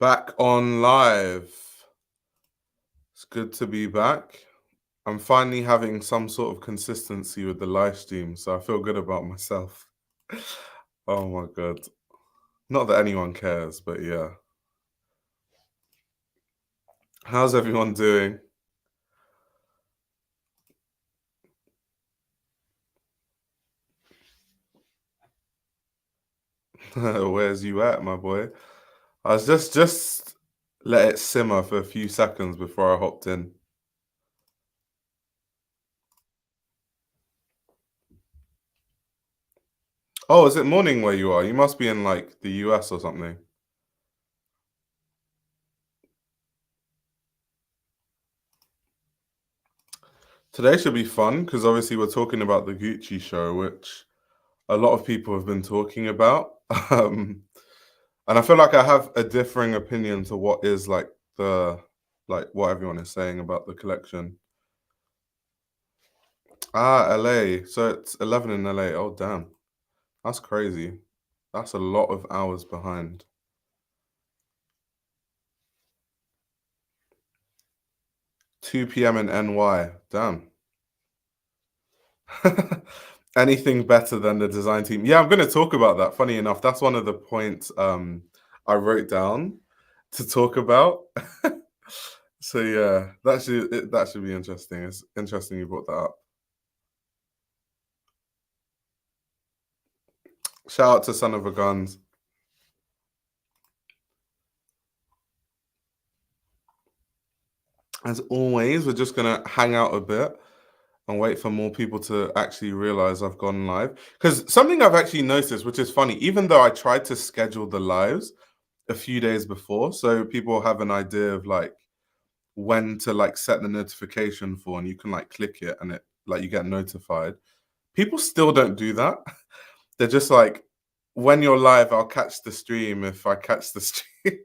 Back on live. It's good to be back. I'm finally having some sort of consistency with the live stream, so I feel good about myself. Oh my god. Not that anyone cares, but yeah. How's everyone doing? Where's you at, my boy? I was just let it simmer for a few seconds before I hopped in. Oh, is it morning where you are? You must be in like the US or something. Today should be fun because obviously we're talking about the Gucci show, which a lot of people have been talking about. Um, and I feel like I have a differing opinion to what is like what everyone is saying about the collection. Ah, LA. So it's 11 in LA. Oh, damn. That's crazy. That's a lot of hours behind. 2 p.m. in NY. Damn. Anything better than the design team? Yeah, I'm going to talk about that. Funny enough, that's one of the points I wrote down to talk about. So yeah, that should be interesting. It's interesting you brought that up. Shout out to Son of a Guns. As always, we're just gonna hang out a bit and wait for more people to actually realize I've gone live. Because something I've actually noticed, which is funny, even though I tried to schedule the lives a few days before, so people have an idea of like when to like set the notification for, and you can like click it and it like you get notified. People still don't do that. They're just like, when you're live, I'll catch the stream if I catch the stream.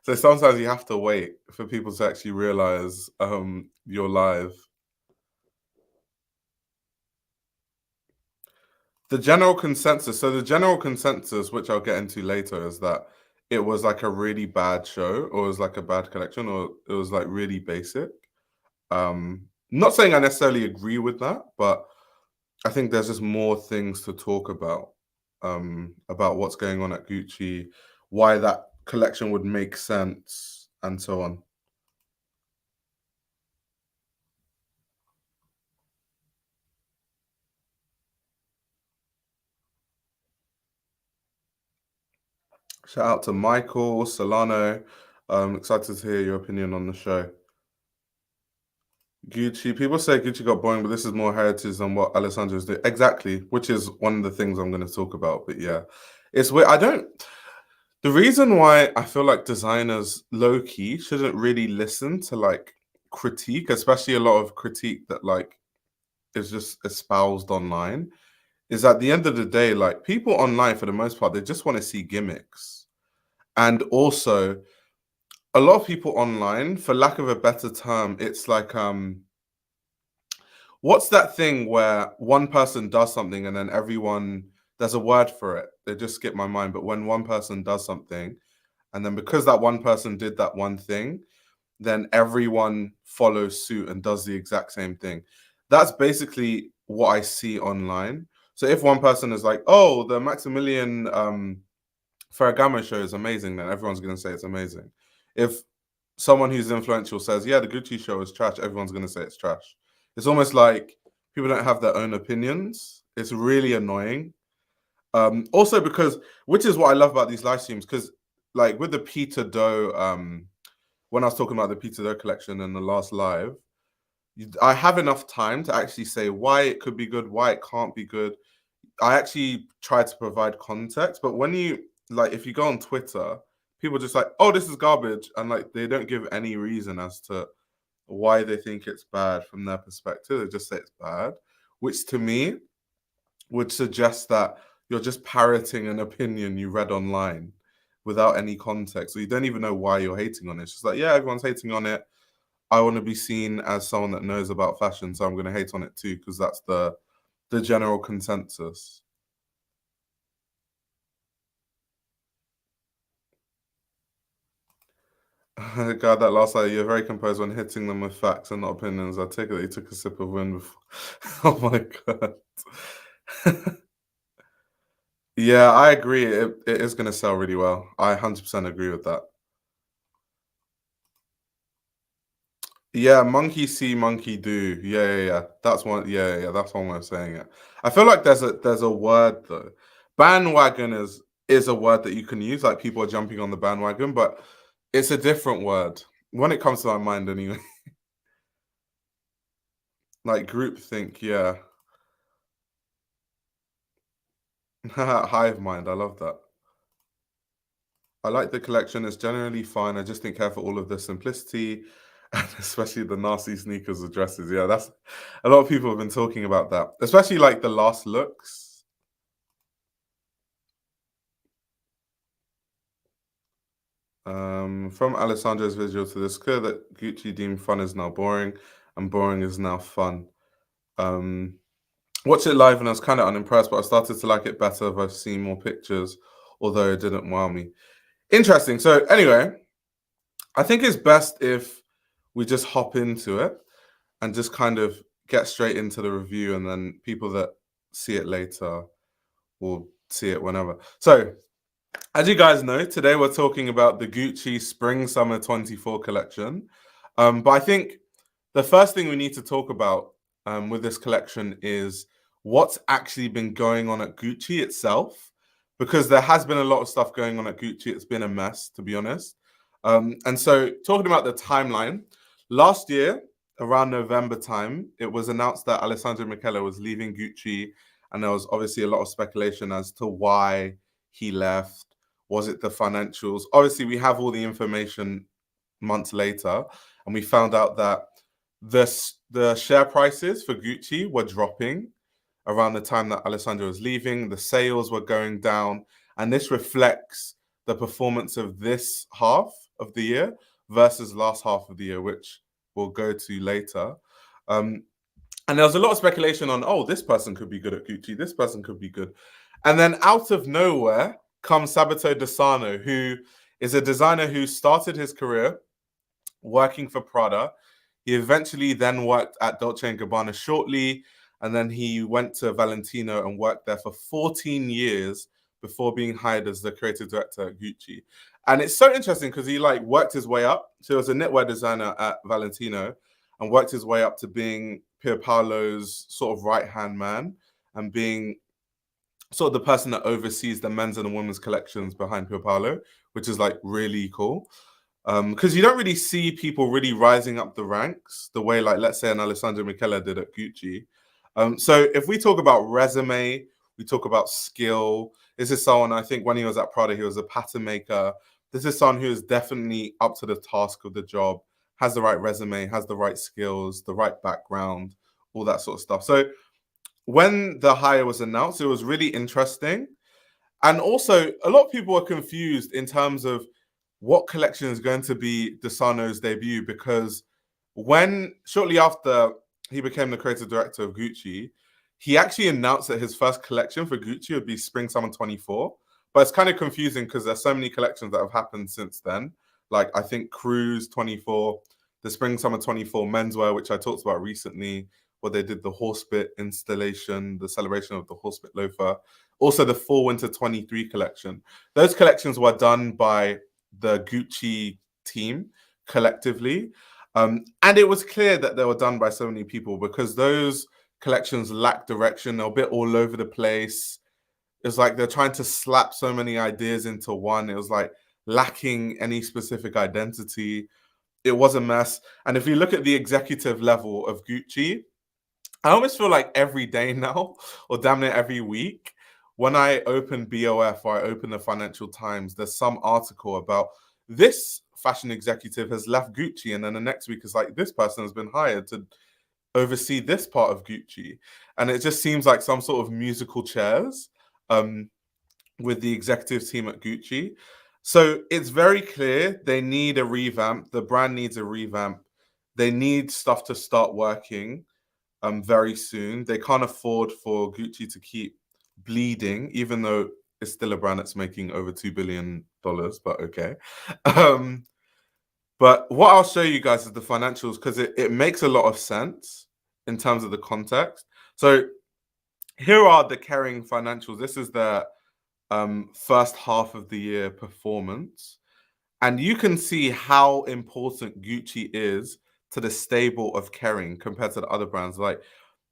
So sometimes you have to wait for people to actually realize you're live. The general consensus, which I'll get into later, is that it was like a really bad show, or it was like a bad collection, or it was like really basic. Not saying I necessarily agree with that, but I think there's just more things to talk about what's going on at Gucci, why that collection would make sense, and so on. Shout out to Michael Solano. Excited to hear your opinion on the show. Gucci. People say Gucci got boring, but this is more heritage than what Alessandro's doing. Exactly, which is one of the things I'm going to talk about. But yeah, it's weird. I don't. The reason why I feel like designers low key shouldn't really listen to like critique, especially a lot of critique that like is just espoused online, is at the end of the day, like people online for the most part, they just want to see gimmicks. And also a lot of people online, for lack of a better term, it's like what's that thing where one person does something and then everyone, there's a word for it. They just skip my mind. But when one person does something, and then because that one person did that one thing, then everyone follows suit and does the exact same thing. That's basically what I see online. So if one person is like, oh, the Maximilian Ferragamo show is amazing, then everyone's going to say it's amazing. If someone who's influential says, yeah, the Gucci show is trash, everyone's going to say it's trash. It's almost like people don't have their own opinions. It's really annoying. Also because, which is what I love about these live streams, because like with the Peter Doe, when I was talking about the Peter Doe collection in the last live, I have enough time to actually say why it could be good, why it can't be good. I actually try to provide context, but when you like, if you go on Twitter, people just like, oh, this is garbage, and like they don't give any reason as to why they think it's bad from their perspective. They just say it's bad, which to me would suggest that you're just parroting an opinion you read online without any context. So you don't even know why you're hating on it. It's just like, yeah, everyone's hating on it. I want to be seen as someone that knows about fashion, so I'm going to hate on it too, because that's the general consensus. God, that last line, you're very composed when hitting them with facts and not opinions. I take it that you took a sip of wind before. Oh my God. Yeah, I agree. It is going to sell really well. I 100% agree with that. Yeah, monkey see, monkey do. Yeah, yeah, yeah. That's one. Yeah, yeah, yeah. That's one way of saying it. I feel like there's a word though. Bandwagon is a word that you can use. Like people are jumping on the bandwagon, but it's a different word when it comes to my mind anyway. Like groupthink. Yeah, hive mind. I love that. I like the collection. It's generally fine. I just didn't care for all of the simplicity, and especially the nasty sneakers or dresses. Yeah, that's a lot of people have been talking about that, especially like the last looks. From Alessandro's visual to this, clear that Gucci deemed fun is now boring, and boring is now fun. Um, Watched it live and I was kind of unimpressed, but I started to like it better if I've seen more pictures, although it didn't wow me. Interesting. So anyway, I think it's best if we just hop into it and just kind of get straight into the review, and then people that see it later will see it whenever. So, as you guys know, today we're talking about the Gucci Spring Summer 24 collection. But I think the first thing we need to talk about with this collection is what's actually been going on at Gucci itself, because there has been a lot of stuff going on at Gucci. It's been a mess, to be honest. And so, talking about the timeline, last year, around November time, it was announced that Alessandro Michele was leaving Gucci, and there was obviously a lot of speculation as to why he left. Was it the financials? Obviously, we have all the information months later, and we found out that the share prices for Gucci were dropping around the time that Alessandro was leaving. The sales were going down, and this reflects the performance of this half of the year versus last half of the year, which we'll go to later. Um, and there was a lot of speculation on, oh, this person could be good at Gucci, this person could be good. And then out of nowhere comes Sabato de Sarno, who is a designer who started his career working for Prada. He eventually then worked at Dolce & Gabbana shortly, and then he went to Valentino and worked there for 14 years before being hired as the creative director at Gucci. And it's so interesting because he like worked his way up. So he was a knitwear designer at Valentino and worked his way up to being Pier Paolo's sort of right-hand man and being sort of the person that oversees the men's and the women's collections behind Pier Paolo, which is like really cool. Because you don't really see people really rising up the ranks the way, like, let's say, an Alessandro Michele did at Gucci. So if we talk about resume, we talk about skill. This is someone, I think when he was at Prada, he was a pattern maker. This is someone who is definitely up to the task of the job, has the right resume, has the right skills, the right background, all that sort of stuff. So when the hire was announced, it was really interesting. And also, a lot of people are confused in terms of what collection is going to be Desano's debut, because when shortly after he became the creative director of Gucci, he actually announced that his first collection for Gucci would be Spring Summer 24. But it's kind of confusing because there's so many collections that have happened since then. Like I think Cruise 24, the Spring Summer 24 menswear, which I talked about recently, where they did the horsebit installation, the celebration of the horsebit loafer. Also, the Fall Winter 23 collection. Those collections were done by the Gucci team collectively. And it was clear that they were done by so many people because those collections lacked direction. They're a bit all over the place. It's like they're trying to slap so many ideas into one. It was like lacking any specific identity. It was a mess. And if you look at the executive level of Gucci, I almost feel like every day now, or damn near every week, when I open BOF or I open the Financial Times, there's some article about this fashion executive has left Gucci, and then the next week is like this person has been hired to oversee this part of Gucci, and it just seems like some sort of musical chairs um, with the executive team at Gucci. So it's very clear they need a revamp. The brand needs a revamp. They need stuff to start working very soon. They can't afford for Gucci to keep bleeding, even though it's still a brand that's making over $2 billion, but okay. Um, But what I'll show you guys is the financials because it makes a lot of sense in terms of the context. So here are the Kering financials. This is the first half of the year performance. And you can see how important Gucci is to the stable of Kering compared to the other brands. Like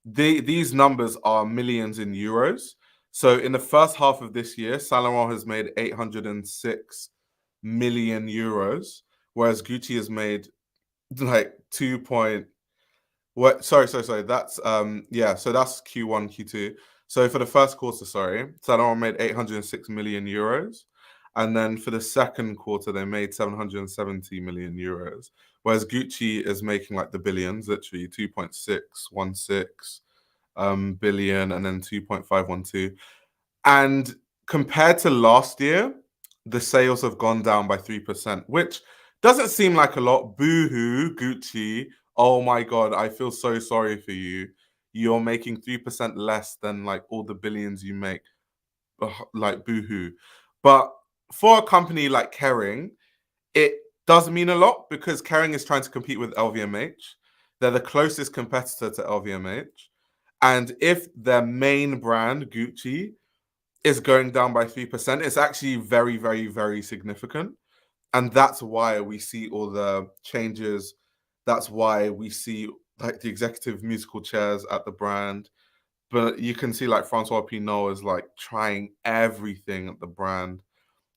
these numbers are millions in euros. So in the first half of this year, Saint Laurent has made 806 million euros, whereas Gucci has made like 2 point what sorry. That's yeah, so that's Q1, Q2. So for the first quarter, sorry, Saint Laurent made 806 million euros. And then for the second quarter, they made 770 million euros. Whereas Gucci is making like the billions, literally 2.616 billion and then 2.512. And compared to last year, the sales have gone down by 3%, which doesn't seem like a lot. Boo hoo, Gucci. Oh my God, I feel so sorry for you. You're making 3% less than like all the billions you make. Ugh, like boo hoo. But for a company like Kering, it does mean a lot because Kering is trying to compete with LVMH. They're the closest competitor to LVMH. And if their main brand, Gucci, is going down by 3%, it's actually very, very, very significant. And that's why we see all the changes. That's why we see like the executive musical chairs at the brand. But you can see like Francois Pinault is like trying everything at the brand,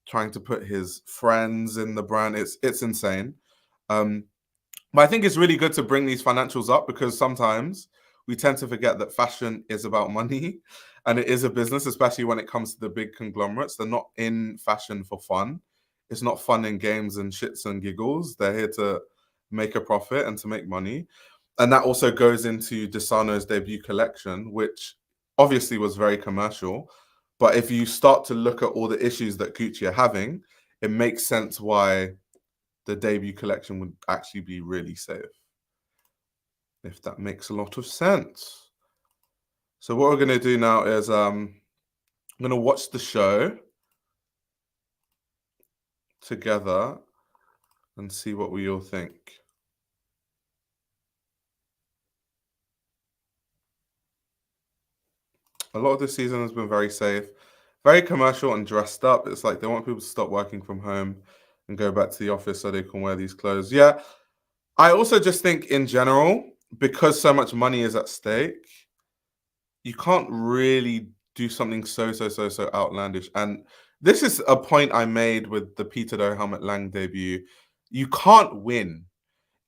trying to put his friends in the brand. It's insane. Um, but I think it's really good to bring these financials up because sometimes we tend to forget that fashion is about money and it is a business, especially when it comes to the big conglomerates. They're not in fashion for fun. It's not fun and games and shits and giggles. They're here to make a profit and to make money. And that also goes into De Sarno's debut collection, which obviously was very commercial. But if you start to look at all the issues that Gucci are having, it makes sense why the debut collection would actually be really safe, if that makes a lot of sense. So what we're going to do now is I'm going to watch the show together and see what we all think. A lot of this season has been very safe, very commercial and dressed up. It's like they want people to stop working from home and go back to the office so they can wear these clothes. Yeah, I also just think in general, because so much money is at stake, you can't really do something so outlandish. And this is a point I made with the Peter Do Helmut Lang debut. You can't win.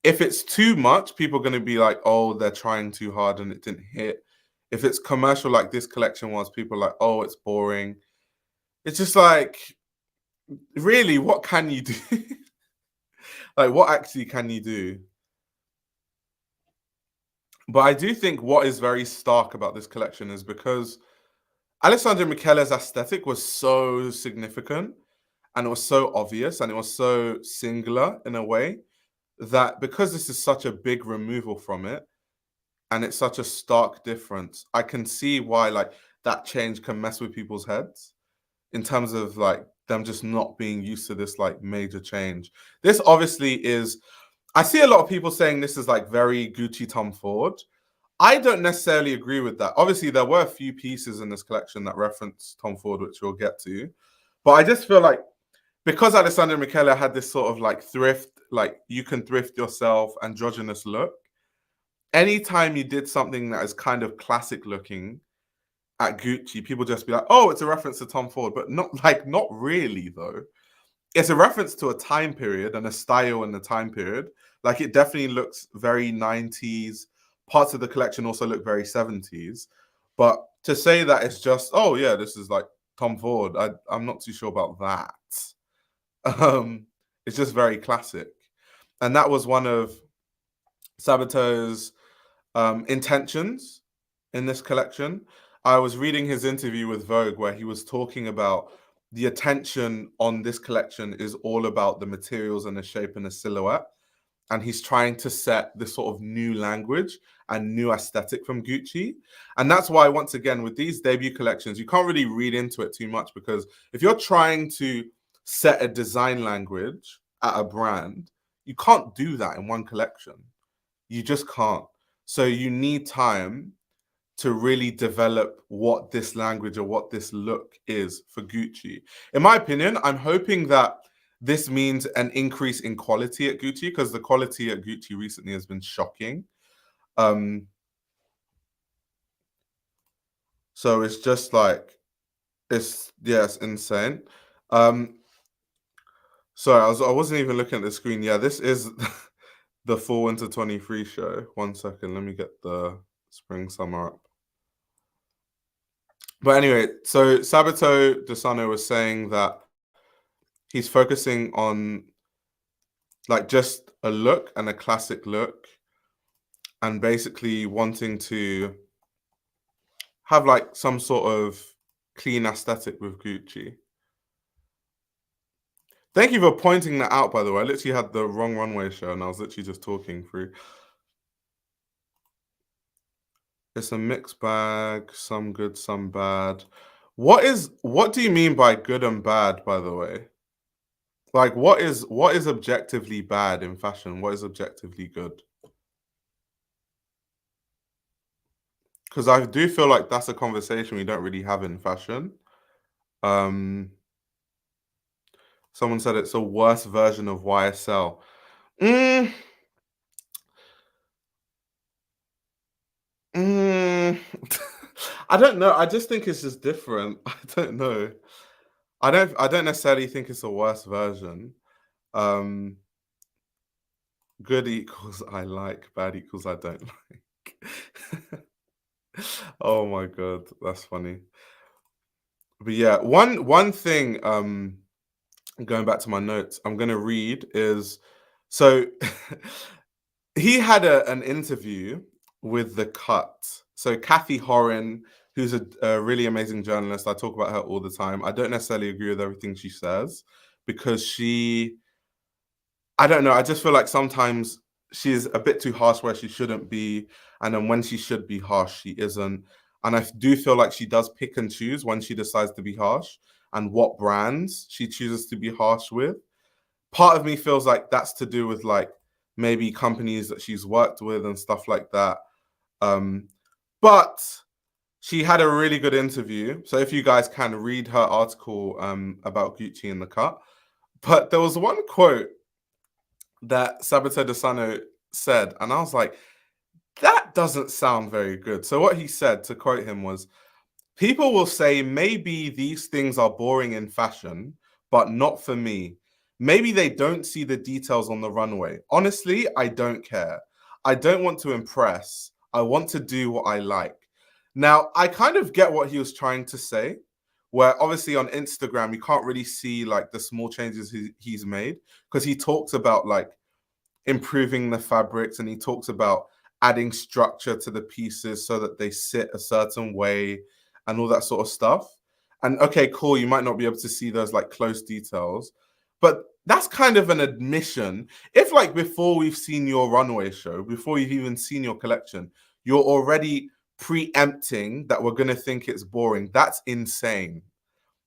If it's too much, people are going to be like, oh, they're trying too hard and it didn't hit. If it's commercial like this collection was, people are like, oh, it's boring. It's just like, really, what can you do? Like, what actually can you do? But I do think what is very stark about this collection is because Alessandro Michele's aesthetic was so significant and it was so obvious and it was so singular in a way that because this is such a big removal from it and it's such a stark difference, I can see why like that change can mess with people's heads in terms of like them just not being used to this like major change. This obviously is, I see a lot of people saying this is like very Gucci Tom Ford. I don't necessarily agree with that. Obviously, there were a few pieces in this collection that reference Tom Ford, which we'll get to. But I just feel like because Alessandro Michele had this sort of like thrift, like you can thrift yourself, androgynous look, anytime you did something that is kind of classic looking at Gucci, people just be like, oh, it's a reference to Tom Ford. But not really, though. It's a reference to a time period and a style in the time period. Like it definitely looks very 90s. Parts of the collection also look very 70s. But to say that it's just, oh yeah, this is like Tom Ford, I'm not too sure about that. It's just very classic. And that was one of Sabato's intentions in this collection. I was reading his interview with Vogue where he was talking about the attention on this collection is all about the materials and the shape and the silhouette. And he's trying to set this sort of new language and new aesthetic from Gucci. And that's why, once again, with these debut collections, you can't really read into it too much because if you're trying to set a design language at a brand, You can't do that in one collection. You just can't. So you need time to really develop what this language or what this look is for Gucci. In my opinion, I'm hoping that this means an increase in quality at Gucci, because the quality at Gucci recently has been shocking. So it's just like, it's insane. Sorry, I wasn't even looking at the screen. Yeah, this is the Fall Winter 23 show. One second, let me get the spring summer up. But anyway, so Sabato de Sarno was saying that he's focusing on like just a look and a classic look, and basically wanting to have like some sort of clean aesthetic with Gucci. Thank you for pointing that out, by the way. I literally had the wrong runway show and I was literally just talking through. It's a mixed bag, some good, some bad. What do you mean by good and bad, by the way? Like what is objectively bad in fashion? What is objectively good? Because I do feel like that's a conversation we don't really have in fashion. Someone said it's a worse version of YSL. Mm, mm. I don't know. I just think it's just different. I don't know. I don't necessarily think it's a worse version. Um, Good equals I like, bad equals I don't like. Oh my god, that's funny. But yeah, one thing, going back to my notes, I'm gonna read is, so he had an interview with The Cut. So Kathy Horan, who's a really amazing journalist, I talk about her all the time. I don't necessarily agree with everything she says, because I don't know, I just feel like sometimes she's a bit too harsh where she shouldn't be, and then when she should be harsh, she isn't. And I do feel like she does pick and choose when she decides to be harsh and what brands she chooses to be harsh with. Part of me feels like that's to do with like maybe companies that she's worked with and stuff like that. But she had a really good interview. So if you guys can read her article about Gucci in The Cut. But there was one quote that Sabato de Sarno said, and I was like, that doesn't sound very good. So what he said, to quote him, was, people will say maybe these things are boring in fashion, but not for me. Maybe they don't see the details on the runway. Honestly, I don't care. I don't want to impress. I want to do what I like. Now, I kind of get what he was trying to say, where obviously on Instagram, you can't really see like the small changes he's made, because he talks about like improving the fabrics, and he talks about adding structure to the pieces so that they sit a certain way and all that sort of stuff. And okay, cool, you might not be able to see those like close details, but that's kind of an admission. If like before we've seen your runway show, before you've even seen your collection, you're already preempting that we're going to think it's boring, that's insane.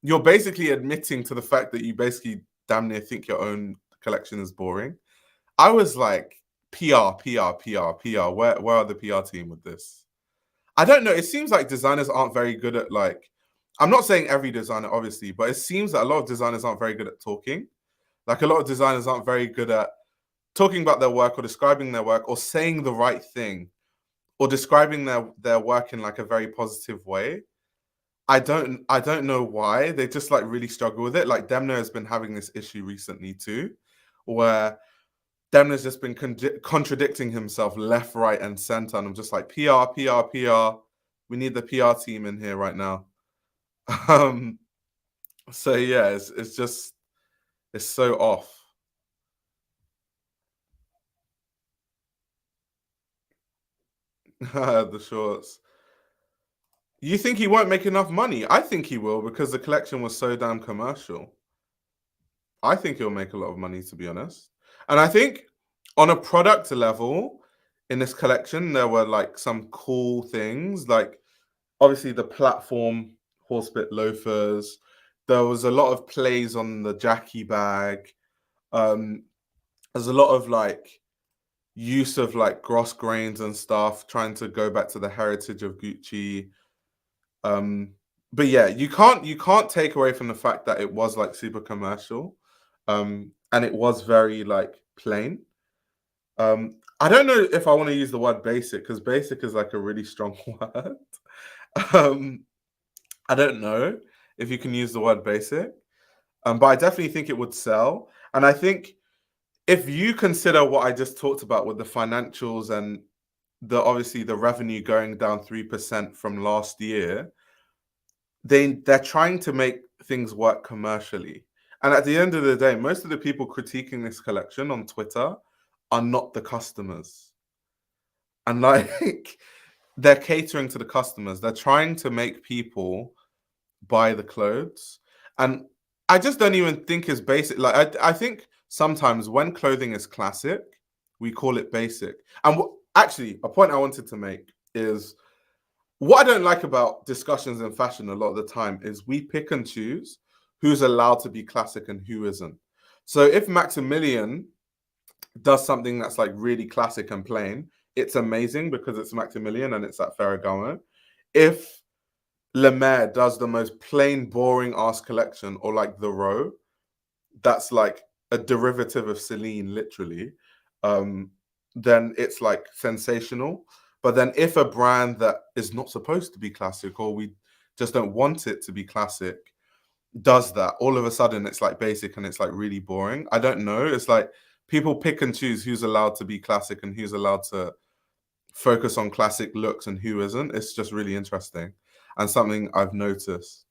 You're basically admitting to the fact that you basically damn near think your own collection is boring. I was like, PR, PR, PR, PR. Where are the PR team with this? I don't know. It seems like designers aren't very good at like, I'm not saying every designer, obviously, but it seems that a lot of designers aren't very good at talking. Like a lot of designers aren't very good at talking about their work or describing their work or saying the right thing or describing their work in like a very positive way. I don't know why. They just like really struggle with it. Like Demna has been having this issue recently too, where Demna's just been contradicting himself left, right, and center. And I'm just like, PR, PR, PR. We need the PR team in here right now. Um, so yeah, it's so off. The shorts. You think he won't make enough money? I think he will, because the collection was so damn commercial. I think he'll make a lot of money, to be honest. And I think on a product level, in this collection, there were like some cool things, like obviously the platform horsebit loafers. There was a lot of plays on the Jackie bag. Um, there's a lot of like use of like gross grains and stuff, trying to go back to the heritage of Gucci. But yeah, you can't take away from the fact that it was like super commercial, and it was very like plain. I don't know if I want to use the word basic because basic is like a really strong word. um, I don't know if you can use the word basic, but I definitely think it would sell. And I think if you consider what I just talked about with the financials and the obviously the revenue going down 3% from last year, they're trying to make things work commercially. And at the end of the day, most of the people critiquing this collection on Twitter are not the customers. And like they're catering to the customers. They're trying to make people buy the clothes. And I just don't even think it's basic. Like I think sometimes when clothing is classic, we call it basic. And actually, a point I wanted to make is what I don't like about discussions in fashion a lot of the time is we pick and choose who's allowed to be classic and who isn't. So if Maximilian does something that's like really classic and plain, it's amazing because it's Maximilian and it's at Ferragamo. If Lemaire does the most plain, boring ass collection, or like the Row, that's like a derivative of Celine, literally, then it's like sensational. But then if a brand that is not supposed to be classic, or we just don't want it to be classic, does that, all of a sudden it's like basic and it's like really boring. I don't know. It's like people pick and choose who's allowed to be classic and who's allowed to focus on classic looks and who isn't. It's just really interesting and something I've noticed.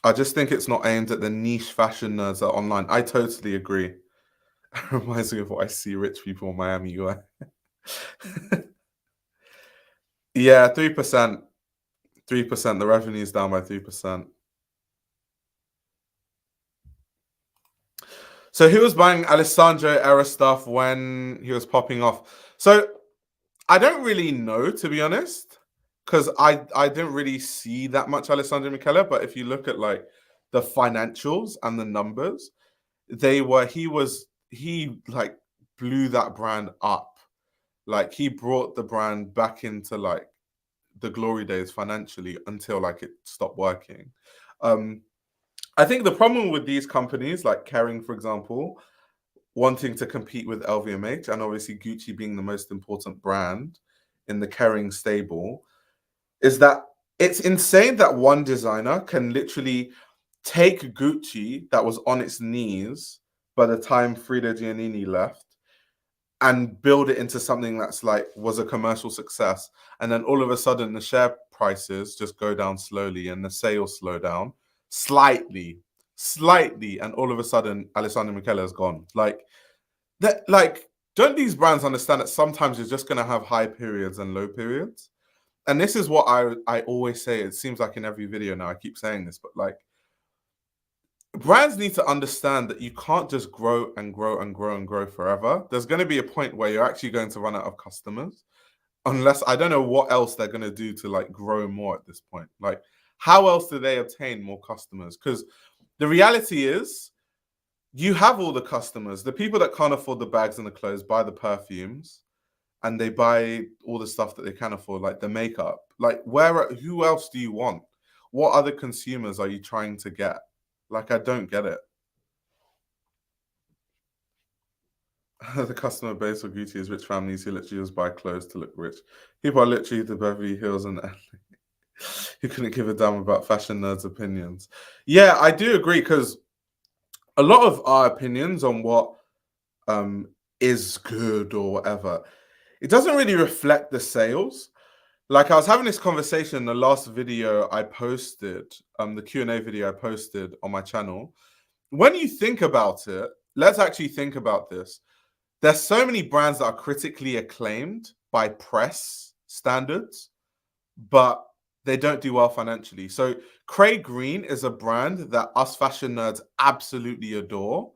I just think it's not aimed at the niche fashion nerds that are online. I totally agree. It reminds me of what I see rich people in Miami UI. Yeah, 3%. 3%. The revenue is down by 3%. So he was buying Alessandro era stuff when he was popping off. So I don't really know, to be honest, because I didn't really see that much Alessandro Michele. But if you look at like the financials and the numbers, he like blew that brand up. Like he brought the brand back into like the glory days financially until like it stopped working. Um, I think the problem with these companies, like Kering, for example, wanting to compete with LVMH and obviously Gucci being the most important brand in the Kering stable, is that it's insane that one designer can literally take Gucci that was on its knees by the time Frida Giannini left and build it into something that's like was a commercial success, and then all of a sudden the share prices just go down slowly and the sales slow down slightly, and all of a sudden Alessandro Michele is gone. Like that, like don't these brands understand that sometimes you're just going to have high periods and low periods? And this is what I always say. It seems like in every video now I keep saying this, but like brands need to understand that you can't just grow and grow and grow and grow forever. There's going to be a point where you're actually going to run out of customers, unless I don't know what else they're going to do to like grow more at this point. Like, how else do they obtain more customers? Because the reality is, you have all the customers. The people that can't afford the bags and the clothes buy the perfumes, and they buy all the stuff that they can afford, like the makeup. Like, who else do you want? What other consumers are you trying to get? Like, I don't get it. The customer base for Gucci is rich families who literally just buy clothes to look rich. People are literally the Beverly Hills and who couldn't give a damn about fashion nerds' opinions. Yeah, I do agree, because a lot of our opinions on what is good or whatever, it doesn't really reflect the sales. Like I was having this conversation in the last video I posted, the Q&A video I posted on my channel. When you think about it, let's actually think about this. There's so many brands that are critically acclaimed by press standards, but they don't do well financially. So Craig Green is a brand that us fashion nerds absolutely adore.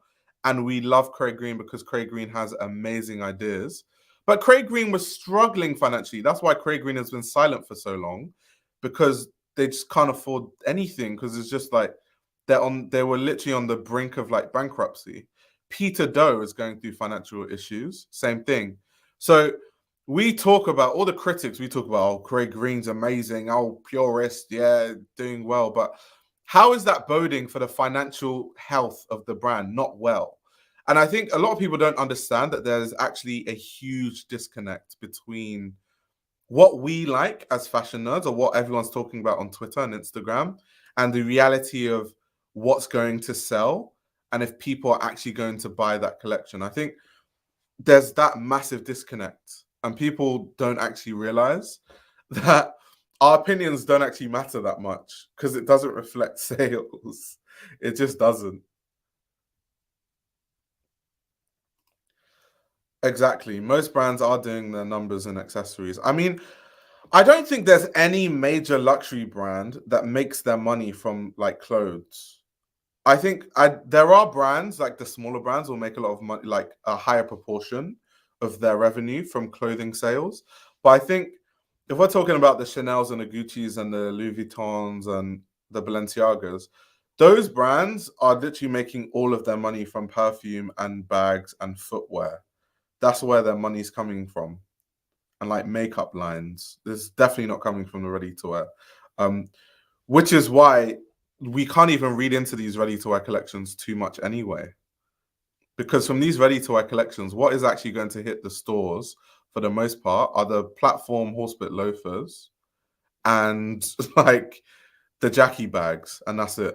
And we love Craig Green because Craig Green has amazing ideas. But Craig Green was struggling financially. That's why Craig Green has been silent for so long, because they just can't afford anything, because it's just like they were literally on the brink of like bankruptcy. Peter Doe is going through financial issues. Same thing. So we talk about all the critics. We talk about, oh, Craig Green's amazing. Oh, purist, yeah, doing well. But how is that boding for the financial health of the brand? Not well. And I think a lot of people don't understand that there's actually a huge disconnect between what we like as fashion nerds or what everyone's talking about on Twitter and Instagram and the reality of what's going to sell and if people are actually going to buy that collection. I think there's that massive disconnect and people don't actually realize that our opinions don't actually matter that much because it doesn't reflect sales. It just doesn't. Exactly. Most brands are doing their numbers and accessories. I mean, I don't think there's any major luxury brand that makes their money from like clothes. I think there are brands like the smaller brands will make a lot of money, like a higher proportion of their revenue from clothing sales. But I think if we're talking about the Chanels and the Gucci's and the Louis Vuittons and the Balenciagas, those brands are literally making all of their money from perfume and bags and footwear. That's where their money's coming from. And like makeup lines, this is definitely not coming from the ready to wear. Which is why we can't even read into these ready to wear collections too much anyway. Because from these ready to wear collections, what is actually going to hit the stores for the most part are the platform horsebit loafers and like the Jackie bags, and that's it.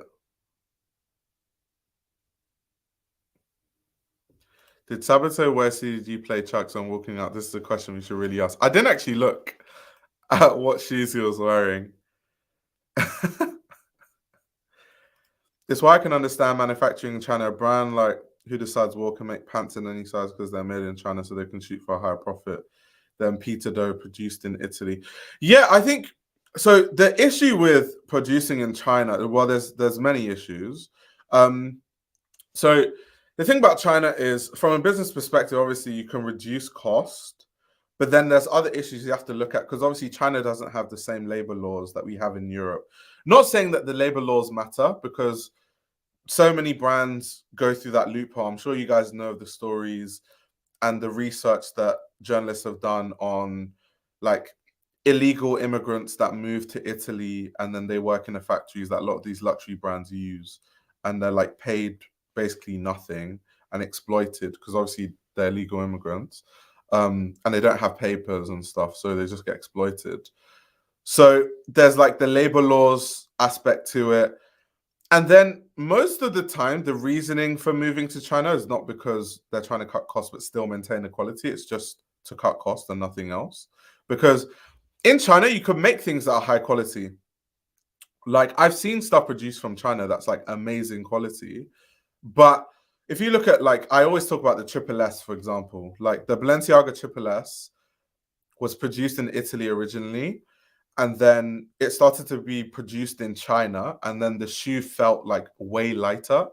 Did Sabato wear CDG play Chucks on walking out? This is a question we should really ask. I didn't actually look at what shoes he was wearing. It's why I can understand manufacturing in China. A brand like who decides War can make pants in any size because they're made in China so they can shoot for a higher profit than Peter Doe produced in Italy. Yeah, I think so. The issue with producing in China, well, there's many issues. So the thing about China is from a business perspective, obviously you can reduce cost, but then there's other issues you have to look at because obviously China doesn't have the same labor laws that we have in Europe. Not saying that the labor laws matter because so many brands go through that loophole. I'm sure you guys know the stories and the research that journalists have done on like illegal immigrants that move to Italy and then they work in the factories that a lot of these luxury brands use and they're like paid basically nothing and exploited because obviously they're illegal immigrants and they don't have papers and stuff, so they just get exploited. So there's like the labor laws aspect to it. And then most of the time, the reasoning for moving to China is not because they're trying to cut costs but still maintain the quality. It's just to cut costs and nothing else. Because in China, you could make things that are high quality. Like I've seen stuff produced from China that's like amazing quality. But if you look at like, I always talk about the Triple S, for example, like the Balenciaga Triple S was produced in Italy originally and then it started to be produced in China, and then the shoe felt like way lighter,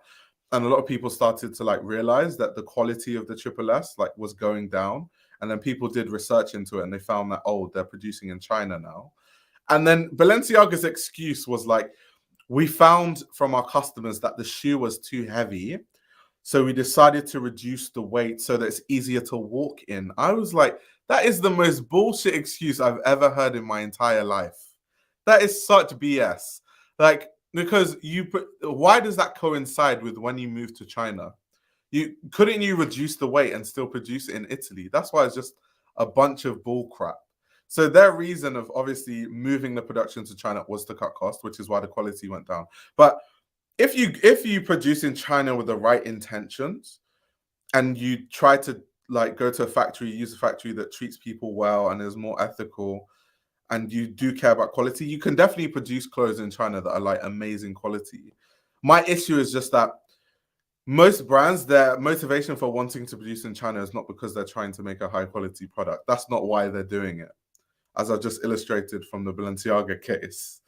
and a lot of people started to like realize that the quality of the Triple S like was going down, and then people did research into it, and they found that they're producing in China now, and then Balenciaga's excuse was like, we found from our customers that the shoe was too heavy, so we decided to reduce the weight so that it's easier to walk in. I was like, that is the most bullshit excuse I've ever heard in my entire life. That is such BS. Like, because why does that coincide with when you move to China? Couldn't you reduce the weight and still produce it in Italy? That's why it's just a bunch of bull crap. So their reason of obviously moving the production to China was to cut cost, which is why the quality went down. But if you produce in China with the right intentions and you try to like go to a factory, use a factory that treats people well and is more ethical, and you do care about quality, you can definitely produce clothes in China that are like amazing quality. My issue is just that most brands, their motivation for wanting to produce in China is not because they're trying to make a high quality product. That's not why they're doing it, as I've just illustrated from the Balenciaga case.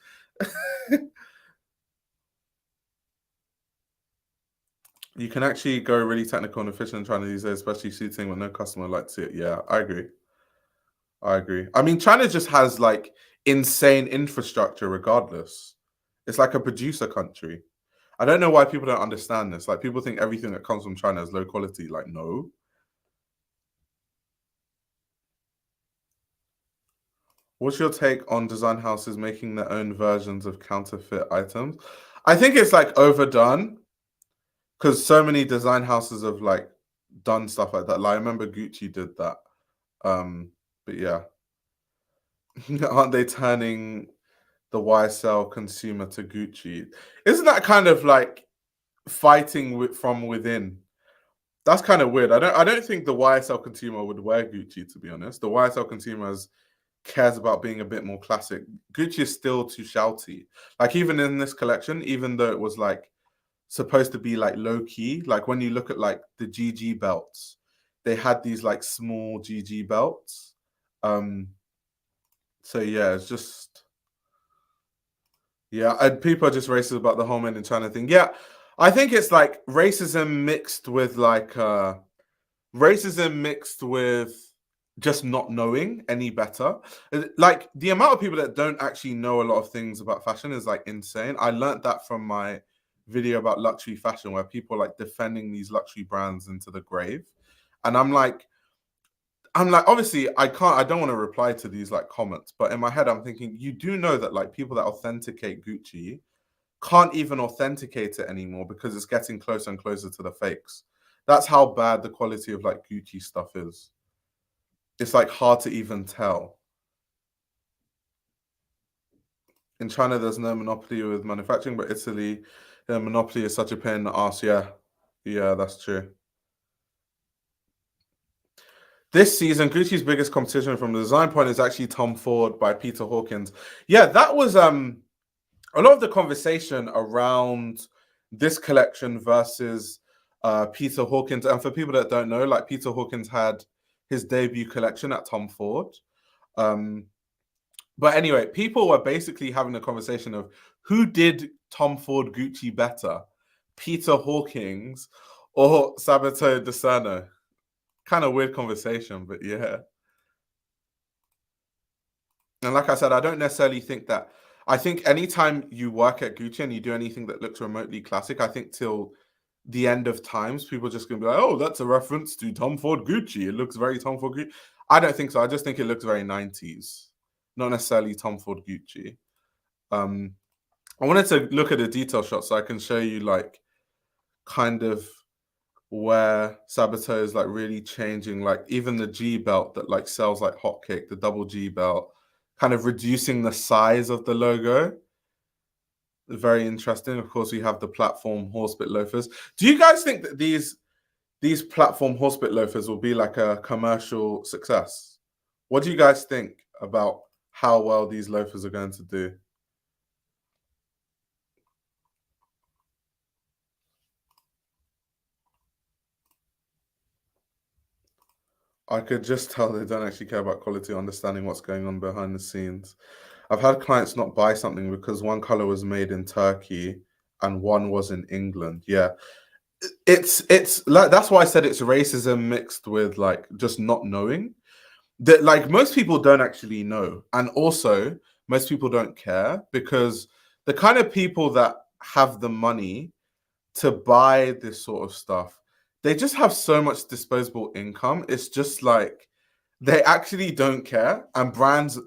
You can actually go really technical and efficient in China these days, especially shooting when no customer likes it. Yeah, I agree. I agree. I mean, China just has like insane infrastructure regardless. It's like a producer country. I don't know why people don't understand this. Like, people think everything that comes from China is low quality. Like, no. What's your take on design houses making their own versions of counterfeit items? I think it's like overdone because so many design houses have like done stuff like that. Like, I remember Gucci did that. But yeah, aren't they turning the YSL consumer to Gucci? Isn't that kind of like fighting from within? That's kind of weird. I don't think the YSL consumer would wear Gucci, to be honest. The YSL consumers cares about being a bit more classic. Gucci is still too shouty. Like, even in this collection, even though it was like supposed to be like low key, like when you look at like the GG belts, they had these like small GG belts. Um so yeah, it's just, yeah, and people are just racist about the whole made in China thing. Yeah, I think it's like racism mixed with just not knowing any better. Like, the amount of people that don't actually know a lot of things about fashion is like insane. I learned that from my video about luxury fashion, where people are like defending these luxury brands into the grave. And I'm like, obviously, I don't want to reply to these like comments, but in my head, I'm thinking, you do know that like people that authenticate Gucci can't even authenticate it anymore because it's getting closer and closer to the fakes. That's how bad the quality of like Gucci stuff is. It's like hard to even tell. In China, there's no monopoly with manufacturing, but Italy, the monopoly is such a pain in the ass. Yeah, yeah, that's true. This season, Gucci's biggest competition from the design point is actually Tom Ford by Peter Hawkins. Yeah, that was a lot of the conversation around this collection versus Peter Hawkins. And for people that don't know, like, Peter Hawkins had his debut collection at Tom Ford. But anyway, people were basically having a conversation of who did Tom Ford Gucci better, Peter Hawkins or Sabato de Sarno. Kind of weird conversation, but yeah. And like I said, I don't necessarily think that. I think anytime you work at Gucci and you do anything that looks remotely classic, I think till the end of times, people are just going to be like, oh, that's a reference to Tom Ford Gucci. It looks very Tom Ford Gucci. I don't think so. I just think it looks very 90s, not necessarily Tom Ford Gucci. Um, I wanted to look at a detail shot so I can show you like kind of where Sabato is like really changing, like even the G belt that like sells like hotcake, the double G belt, kind of reducing the size of the logo. Very interesting. Of course, we have the platform horsebit loafers. Do you guys think that these platform horsebit loafers will be like a commercial success? What do you guys think about how well these loafers are going to do? I could just tell they don't actually care about quality or understanding what's going on behind the scenes. I've had clients not buy something because one color was made in Turkey and one was in England. Yeah. It's like, that's why I said it's racism mixed with like just not knowing. That, like, most people don't actually know. And also most people don't care because the kind of people that have the money to buy this sort of stuff, they just have so much disposable income. It's just like they actually don't care. And brands,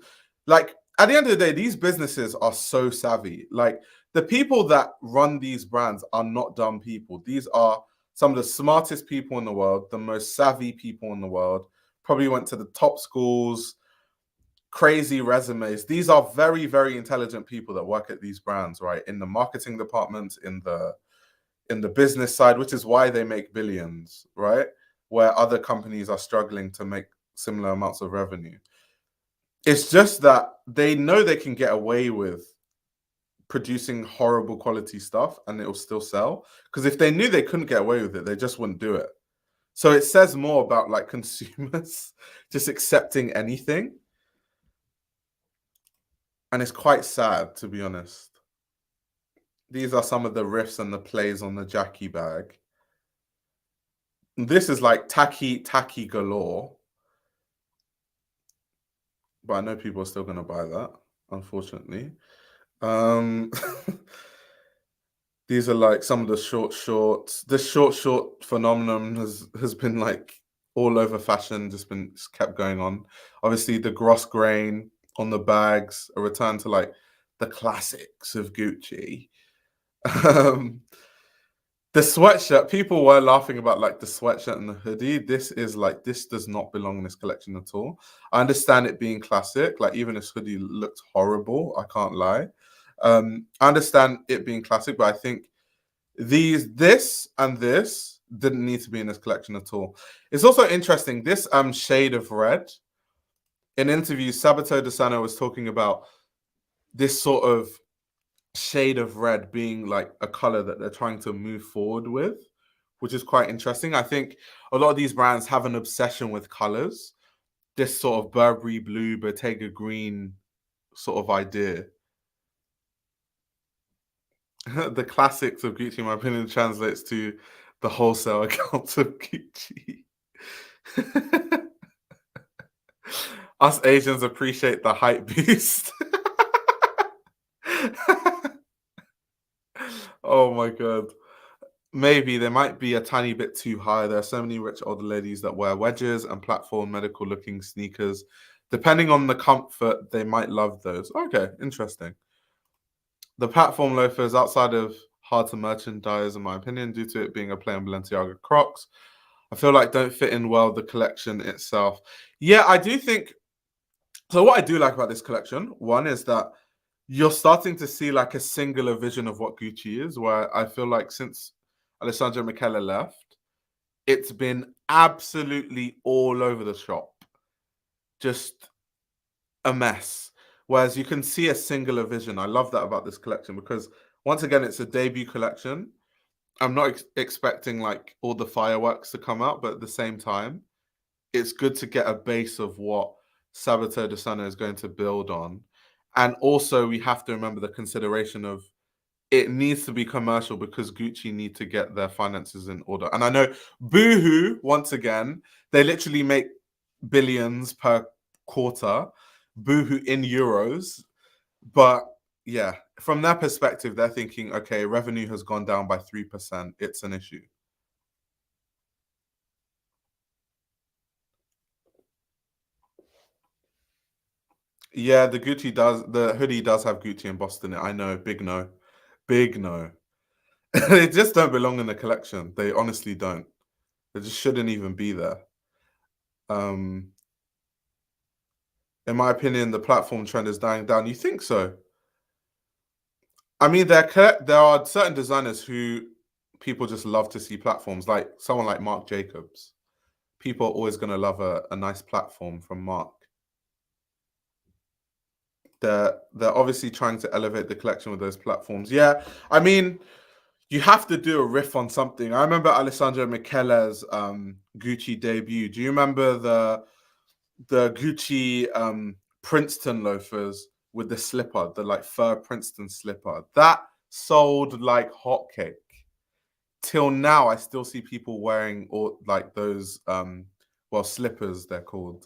like, at the end of the day, these businesses are so savvy. Like, the people that run these brands are not dumb people. These are some of the smartest people in the world, the most savvy people in the world, probably went to the top schools, crazy resumes. These are very, very intelligent people that work at these brands, right? In the marketing departments, in the business side, which is why they make billions, right? Where other companies are struggling to make similar amounts of revenue. It's just that they know they can get away with producing horrible quality stuff and it'll still sell. Because if they knew they couldn't get away with it, they just wouldn't do it. So it says more about like consumers just accepting anything. And it's quite sad, to be honest. These are some of the riffs and the plays on the Jackie bag. This is like tacky galore. But I know people are still going to buy that, unfortunately. Um, These are like some of the short shorts. This short phenomenon has been like all over fashion, just kept going on. Obviously, the gross grain on the bags, a return to like the classics of Gucci. Um, the sweatshirt, people were laughing about like the sweatshirt and the hoodie. This does not belong in this collection at all. I understand it being classic, like even this hoodie looked horrible, I can't lie. I understand it being classic, but I think this and this didn't need to be in this collection at all. It's also interesting, this shade of red. In interviews, Sabato de Sarno was talking about this sort of shade of red being like a color that they're trying to move forward with, which is quite interesting. I think a lot of these brands have an obsession with colors, this sort of Burberry blue, Bottega green sort of idea. The classics of Gucci, in my opinion, translates to the wholesale accounts of Gucci. Us Asians appreciate the hype beast. Oh my god. Maybe they might be a tiny bit too high. There are so many rich older ladies that wear wedges and platform medical looking sneakers. Depending on the comfort, they might love those. Okay, interesting. The platform loafers, outside of hard to merchandise, in my opinion, due to it being a play on Balenciaga Crocs, I feel like don't fit in well the collection itself. Yeah, I do think so. What I do like about this collection, one is that you're starting to see like a singular vision of what Gucci is, where I feel like since Alessandro Michele left, it's been absolutely all over the shop. Just a mess. Whereas you can see a singular vision. I love that about this collection because once again, it's a debut collection. I'm not expecting like all the fireworks to come out, but at the same time, it's good to get a base of what Sabato de Sarno is going to build on. And also, we have to remember the consideration of it needs to be commercial because Gucci need to get their finances in order. And I know Boohoo, once again, they literally make billions per quarter, Boohoo in euros. But yeah, from their perspective, they're thinking, okay, revenue has gone down by 3%. It's an issue. Yeah, the hoodie does have Gucci embossed in it. I know, big no. Big no. They just don't belong in the collection. They honestly don't. They just shouldn't even be there. Um, in my opinion, the platform trend is dying down. You think so? I mean, there are certain designers who people just love to see platforms, like someone like Marc Jacobs. People are always going to love a nice platform from Marc. They're obviously trying to elevate the collection with those platforms. Yeah, I mean, you have to do a riff on something. I remember Alessandro Michele's Gucci debut. Do you remember the Gucci Princeton loafers with the slipper, the like fur Princeton slipper? That sold like hotcake. Till now, I still see people wearing all like those well, slippers they're called.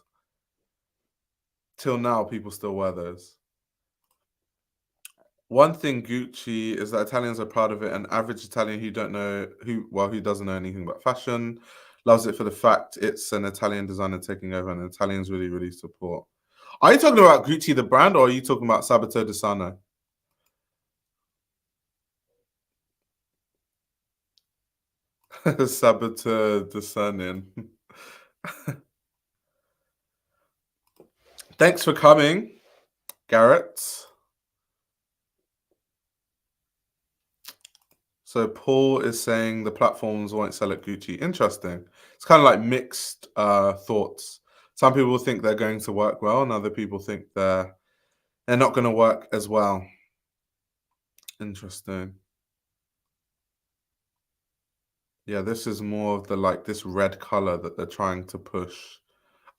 Till now, people still wear those. One thing Gucci is that Italians are proud of it. An average Italian who doesn't know anything about fashion loves it for the fact it's an Italian designer taking over, and Italians really, really support. Are you talking about Gucci the brand, or are you talking about Sabato de Sarno? Sabato de Sarno. Thanks for coming, Garrett. So Paul is saying the platforms won't sell at Gucci. Interesting. It's kind of like mixed thoughts. Some people think they're going to work well, and other people think they're not going to work as well. Interesting. Yeah, this is more of the like this red color that they're trying to push.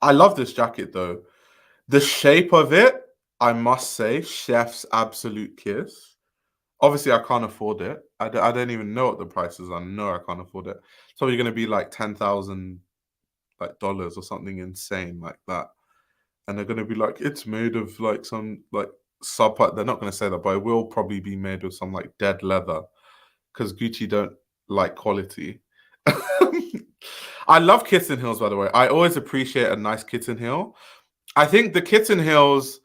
I love this jacket though. The shape of it, I must say, chef's absolute kiss. Obviously, I can't afford it. I don't even know what the price is. I know I can't afford it. It's probably going to be like 10,000 like dollars or something insane like that. And they're going to be like, it's made of like some like they're not going to say that, but it will probably be made of some like dead leather. because Gucci don't like quality. I love kitten heels, by the way. I always appreciate a nice kitten heel. I think the kitten heels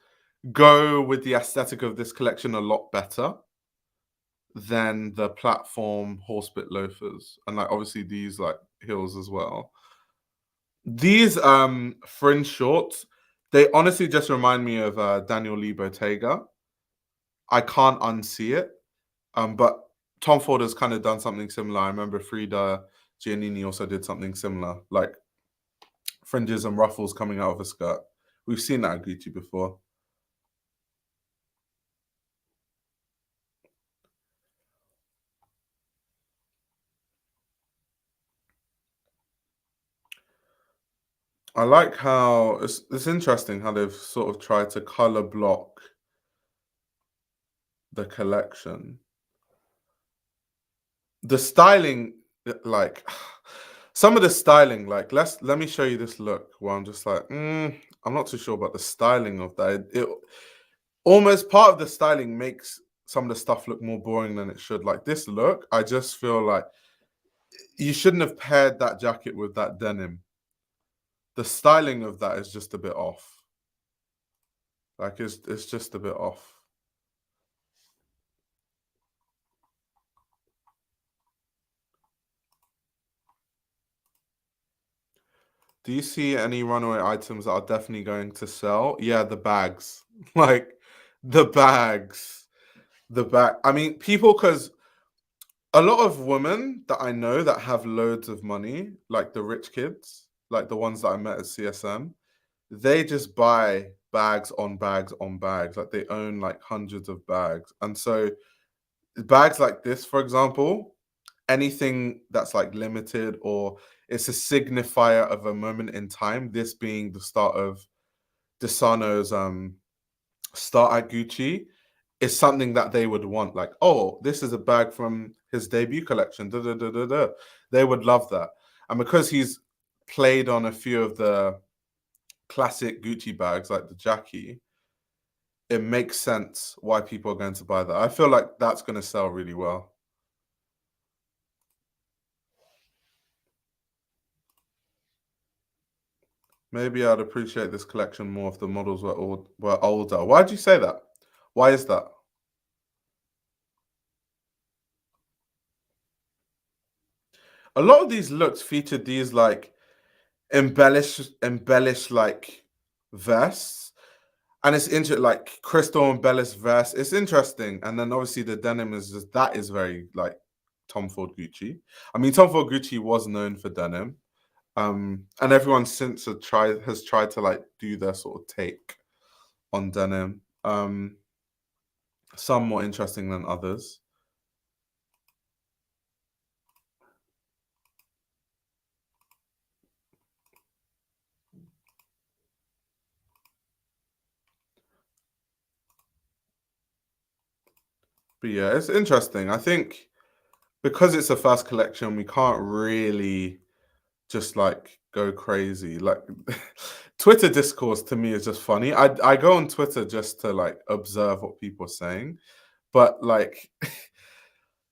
go with the aesthetic of this collection a lot better than the platform horsebit loafers, and like obviously these like heels as well. These fringe shorts, they honestly just remind me of Daniel Lee Bottega. I can't unsee it. But Tom Ford has kind of done something similar. I remember Frida Giannini also did something similar, like fringes and ruffles coming out of a skirt. We've seen that at Gucci before. I like how it's interesting how they've sort of tried to color block the collection. The styling, like some of the styling, like let me show you this look where I'm just like, I'm not too sure about the styling of that. It almost part of the styling makes some of the stuff look more boring than it should. Like this look, I just feel like you shouldn't have paired that jacket with that denim. The styling of that is just a bit off. Like it's just a bit off. Do you see any runaway items that are definitely going to sell? Yeah, the bags. Like the bags. The bag. I mean, people, because a lot of women that I know that have loads of money, like the rich kids, like the ones that I met at CSM, they just buy bags on bags on bags. Like they own like hundreds of bags. And so bags like this, for example, anything that's like limited or it's a signifier of a moment in time, this being the start of De Sarno's start at Gucci, is something that they would want. Like, oh, this is a bag from his debut collection. Da, da, da, da, da. They would love that. And because he's played on a few of the classic Gucci bags, like the Jackie, it makes sense why people are going to buy that. I feel like that's going to sell really well. Maybe I'd appreciate this collection more if the models were older. Why'd you say that? Why is that? A lot of these looks featured these like embellished like vests, and it's interesting, like crystal embellished vest. It's interesting, and then obviously the denim is just that is very like Tom Ford Gucci. I mean, Tom Ford Gucci was known for denim, and everyone since has tried to like do their sort of take on denim. Some more interesting than others. But yeah, it's interesting. I think because it's a first collection, we can't really just like go crazy. Like Twitter discourse to me is just funny. I go on Twitter just to like observe what people are saying, but like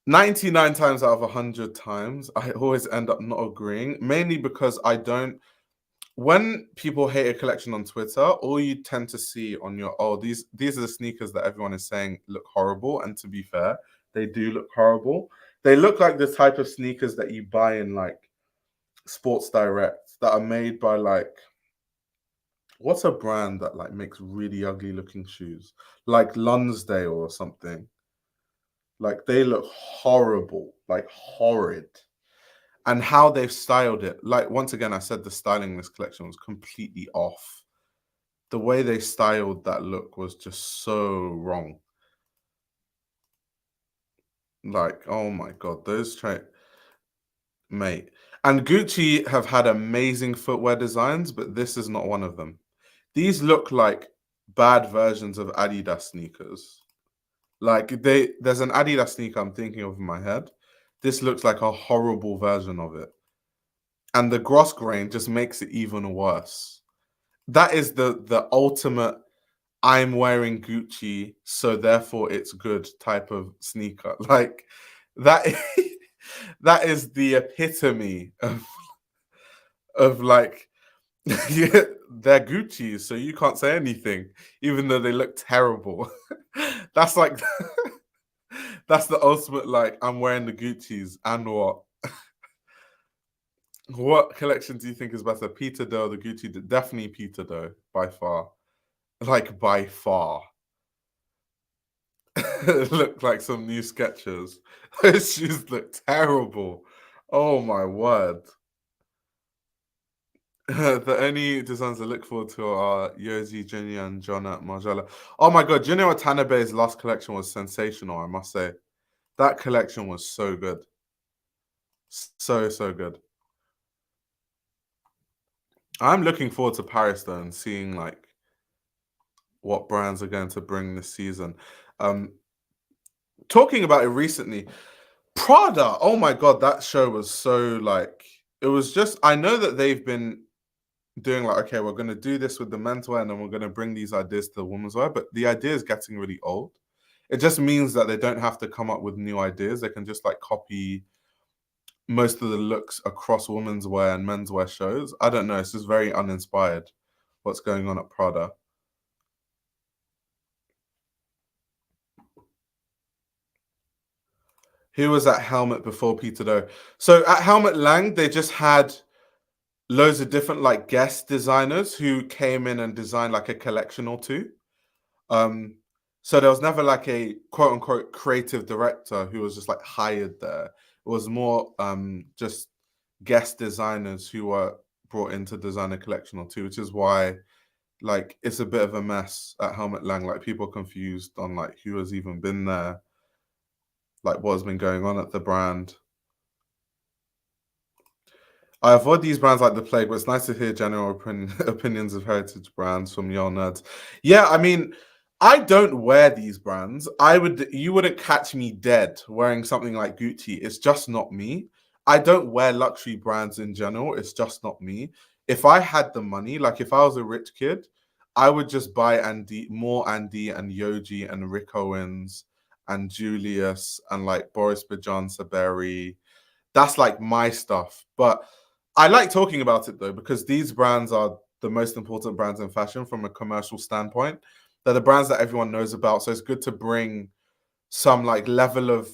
99 times out of 100 times, I always end up not agreeing, mainly because I don't. When people hate a collection on Twitter, all you tend to see on your these are the sneakers that everyone is saying look horrible, and to be fair, they do look horrible. They look like the type of sneakers that you buy in like Sports Direct that are made by like what's a brand that like makes really ugly looking shoes? Like Lonsdale or something. Like they look horrible, like horrid. And how they've styled it, like once again, I said the styling in this collection was completely off. The way they styled that look was just so wrong. Like, oh my god, mate. And Gucci have had amazing footwear designs, but this is not one of them. These look like bad versions of Adidas sneakers. Like there's an Adidas sneaker I'm thinking of in my head. This looks like a horrible version of it. And the gross grain just makes it even worse. That is the ultimate I'm wearing Gucci, so therefore it's good type of sneaker. Like That that is the epitome of like yeah, they're Gucci, so you can't say anything, even though they look terrible. That's like that's the ultimate like I'm wearing the Gucci's and what? What collection do you think is better? Peter Doe, the Gucci? Definitely Peter Doe by far. Like by far. It looked like some new sketches. Those shoes look terrible. Oh my word. The only designs I look forward to are Yosi, Junior, and John at Margiela. Oh my god, Junior Watanabe's last collection was sensational, I must say. That collection was so good. So, so good. I'm looking forward to Paris though and seeing like what brands are going to bring this season. Um, Talking about it recently, Prada. Oh my god, that show was so like it was just. I know that they've been doing like, okay, we're going to do this with the menswear, and then we're going to bring these ideas to the women's wear. But the idea is getting really old. It just means that they don't have to come up with new ideas. They can just like copy most of the looks across women's wear and menswear shows. I don't know. It's just very uninspired. What's going on at Prada? Who was at Helmet before Peter Doe? So at Helmet Lang, they just had loads of different like guest designers who came in and designed like a collection or two. Um, so there was never like a quote unquote creative director who was just like hired there. It was more just guest designers who were brought in to design a collection or two, which is why like it's a bit of a mess at Helmet Lang. Like people are confused on like who has even been there, like what has been going on at the brand. I avoid these brands like the plague, but it's nice to hear general opinions of heritage brands from your nerds. Yeah, I mean, I don't wear these brands. You wouldn't catch me dead wearing something like Gucci. It's just not me. I don't wear luxury brands in general. It's just not me. If I had the money, like if I was a rich kid, I would just buy more Andy and Yoji and Rick Owens and Julius and like Boris Bajan Saberi. That's like my stuff. But I like talking about it though, because these brands are the most important brands in fashion from a commercial standpoint. They're the brands that everyone knows about. So it's good to bring some like level of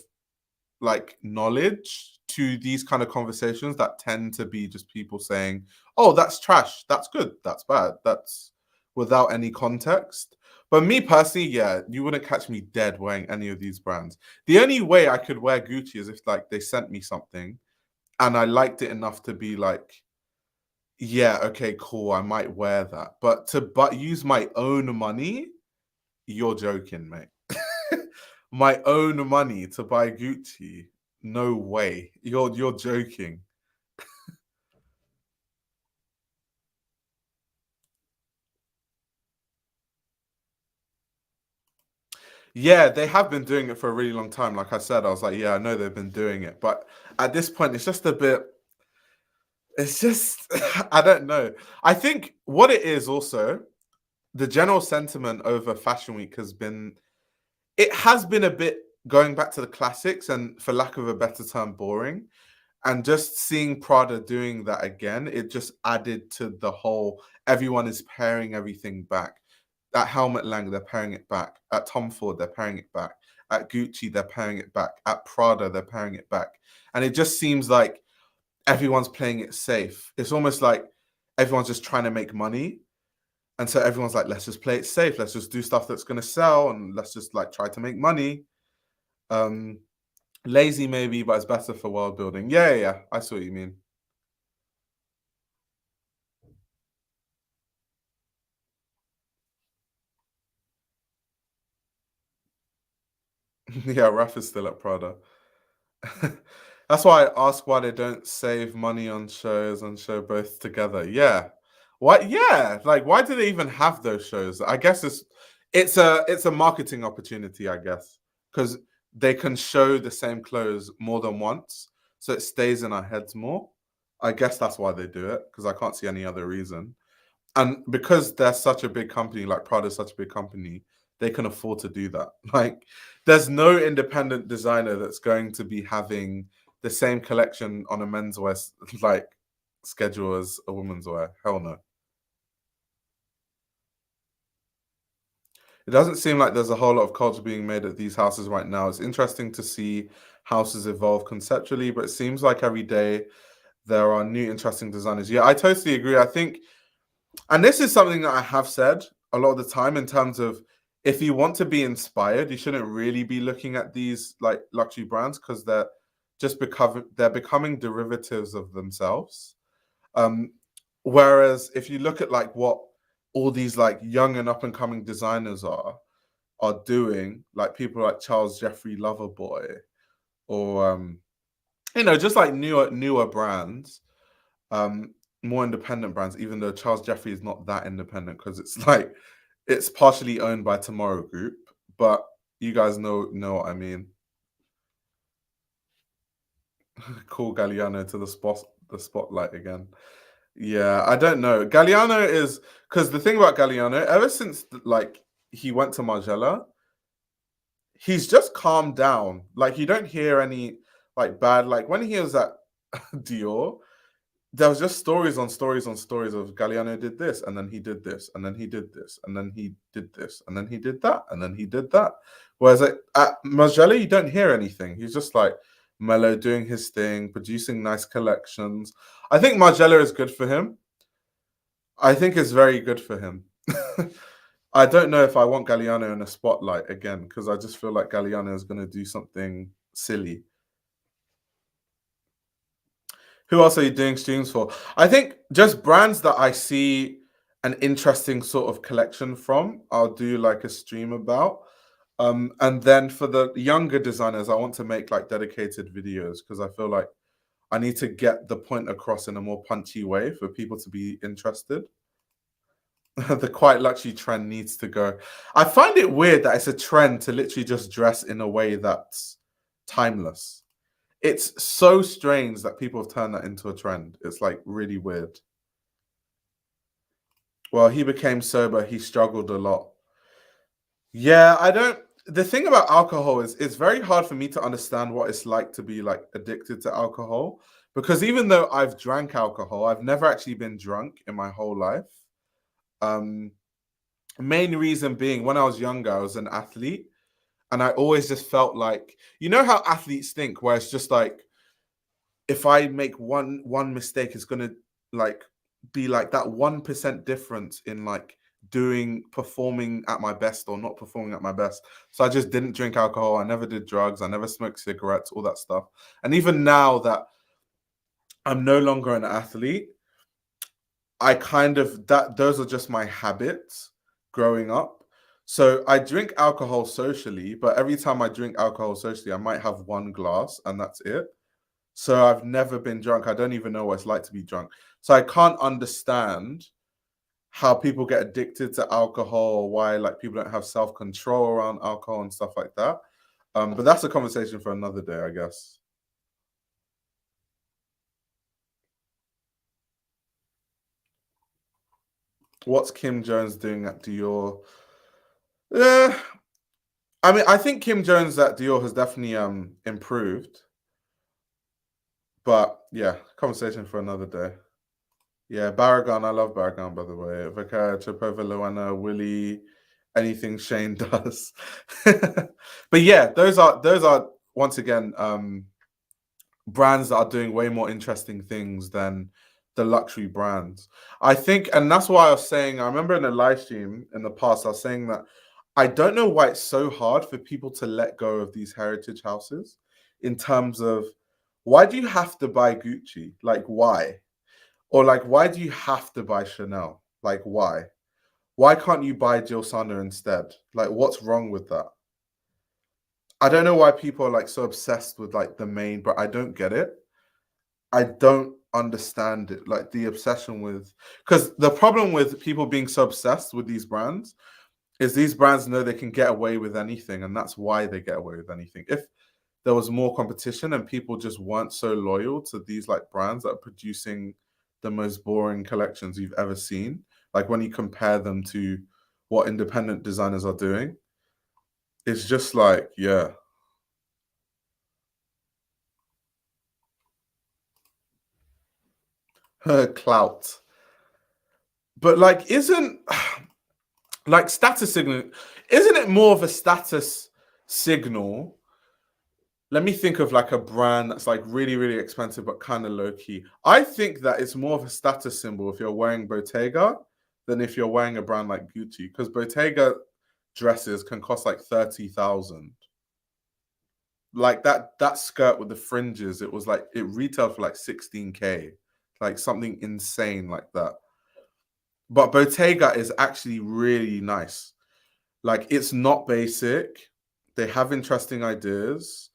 like knowledge to these kind of conversations that tend to be just people saying, oh, that's trash, that's good, that's bad, that's without any context. But me personally, yeah, you wouldn't catch me dead wearing any of these brands. The only way I could wear Gucci is if like they sent me something and I liked it enough to be like, yeah, okay, cool, I might wear that. But use my own money, you're joking, mate. My own money to buy Gucci? No way. You're joking. Yeah, they have been doing it for a really long time. Like I said, I was like, yeah, I know they've been doing it. But at this point, it's just a bit, it's just, I don't know. I think what it is also, the general sentiment over Fashion Week has been, it has been a bit going back to the classics and for lack of a better term, boring. And just seeing Prada doing that again, it just added to the whole everyone is paring everything back. At Helmet Lang, they're paring it back. At Tom Ford, they're paring it back. At Gucci, they're paring it back. At Prada, they're paring it back. And it just seems like everyone's playing it safe. It's almost like everyone's just trying to make money. And so everyone's like, let's just play it safe. Let's just do stuff that's gonna sell and let's just like try to make money. Um, Lazy maybe, but it's better for world building. Yeah, yeah, yeah. I see what you mean. Yeah, Raf is still at Prada. That's why I ask why they don't save money on shows and show both together. Yeah. Why yeah, like why do they even have those shows? I guess it's a marketing opportunity, I guess. Because they can show the same clothes more than once, so it stays in our heads more. I guess that's why they do it, because I can't see any other reason. And because they're such a big company, like Prada's such a big company, they can afford to do that. Like, there's no independent designer that's going to be having the same collection on a menswear like schedule as a woman's wear. Hell no. It doesn't seem like there's a whole lot of culture being made at these houses right now. It's interesting to see houses evolve conceptually, but it seems like every day there are new interesting designers. Yeah, I totally agree. I think, and this is something that I have said a lot of the time in terms of, if you want to be inspired, you shouldn't really be looking at these like luxury brands, because they're becoming derivatives of themselves. Um, Whereas if you look at like what all these like young and up and coming designers are doing, like people like Charles Jeffrey Loverboy, or just like newer brands, um, more independent brands, even though Charles Jeffrey is not that independent, because it's like it's partially owned by Tomorrow Group, but you guys know what I mean. Call Galliano to the spotlight again. Yeah, I don't know. Galliano is, because the thing about Galliano, ever since like he went to Margiela, he's just calmed down. Like, you don't hear any like bad, like when he was at Dior, there was just stories on stories on stories of Galliano did this, and then he did this, and then he did this, and then he did this, and then he did that, and then he did that. Whereas at Margiela, you don't hear anything. He's just like mellow, doing his thing, producing nice collections. I think Margiela is good for him. I think it's very good for him. I don't know if I want Galliano in a spotlight again, because I just feel like Galliano is going to do something silly. Who else are you doing streams for? I think just brands that I see an interesting sort of collection from, I'll do like a stream about. And then for the younger designers, I want to make like dedicated videos, because I feel like I need to get the point across in a more punchy way for people to be interested. The quiet luxury trend needs to go. I find it weird that it's a trend to literally just dress in a way that's timeless. It's so strange that people have turned that into a trend. It's like really weird. Well, he became sober. He struggled a lot. Yeah, I don't. The thing about alcohol is it's very hard for me to understand what it's like to be like addicted to alcohol, because even though I've drank alcohol, I've never actually been drunk in my whole life. Um, Main reason being, when I was younger, I was an athlete, and I always just felt like, you know how athletes think, where it's just like, if I make one mistake, it's gonna like be like that 1% difference in like performing at my best or not performing at my best. So I just didn't drink alcohol. I never did drugs. I never smoked cigarettes, all that stuff. And even now that I'm no longer an athlete, I kind of those are just my habits growing up. So I drink alcohol socially, but every time I drink alcohol socially, I might have one glass and that's it. So I've never been drunk. I don't even know what it's like to be drunk. So I can't understand how people get addicted to alcohol, or why like people don't have self-control around alcohol and stuff like that. But that's a conversation for another day, I guess. What's Kim Jones doing at Dior? Yeah, I mean, I think Kim Jones at Dior has definitely improved. But yeah, conversation for another day. Yeah, Baragon, I love Baragon, by the way. Vaka, Chapova, Luana, Willie, anything Shane does. But yeah, those are once again brands that are doing way more interesting things than the luxury brands. I think, and that's why I was saying, I remember in a live stream in the past, I was saying that I don't know why it's so hard for people to let go of these heritage houses, in terms of, why do you have to buy Gucci? Like, why? Or like, why do you have to buy Chanel? Like, why? Why can't you buy Jill Sander instead? Like, what's wrong with that? I don't know why people are like so obsessed with like the main, but I don't get it. I don't understand it. Like the obsession with, because the problem with people being so obsessed with these brands is these brands know they can get away with anything, and that's why they get away with anything. If there was more competition and people just weren't so loyal to these like brands that are producing the most boring collections you've ever seen, like when you compare them to what independent designers are doing, It's just like, yeah, her clout. But like, isn't like status signal? Isn't it more of a status signal? Let me think of like a brand that's like really, really expensive but kind of low key. I think that it's more of a status symbol if you're wearing Bottega than if you're wearing a brand like Gucci, because Bottega dresses can cost like 30,000. Like that skirt with the fringes, it was like it retailed for like 16K, like something insane like that. But Bottega is actually really nice. Like it's not basic. They have interesting ideas.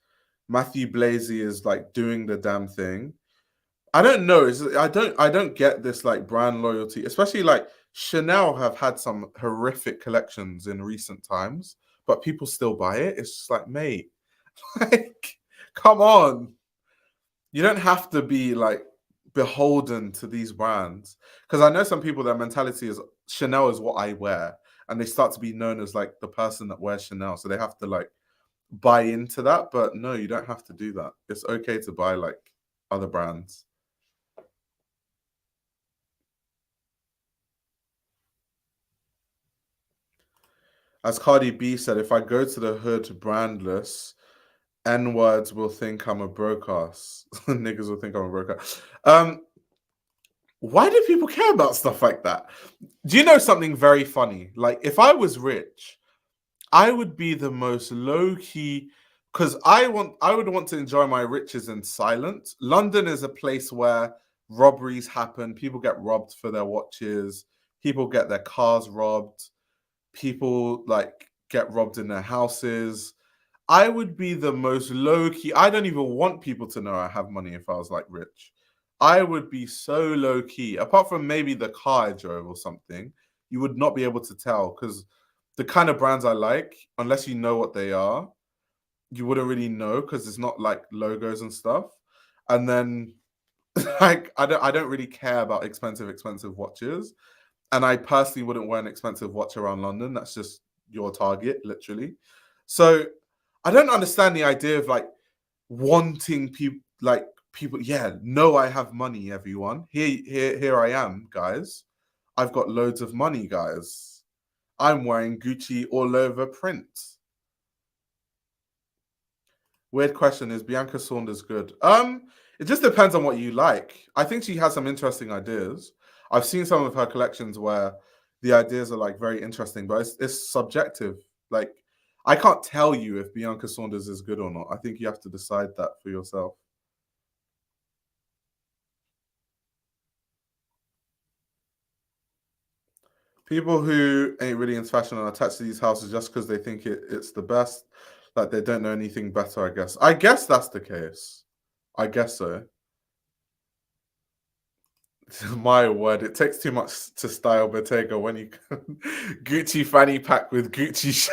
Matthew Blazy is like doing the damn thing. I don't know. I don't get this like brand loyalty, especially like Chanel have had some horrific collections in recent times, but people still buy it. It's just like, mate, like, come on. You don't have to be like beholden to these brands. Because I know some people, their mentality is Chanel is what I wear. And they start to be known as like the person that wears Chanel. So they have to like buy into that. But no, you don't have to do that. It's okay to buy like other brands. As Cardi B said, if I go to the hood brandless, N words will think I'm a broke ass. Niggas will think I'm a broke ass. Why do people care about stuff like that? Do you know something very funny? Like, if I was rich, I would be the most low key because I would want to enjoy my riches in silence. London is a place where robberies happen, people get robbed for their watches, people get their cars robbed, people like get robbed in their houses. I would be the most low key. I don't even want people to know I have money if I was like rich. I would be so low key. Apart from maybe the car I drove or something, you would not be able to tell because the kind of brands I like, unless you know what they are, you wouldn't really know because it's not like logos and stuff. And then like I don't really care about expensive watches. And I personally wouldn't wear an expensive watch around London. That's just your target, literally. So I don't understand the idea of like wanting people like people. Yeah, no, I have money. Everyone, here I am, guys. I've got loads of money, guys. I'm wearing Gucci all over print. Weird question: is Bianca Saunders good? It just depends on what you like. I think she has some interesting ideas. I've seen some of her collections where the ideas are like very interesting, but it's subjective. Like I can't tell you if Bianca Saunders is good or not. I think you have to decide that for yourself. People who ain't really into fashion are attached to these houses just because they think it's the best, like they don't know anything better. I guess. I guess that's the case. I guess so. My word, it takes too much to style Bottega when you Gucci fanny pack with Gucci.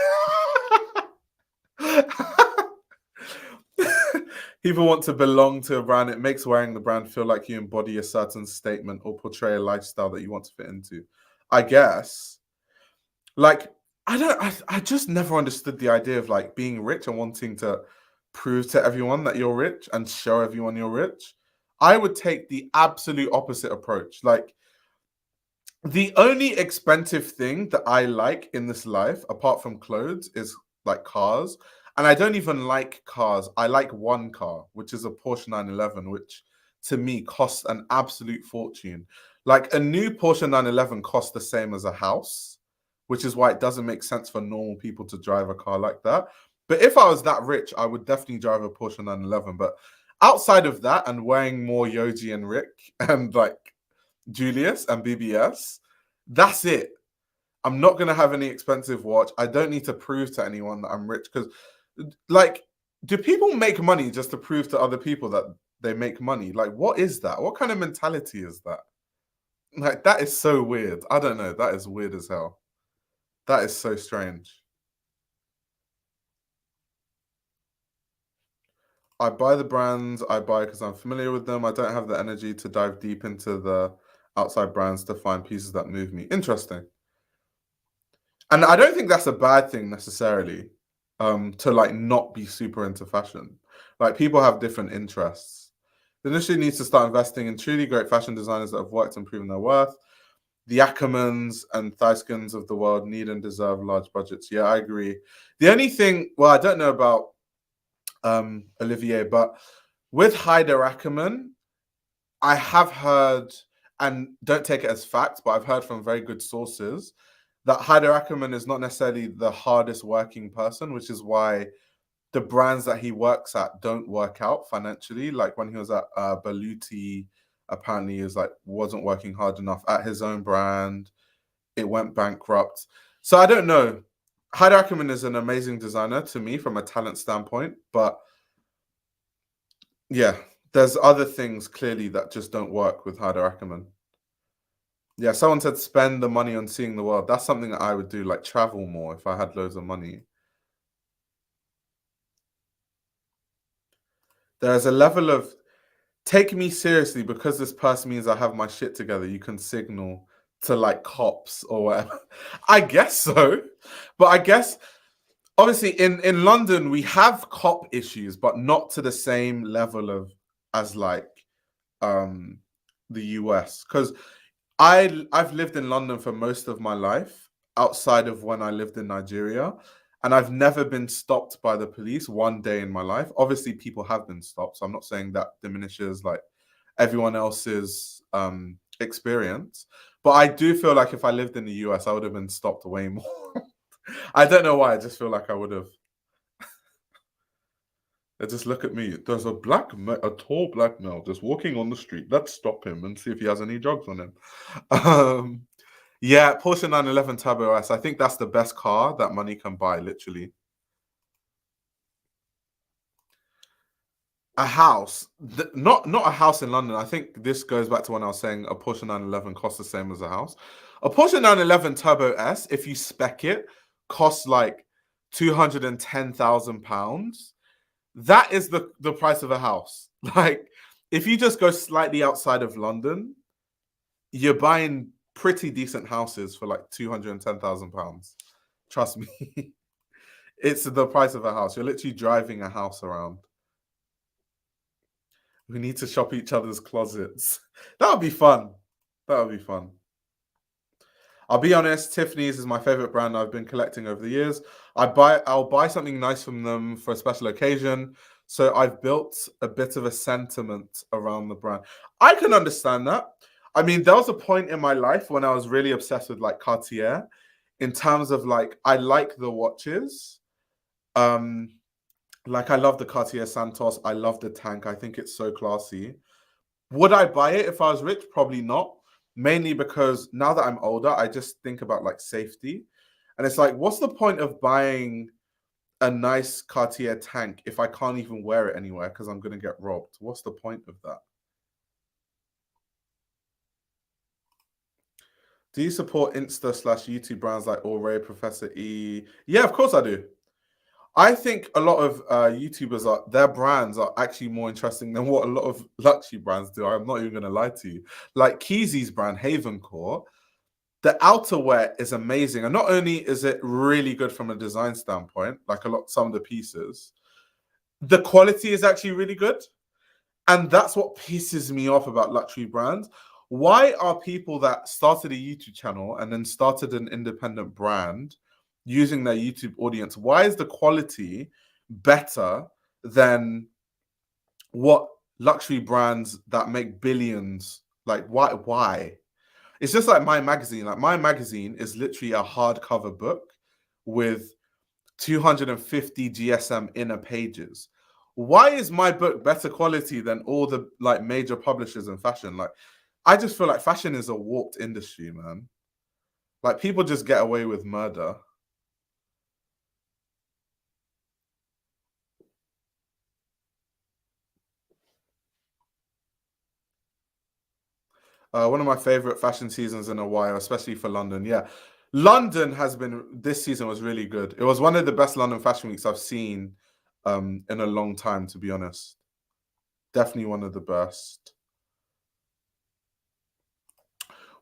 People want to belong to a brand. It makes wearing the brand feel like you embody a certain statement or portray a lifestyle that you want to fit into. I guess. Like, I just never understood the idea of like being rich and wanting to prove to everyone that you're rich and show everyone you're rich. I would take the absolute opposite approach. Like, the only expensive thing that I like in this life, apart from clothes, is like cars. And I don't even like cars. I like one car, which is a Porsche 911, which to me costs an absolute fortune. Like a new Porsche 911 costs the same as a house, which is why it doesn't make sense for normal people to drive a car like that. But if I was that rich, I would definitely drive a Porsche 911. But outside of that, and wearing more Yoji and Rick and like Julius and BBS, that's it. I'm not gonna have any expensive watch. I don't need to prove to anyone that I'm rich because, like, do people make money just to prove to other people that they make money? Like, what is that? What kind of mentality is that? Like, that is so weird. I don't know. That is weird as hell. That is so strange. I buy the brands I buy because I'm familiar with them. I don't have the energy to dive deep into the outside brands to find pieces that move me. Interesting. And I don't think that's a bad thing necessarily. to like not be super into fashion. Like people have different interests. The industry needs to start investing in truly great fashion designers that have worked and proven their worth. The Ackermans and Thaiskens of the world need and deserve large budgets. Yeah, I agree. The only thing, well, I don't know about Olivier, but with Haider Ackerman, I have heard, and don't take it as fact, but I've heard from very good sources that Haider Ackerman is not necessarily the hardest working person, which is why the brands that he works at don't work out financially. Like when he was at Baluti, apparently he was like wasn't working hard enough at his own brand. It went bankrupt. So I don't know. Haider Ackerman is an amazing designer to me from a talent standpoint, but yeah, there's other things clearly that just don't work with Haider Ackerman. Yeah, someone said spend the money on seeing the world. That's something that I would do, like travel more if I had loads of money. There's a level of take me seriously because this person means I have my shit together. You can signal to like cops or whatever. I guess so. But I guess obviously in London we have cop issues, but not to the same level of as like um the US. Because I've lived in London for most of my life, outside of when I lived in Nigeria, and I've never been stopped by the police one day in my life. Obviously, people have been stopped, so I'm not saying that diminishes like everyone else's experience. But I do feel like if I lived in the US, I would have been stopped way more. I don't know why. I just feel like I would have. Just look at me. There's a a tall black male just walking on the street. Let's stop him and see if he has any drugs on him. Um, yeah, Porsche 911 Turbo S. I think that's the best car that money can buy, literally. A house, not a house in London. I think this goes back to when I was saying a Porsche 911 costs the same as a house. A Porsche 911 Turbo S, if you spec it, costs like £210,000. That is the price of a house. Like, if you just go slightly outside of London, you're buying pretty decent houses for like £210,000. Trust me. It's the price of a house. You're literally driving a house around. We need to shop each other's closets. That would be fun. That would be fun. I'll be honest, Tiffany's is my favorite brand I've been collecting over the years. I'll buy something nice from them for a special occasion. So I've built a bit of a sentiment around the brand. I can understand that. I mean, there was a point in my life when I was really obsessed with like Cartier in terms of like I like the watches. Um, like I love the Cartier Santos. I love the tank. I think it's so classy. Would I buy it if I was rich? Probably not. Mainly because now that I'm older, I just think about like safety. And it's like, what's the point of buying a nice Cartier tank if I can't even wear it anywhere because I'm going to get robbed? What's the point of that? Do you support Insta/YouTube brands like Auray, Professor E? Yeah, of course I do. I think a lot of YouTubers their brands are actually more interesting than what a lot of luxury brands do. I'm not even going to lie to you. Like Keezy's brand, Havencore, the outerwear is amazing, and not only is it really good from a design standpoint, like some of the pieces, the quality is actually really good, and that's what pisses me off about luxury brands. Why are people that started a YouTube channel and then started an independent brand using their YouTube audience? Why is the quality better than what luxury brands that make billions? Like, why? It's just like my magazine. Like my magazine is literally a hardcover book with 250 GSM inner pages. Why is my book better quality than all the like major publishers in fashion? Like, I just feel like fashion is a warped industry, man. Like people just get away with murder. One of my favorite fashion seasons in a while, especially for London. Yeah, London has been this season was really good. It was one of the best London fashion weeks I've seen in a long time, to be honest. Definitely one of the best.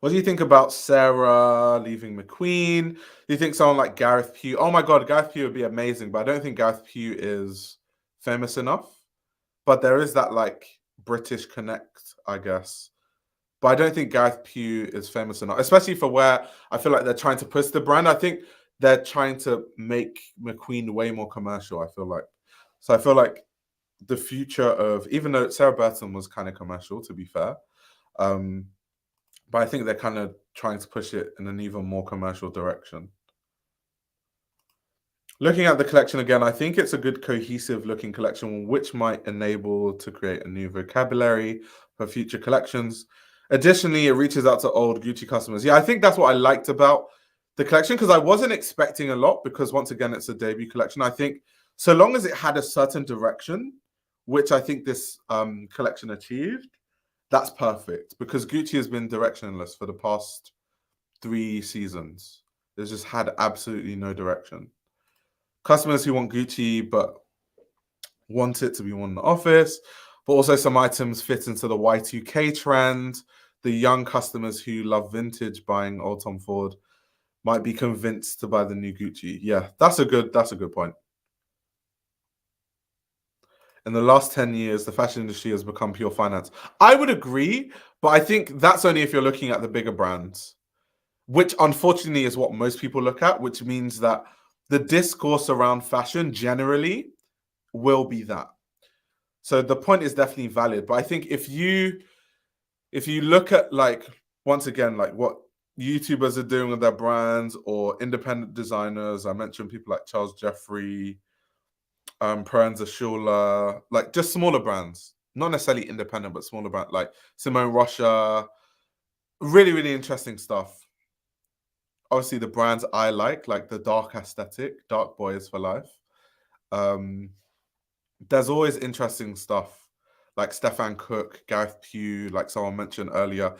What do you think about Sarah leaving McQueen? Do you think someone like Gareth Pugh? Oh my God, Gareth Pugh would be amazing, but I don't think Gareth Pugh is famous enough. But there is that like British connect, I guess. But I don't think Gareth Pugh is famous enough, especially for where I feel like they're trying to push the brand. I think they're trying to make McQueen way more commercial, I feel like. So I feel like the future of, even though Sarah Burton was kind of commercial, to be fair, um, but I think they're kind of trying to push it in an even more commercial direction. Looking at the collection again, I think it's a good cohesive looking collection, which might enable to create a new vocabulary for future collections. Additionally, it reaches out to old Gucci customers. Yeah, I think that's what I liked about the collection, because I wasn't expecting a lot, because once again, it's a debut collection. I think so long as it had a certain direction, which I think this collection achieved, that's perfect, because Gucci has been directionless for the past 3 seasons. It's just had absolutely no direction. Customers who want Gucci but want it to be worn in the office, but also some items fit into the Y2K trend. The young customers who love vintage buying old Tom Ford might be convinced to buy the new Gucci. Yeah, that's a good point. In the last 10 years, the fashion industry has become pure finance. I would agree, but I think that's only if you're looking at the bigger brands, which unfortunately is what most people look at, which means that the discourse around fashion generally will be that. So the point is definitely valid. But I think if you look at, like, once again, like what YouTubers are doing with their brands or independent designers, I mentioned people like Charles Jeffrey, Perenza Shula, like just smaller brands, not necessarily independent, but smaller brands like Simone Rocha. Really, really interesting stuff. Obviously, the brands I like the dark aesthetic, Dark Boys for life. There's always interesting stuff like Stefan Cook, Gareth Pugh, like someone mentioned earlier.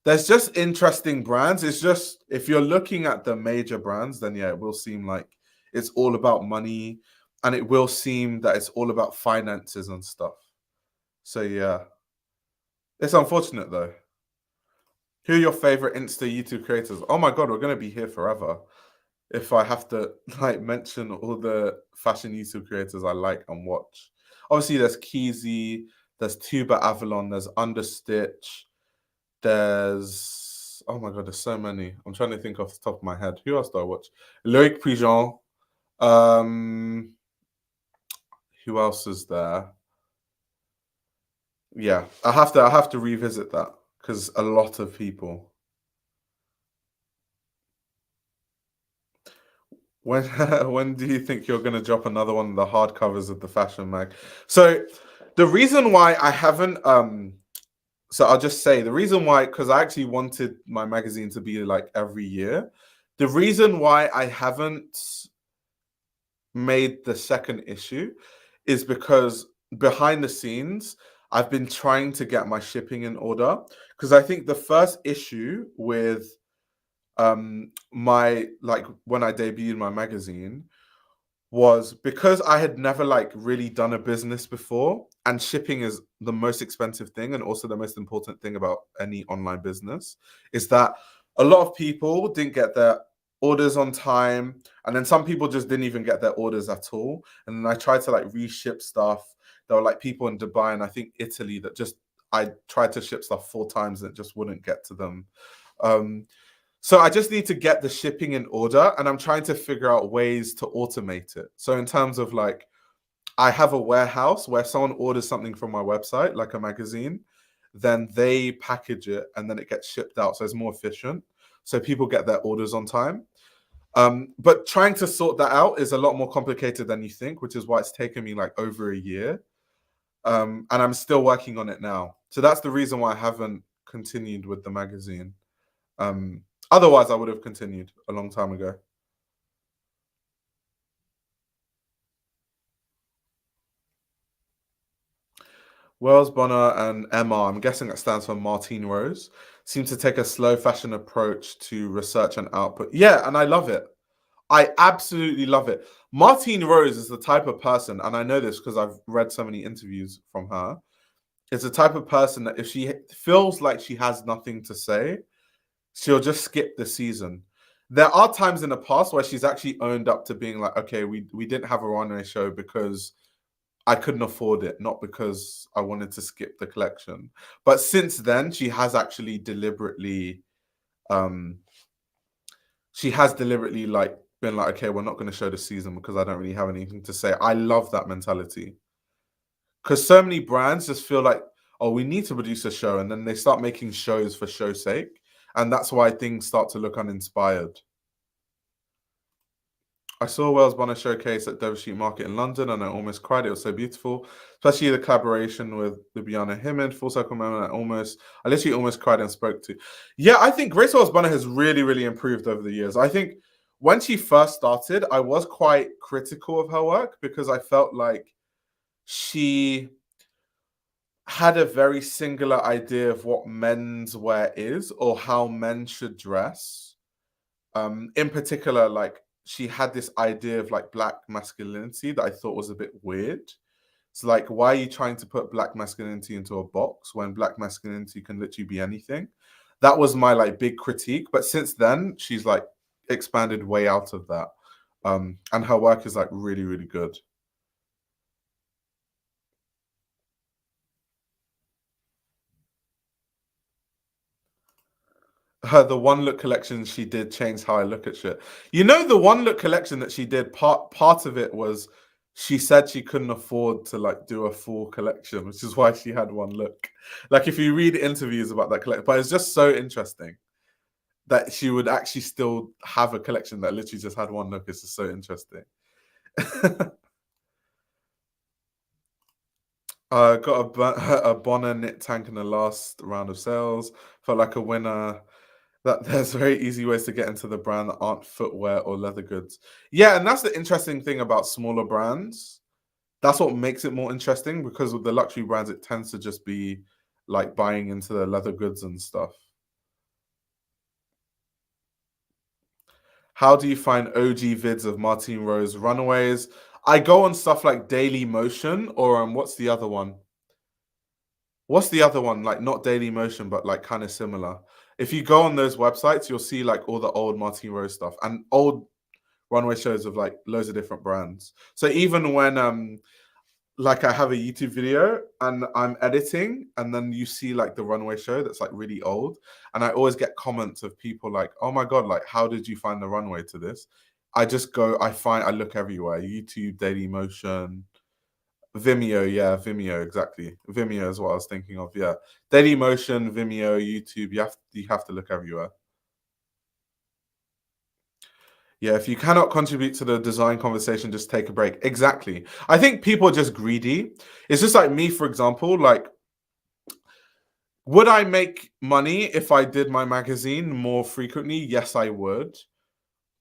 There's just interesting brands. It's just, if you're looking at the major brands, then yeah, it will seem like it's all about money, and it will seem that it's all about finances and stuff. So yeah, it's unfortunate though. Who are your favorite Insta YouTube creators? Oh my God, we're going to be here forever if I have to like mention all the fashion YouTube creators I like and watch. Obviously, there's Keezy, there's Tuba Avalon, there's Understitch, there's, oh my God, there's so many. I'm trying to think off the top of my head. Who else do I watch? Loic Prigent. Who else is there? Yeah, I have to revisit that because a lot of people. When when do you think you're going to drop another one of the hardcovers of the fashion mag? So the reason why I haven't so I'll just say the reason why, because I actually wanted my magazine to be like every year. The reason why I haven't made the second issue is because behind the scenes I've been trying to get my shipping in order, because I think the first issue with my, like, when I debuted my magazine, was because I had never like really done a business before, and shipping is the most expensive thing and also the most important thing about any online business, is that a lot of people didn't get their orders on time, and then some people just didn't even get their orders at all. And then I tried to like reship stuff. There were like people in Dubai and I think Italy that just, I tried to ship stuff 4 times and it just wouldn't get to them. So I just need to get the shipping in order, and I'm trying to figure out ways to automate it. So in terms of like, I have a warehouse where someone orders something from my website, like a magazine, then they package it and then it gets shipped out. So it's more efficient. So people get their orders on time. But trying to sort that out is a lot more complicated than you think, which is why it's taken me like over a year. And I'm still working on it now. So that's the reason why I haven't continued with the magazine. Otherwise, I would have continued a long time ago. Wells Bonner and Emma, I'm guessing that stands for Martine Rose, seem to take a slow fashion approach to research and output. Yeah, and I love it. I absolutely love it. Martine Rose is the type of person, and I know this because I've read so many interviews from her, is the type of person that if she feels like she has nothing to say, She'll just skip the season. There are times in the past where she's actually owned up to being like, okay, we didn't have a runway show because I couldn't afford it, not because I wanted to skip the collection. But since then, um she has deliberately like been like, okay, we're not going to show the season because I don't really have anything to say. I love that mentality because so many brands just feel like, oh, we need to produce a show, and then they start making shows for show's sake, and that's why things start to look uninspired. I saw Wells Bonner showcase at Dover Street Market in London, and I almost cried. It was so beautiful, especially the collaboration with Ljubljana Himid, Full Circle Moment. I literally almost cried and spoke to. Yeah, I think Grace Wells Bonner has really, really improved over the years. I think when she first started, I was quite critical of her work because I felt like she had a very singular idea of what menswear is or how men should dress. In particular, like she had this idea of like black masculinity that I thought was a bit weird. So like, why are you trying to put black masculinity into a box when black masculinity can literally be anything? That was my like big critique. But since then, she's like expanded way out of that. And her work is like really, really good. The one look collection she did changed how I look at shit. You know, the one look collection that she did, part of it was she said she couldn't afford to like do a full collection, which is why she had one look. Like if you read interviews about that collection, but it's just so interesting that she would actually still have a collection that literally just had one look. It's just so interesting. Got a Bonner knit tank in the last round of sales. Felt like a winner. That there's very easy ways to get into the brand that aren't footwear or leather goods. Yeah, and that's the interesting thing about smaller brands. That's what makes it more interesting because with the luxury brands, it tends to just be like buying into the leather goods and stuff. How do you find OG vids of Martine Rose Runaways? I go on stuff like Daily Motion or what's the other one? What's the other one? Like not Daily Motion, but like kind of similar. If you go on those websites, you'll see like all the old Martine Rose stuff and old runway shows of like loads of different brands. So even when like I have a YouTube video and I'm editing, and then you see like the runway show that's like really old, and I always get comments of people like, "Oh my god, like how did you find the runway to this?" I just go, I look everywhere: YouTube, Daily Motion, Vimeo. Yeah, Vimeo, exactly. Vimeo is what I was thinking of. Yeah, Daily Motion, Vimeo, YouTube. You have to look everywhere. Yeah, if you cannot contribute to the design conversation, just take a break. Exactly. I think people are just greedy. It's just like me, for example. Like, would I make money if I did my magazine more frequently? Yes, I would.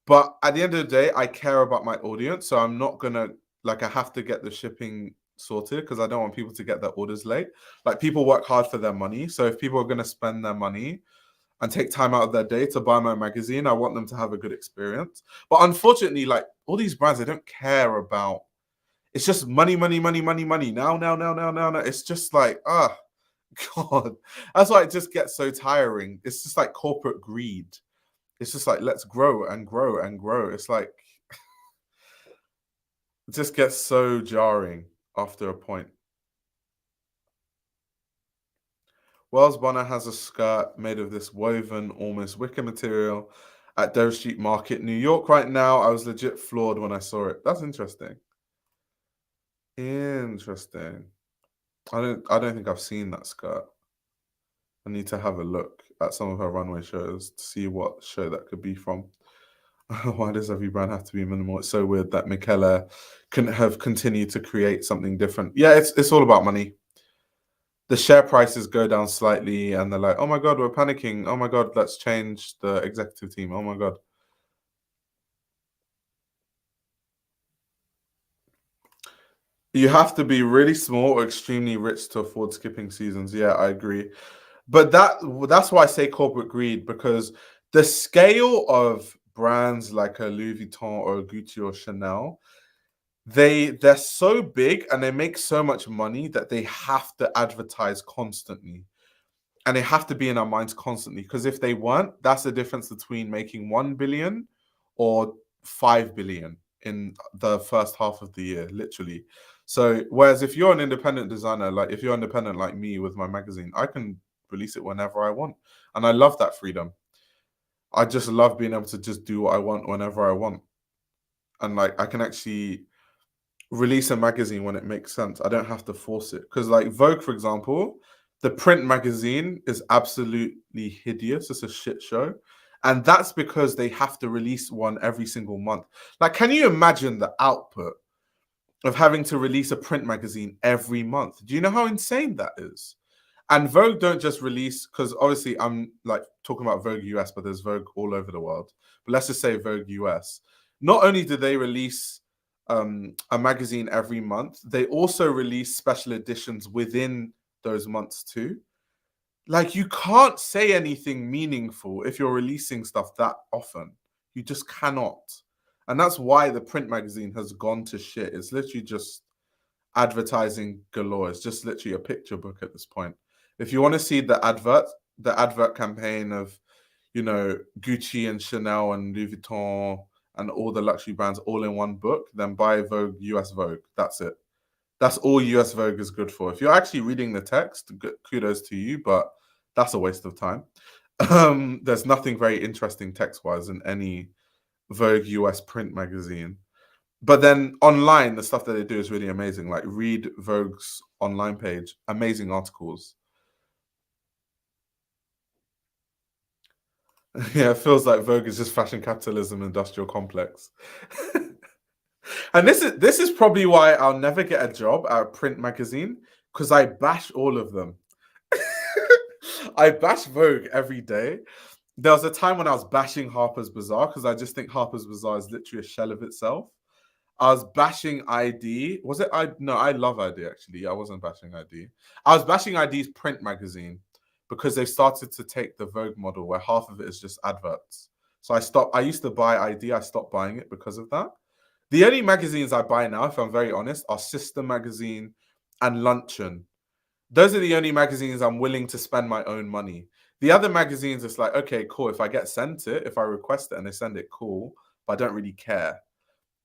But at the end of the day, I care about my audience. So I'm not going to, like, I have to get the shipping sorted because I don't want people to get their orders late. Like, people work hard for their money. So if people are going to spend their money, and take time out of their day to buy my magazine, I want them to have a good experience. But unfortunately, like all these brands, they don't care about. It's just money, money, money, money, money. Now, now, now, now, now, now. It's just like, God. That's why it just gets so tiring. It's just like corporate greed. It's just like let's grow and grow and grow. It's like it just gets so jarring after a point. Wells Bonner has a skirt made of this woven, almost wicker material at Dover Street Market, New York right now. I was legit floored when I saw it. That's interesting. Interesting. I don't think I've seen that skirt. I need to have a look at some of her runway shows to see what show that could be from. Why does every brand have to be minimal? It's so weird that Michele can have continued to create something different. Yeah, it's all about money. The share prices go down slightly and they're like, oh my god, we're panicking. Oh my god, let's change the executive team. Oh my god. You have to be really small or extremely rich to afford skipping seasons. Yeah, I agree. But that's why I say corporate greed, because the scale of brands like a Louis Vuitton or a Gucci or Chanel, they're so big and they make so much money that they have to advertise constantly. And they have to be in our minds constantly, because if they weren't, that's the difference between making 1 billion or 5 billion in the first half of the year, literally. So whereas if you're an independent designer, like if you're independent like me with my magazine, I can release it whenever I want. And I love that freedom. I just love being able to just do what I want whenever I want. And like I can actually release a magazine when it makes sense. I don't have to force it. Because like Vogue, for example, the print magazine is absolutely hideous. It's a shit show. And that's because they have to release one every single month. Like, can you imagine the output of having to release a print magazine every month? Do you know how insane that is? And Vogue don't just release, because obviously I'm like talking about Vogue US, but there's Vogue all over the world. But let's just say Vogue US. Not only do they release a magazine every month, they also release special editions within those months too. Like, you can't say anything meaningful if you're releasing stuff that often. You just cannot. And that's why the print magazine has gone to shit. It's literally just advertising galore. It's just literally a picture book at this point. If you want to see the advert campaign of, you know, Gucci and Chanel and Louis Vuitton and all the luxury brands all in one book, then buy Vogue, US Vogue. That's it. That's all US Vogue is good for. If you're actually reading the text, kudos to you, but that's a waste of time. There's nothing very interesting text-wise in any Vogue US print magazine. But then online, the stuff that they do is really amazing. Like, read Vogue's online page, amazing articles. Yeah, it feels like Vogue is just fashion capitalism industrial complex. And this is probably why I'll never get a job at a print magazine, because I bash all of them. I bash Vogue every day. There was a time when I was bashing Harper's Bazaar, because I just think Harper's Bazaar is literally a shell of itself. I was bashing ID. Was it I? No, I love ID actually. I wasn't bashing ID. I was bashing ID's print magazine because they started to take the Vogue model where half of it is just adverts. So I stopped. I used to buy ID. I stopped buying it because of that. The only magazines I buy now, if I'm very honest, are Sister Magazine and Luncheon. Those are the only magazines I'm willing to spend my own money. The other magazines, it's like, okay, cool. If I get sent it, if I request it and they send it, cool. But I don't really care.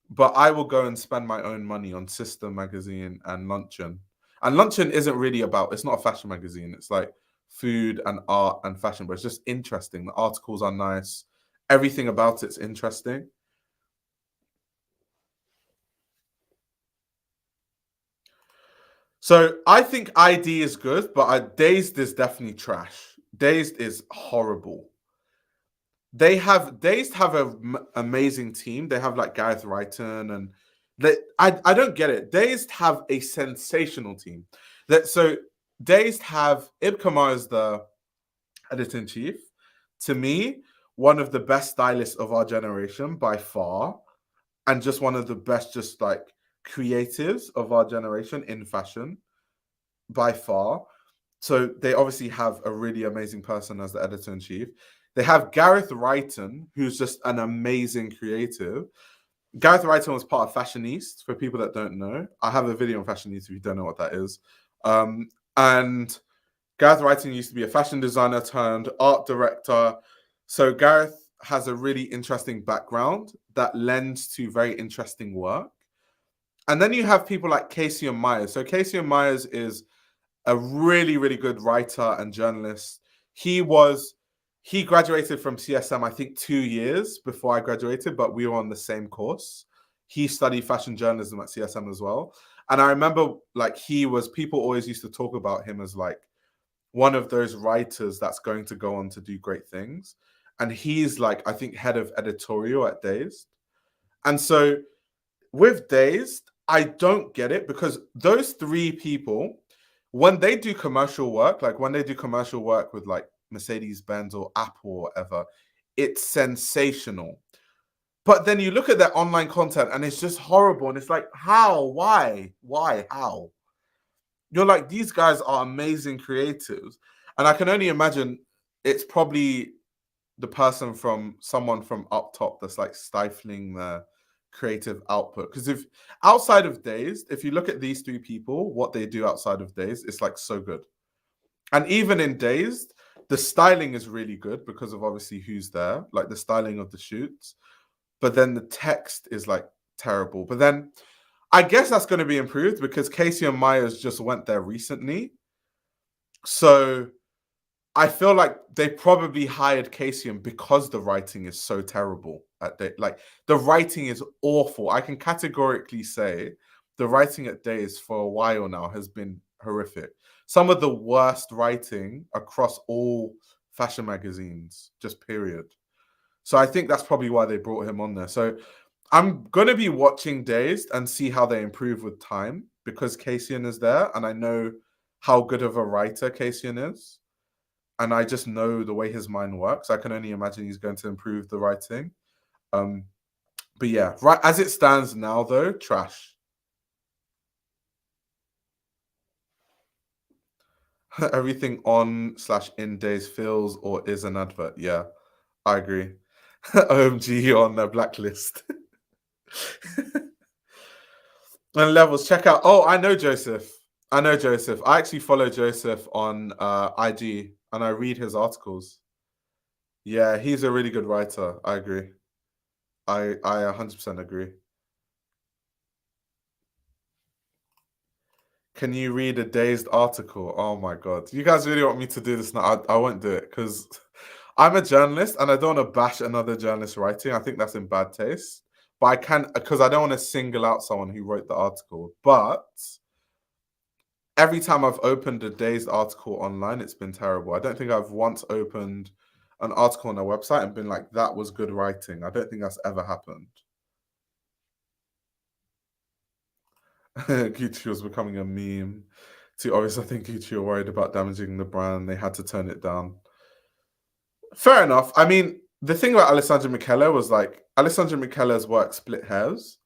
But I will go and spend my own money on Sister Magazine and Luncheon. And Luncheon isn't really about, it's not a fashion magazine. It's like food and art and fashion, but it's just interesting. The articles are nice. Everything about it's interesting. So I think ID is good, but Dazed is definitely trash. Dazed is horrible. Dazed have an amazing team. They have like Gareth Wrighton, and I don't get it. Dazed have a sensational team. So Dazed have Ib Kamar as the editor in chief. To me, one of the best stylists of our generation by far, and just one of the best, just like creatives of our generation in fashion by far. So they obviously have a really amazing person as the editor in chief. They have Gareth Wrighton, who's just an amazing creative. Gareth Wrighton was part of Fashionista, for people that don't know. I have a video on Fashionista if you don't know what that is. And Gareth Wrighton used to be a fashion designer turned art director. So Gareth has a really interesting background that lends to very interesting work. And then you have people like Casey and Myers. So Casey and Myers is a really, really good writer and journalist. He graduated from CSM, I think 2 years before I graduated, but we were on the same course. He studied fashion journalism at CSM as well. And I remember like people always used to talk about him as like one of those writers that's going to go on to do great things. And he's like, I think, head of editorial at Dazed. And so with Dazed, I don't get it, because those three people, when they do commercial work, like when they do commercial work with like Mercedes-Benz or Apple or whatever, it's sensational. But then you look at their online content and it's just horrible. And it's like, how? Why? How? You're like, these guys are amazing creatives. And I can only imagine it's probably someone from up top that's like stifling their creative output. Because if outside of Dazed, if you look at these three people, what they do outside of Dazed, it's like so good. And even in Dazed, the styling is really good because of obviously who's there, like the styling of the shoots. But then the text is like terrible. But then I guess that's going to be improved because Casey and Myers just went there recently. So I feel like they probably hired Casian because the writing is so terrible at Day. Like the writing is awful. I can categorically say the writing at Days for a while now has been horrific. Some of the worst writing across all fashion magazines, just period. So I think that's probably why they brought him on there. So I'm gonna be watching Dazed and see how they improve with time because Casian is there, and I know how good of a writer Casian is, and I just know the way his mind works. I can only imagine he's going to improve the writing. But yeah, right as it stands now, though, trash. Everything on/in Days feels or is an advert. Yeah, I agree. OMG on the blacklist. And levels, check out. Oh, I know Joseph. I know Joseph. I actually follow Joseph on IG and I read his articles. Yeah, he's a really good writer. I agree. I 100% agree. Can you read a Dazed article? Oh my god. You guys really want me to do this now? I won't do it because I'm a journalist and I don't want to bash another journalist writing. I think that's in bad taste. But I can because I don't want to single out someone who wrote the article. But every time I've opened a Dazed article online, it's been terrible. I don't think I've once opened an article on a website and been like, that was good writing. I don't think that's ever happened. Gucci was becoming a meme. Too obvious, I think Gucci were worried about damaging the brand. They had to tone it down. Fair enough. I mean, the thing about Alessandro Michele was like, Alessandro Michele's work split hairs.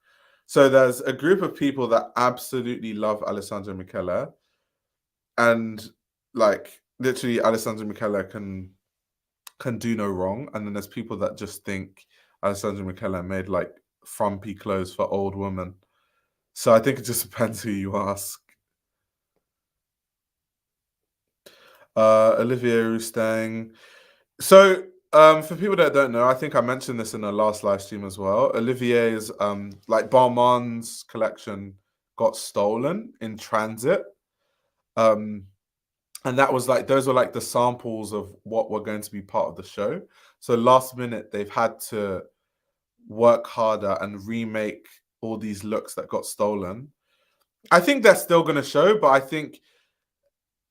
So there's a group of people that absolutely love Alessandro Michele. And like, literally, Alessandro Michele can do no wrong. And then there's people that just think Alessandro Michele made like frumpy clothes for old women. So I think it just depends who you ask. Olivier Roustang. So for people that don't know, I think I mentioned this in the last live stream as well. Olivier's like Balmain's collection got stolen in transit. And that was like those were like the samples of what were going to be part of the show. So last minute they've had to work harder and remake all these looks that got stolen. I think they're still going to show, but I think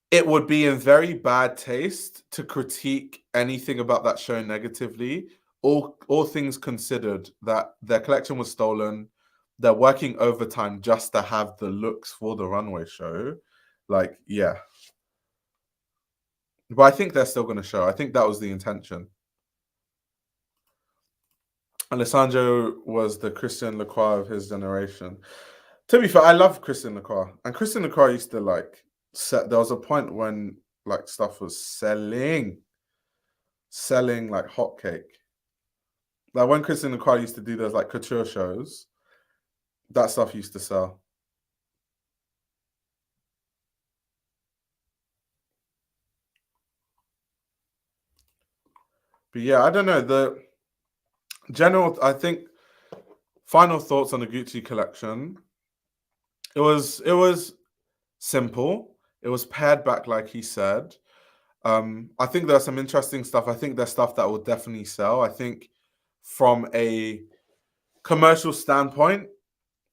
it would be in very bad taste to critique anything about that show negatively. All things considered, that their collection was stolen. They're working overtime just to have the looks for the runway show. Like, yeah. But I think they're still going to show. I think that was the intention. Alessandro was the Christian Lacroix of his generation. To be fair, I love Christian Lacroix. And Christian Lacroix used to like there was a point when like stuff was selling like hotcake. Like when Christian Lacroix used to do those like couture shows, that stuff used to sell. But yeah, I don't know. The general, I think, final thoughts on the Gucci collection. It was simple. It was pared back, like he said. I think there's some interesting stuff. I think there's stuff that will definitely sell. I think from a commercial standpoint,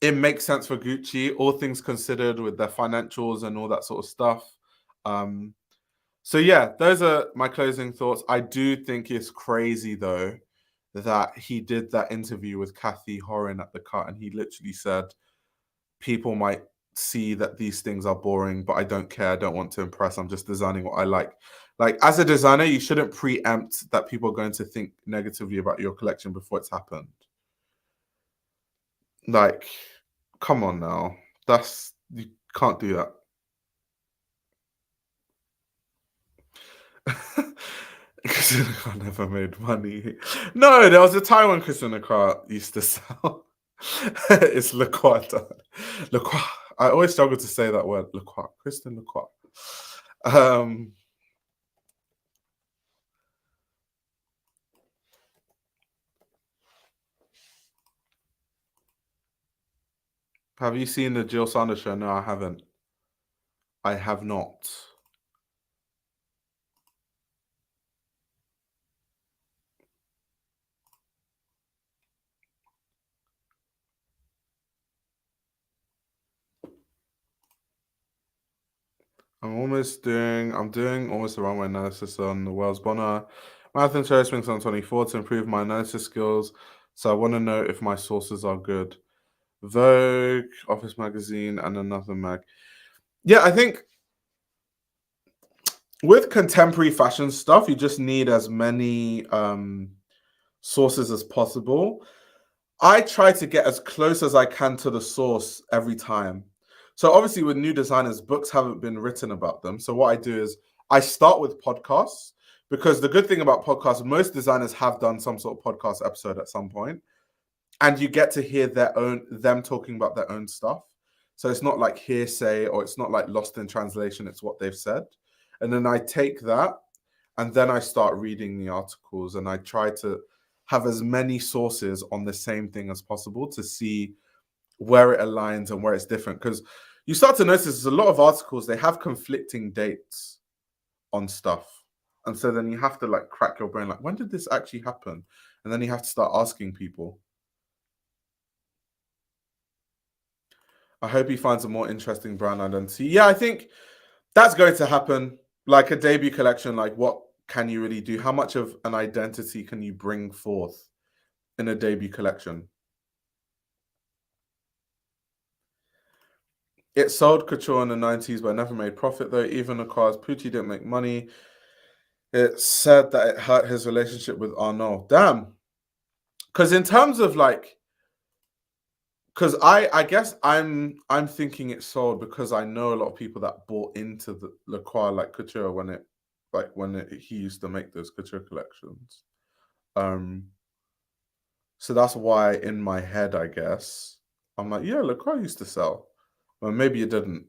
it makes sense for Gucci, all things considered, with their financials and all that sort of stuff. So yeah, those are my closing thoughts. I do think it's crazy though that he did that interview with Kathy Horan at the cut, and he literally said, "People might see that these things are boring, but I don't care. I don't want to impress. I'm just designing what I like." Like as a designer, you shouldn't preempt that people are going to think negatively about your collection before it's happened. Like, come on now. You can't do that. Christian Car never made money. No, there was a time when Christian Car used to sell. It's Le Croix. Le Croix. I always struggle to say that word. Le Croix. Christian Le Croix. Have you seen the Jill Sanders show? No, I haven't. I have not. I'm doing almost a runway analysis on the Wells Bonner Marathon Cherry Springs 2024 to improve my analysis skills. So I want to know if my sources are good. Vogue, Office Magazine, and another mag. Yeah, I think with contemporary fashion stuff, you just need as many sources as possible. I try to get as close as I can to the source every time. So obviously with new designers, books haven't been written about them. So what I do is I start with podcasts, because the good thing about podcasts, most designers have done some sort of podcast episode at some point, and you get to hear them talking about their own stuff. So it's not like hearsay, or it's not like lost in translation, it's what they've said. And then I take that and then I start reading the articles, and I try to have as many sources on the same thing as possible to see where it aligns and where it's different. Because you start to notice there's a lot of articles, they have conflicting dates on stuff. And so then you have to like crack your brain, like, when did this actually happen? And then you have to start asking people. I hope he finds a more interesting brand identity. Yeah, I think that's going to happen. Like a debut collection, like what can you really do? How much of an identity can you bring forth in a debut collection? It sold couture in the 90s, but never made profit though. Even across Pucci didn't make money. It said that it hurt his relationship with Arnaud. Damn. Because in terms of like, because I guess I'm thinking it sold because I know a lot of people that bought into the Le Croix like couture he used to make those couture collections. Um, so that's why in my head, I guess I'm like, yeah, Le Croix used to sell. Well, maybe it didn't.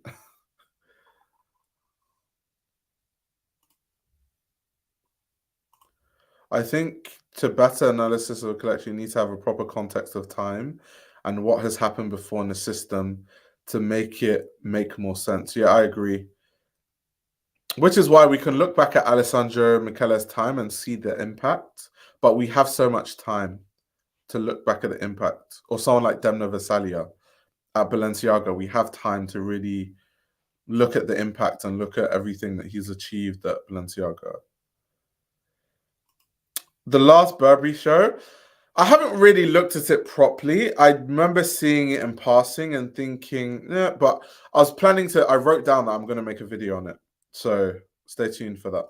I think to better analysis of a collection, you need to have a proper context of time and what has happened before in the system to make it make more sense. Yeah, I agree. Which is why we can look back at Alessandro Michele's time and see the impact, but we have so much time to look back at the impact. Or someone like Demna Vasalia at Balenciaga, we have time to really look at the impact and look at everything that he's achieved at Balenciaga. The last Burberry show, I haven't really looked at it properly. I remember seeing it in passing and thinking, yeah, but I wrote down that I'm going to make a video on it. So stay tuned for that.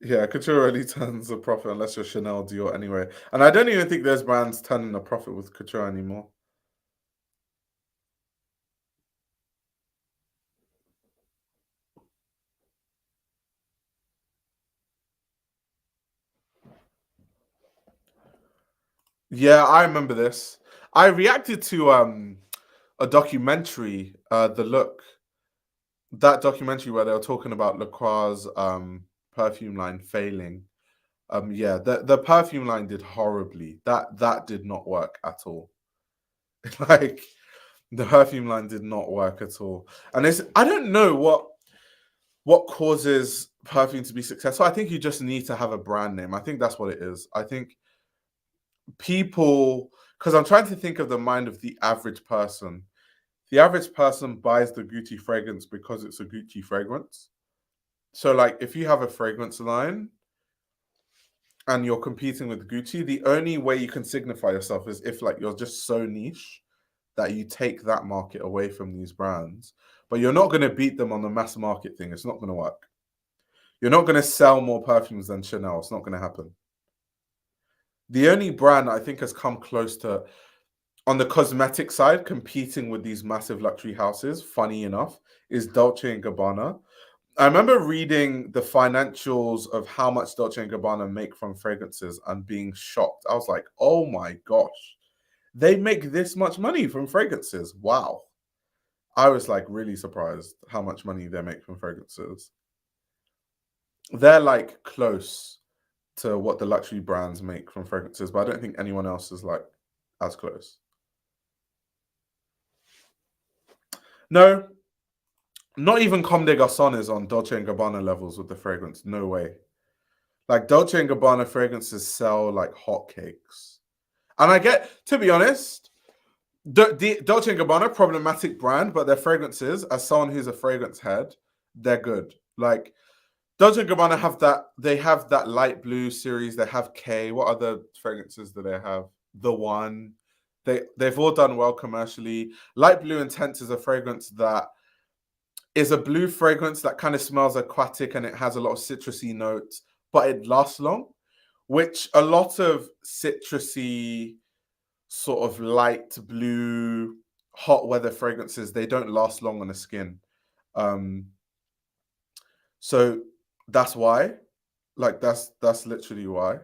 Yeah, couture really turns a profit unless you're Chanel, Dior anyway. And I don't even think those brands turning a profit with couture anymore. Yeah, I remember this. I reacted to a documentary, The Look, that documentary where they were talking about Lacroix's perfume line failing. Yeah, the perfume line did horribly. That did not work at all. Like the perfume line did not work at all. And it's I don't know what causes perfume to be successful. I think you just need to have a brand name. I think that's what it is. I think people, because I'm trying to think of the mind of the average person. The average person buys the Gucci fragrance because it's a Gucci fragrance. So, like, if you have a fragrance line and you're competing with Gucci, the only way you can signify yourself is if, like, you're just so niche that you take that market away from these brands. But you're not going to beat them on the mass market thing. It's not going to work. You're not going to sell more perfumes than Chanel. It's not going to happen. The only brand I think has come close to, on the cosmetic side, competing with these massive luxury houses, funny enough, is Dolce and Gabbana. I remember reading the financials of how much Dolce and Gabbana make from fragrances and being shocked. I was like, oh my gosh, they make this much money from fragrances. Wow. I was like really surprised how much money they make from fragrances. They're like close to what the luxury brands make from fragrances, but I don't think anyone else is like as close. No, not even Comme des Garçons is on Dolce & Gabbana levels with the fragrance. No way. Like Dolce & Gabbana fragrances sell like hotcakes. And I get, to be honest, the Dolce & Gabbana, problematic brand, but their fragrances, as someone who's a fragrance head, they're good. Like Dolce & Gabbana they have that light blue series, they have K. What other fragrances do they have? The One. They've all done well commercially. Light Blue Intense is a fragrance that is a blue fragrance that kind of smells aquatic and it has a lot of citrusy notes, but it lasts long, which a lot of citrusy, sort of light blue, hot weather fragrances, they don't last long on the skin. So that's why. Like that's literally why.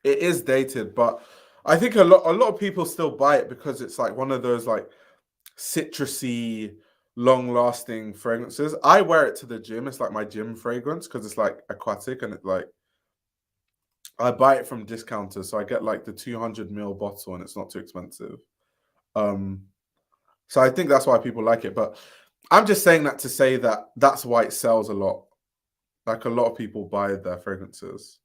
It is dated, but I think a lot of people still buy it because it's like one of those like citrusy, long-lasting fragrances. I wear it to the gym. It's like my gym fragrance because it's like aquatic and it's like I buy it from discounters, so I get like the 200 ml bottle and it's not too expensive. Um, so I think that's why people like it. But I'm just saying that to say that that's why it sells a lot. Like a lot of people buy their fragrances.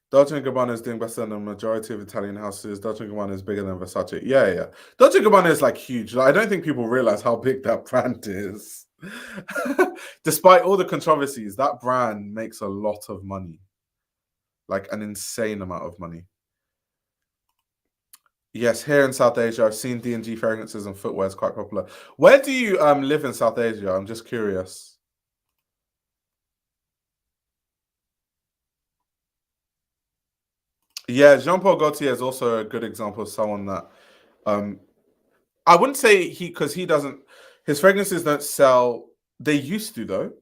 Dolce& Gabbana is doing better than the majority of Italian houses. Dolce& Gabbana is bigger than Versace. Yeah, yeah. Dolce& Gabbana is like huge. Like, I don't think people realize how big that brand is. Despite all the controversies, that brand makes a lot of money. Like an insane amount of money. Yes, here in South Asia, I've seen D&G fragrances and footwear is quite popular. Where do you live in South Asia? I'm just curious. Yeah, Jean-Paul Gaultier is also a good example of someone that um, I wouldn't say because he doesn't, his fragrances don't sell. They used to though.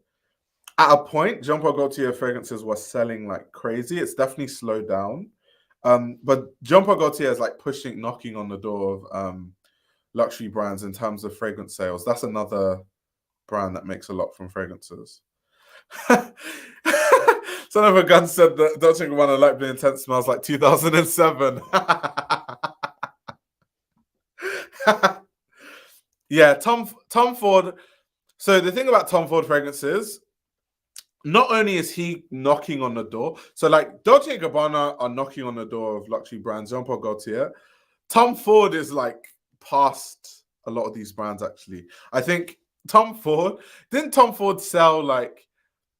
At a point, Jean Paul Gaultier fragrances were selling like crazy. It's definitely slowed down. But Jean Paul Gaultier is like knocking on the door of luxury brands in terms of fragrance sales. That's another brand that makes a lot from fragrances. Son of a gun said that Dolce & Gabbana Light Blue Intense smells like 2007. Yeah, Tom Ford. So the thing about Tom Ford fragrances, not only is he knocking on the door, so like Dolce & Gabbana are knocking on the door of luxury brands, Jean Paul Gaultier. Tom Ford is like past a lot of these brands actually. I think didn't Tom Ford sell like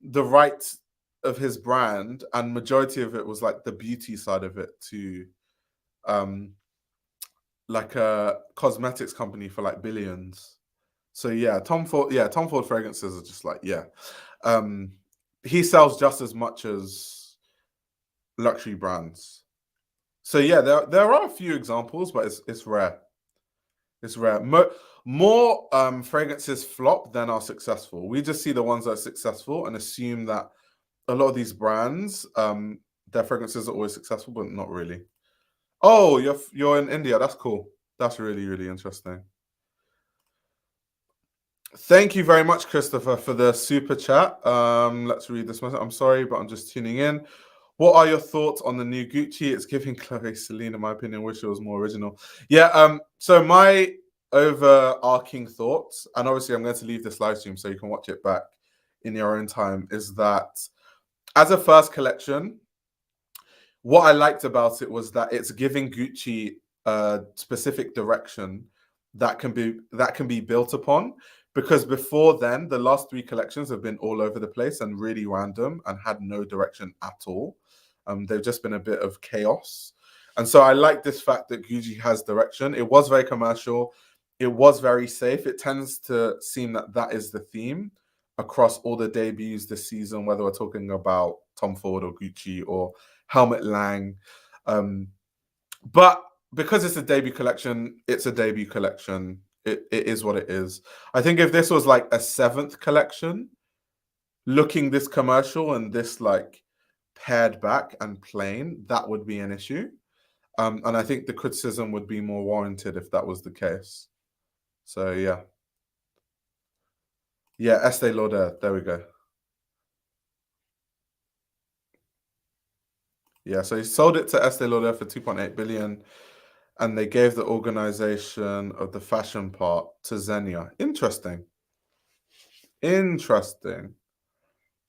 the rights of his brand, and majority of it was like the beauty side of it to um like a cosmetics company for like billions. So yeah, Tom Ford fragrances are just like, yeah. Um he sells just as much as luxury brands. So yeah, there are a few examples, but it's rare. It's rare. More fragrances flop than are successful. We just see the ones that are successful and assume that a lot of these brands, their fragrances are always successful, but not really. Oh, you're in India. That's cool. That's really, really interesting. Thank you very much, Christopher, for the super chat. Let's read this one. I'm sorry, but I'm just tuning in. What are your thoughts on the new Gucci? It's giving Chloe Celine, in my opinion. Wish it was more original. Yeah. So my overarching thoughts, and obviously I'm going to leave this live stream so you can watch it back in your own time, is that as a first collection, what I liked about it was that it's giving Gucci a specific direction that can be built upon. Because before then, the last three collections have been all over the place and really random and had no direction at all. They've just been a bit of chaos. And so I like this fact that Gucci has direction. It was very commercial. It was very safe. It tends to seem that that is the theme across all the debuts this season, whether we're talking about Tom Ford or Gucci or Helmut Lang. But because it's a debut collection, it's a debut collection. It is what it is. I think if this was like a seventh collection, looking this commercial and this like pared back and plain, that would be an issue. And I think the criticism would be more warranted if that was the case. So yeah. Yeah, Estee Lauder. There we go. Yeah, so he sold it to Estee Lauder for 2.8 billion, and they gave the organization of the fashion part to Xenia. Interesting. Interesting.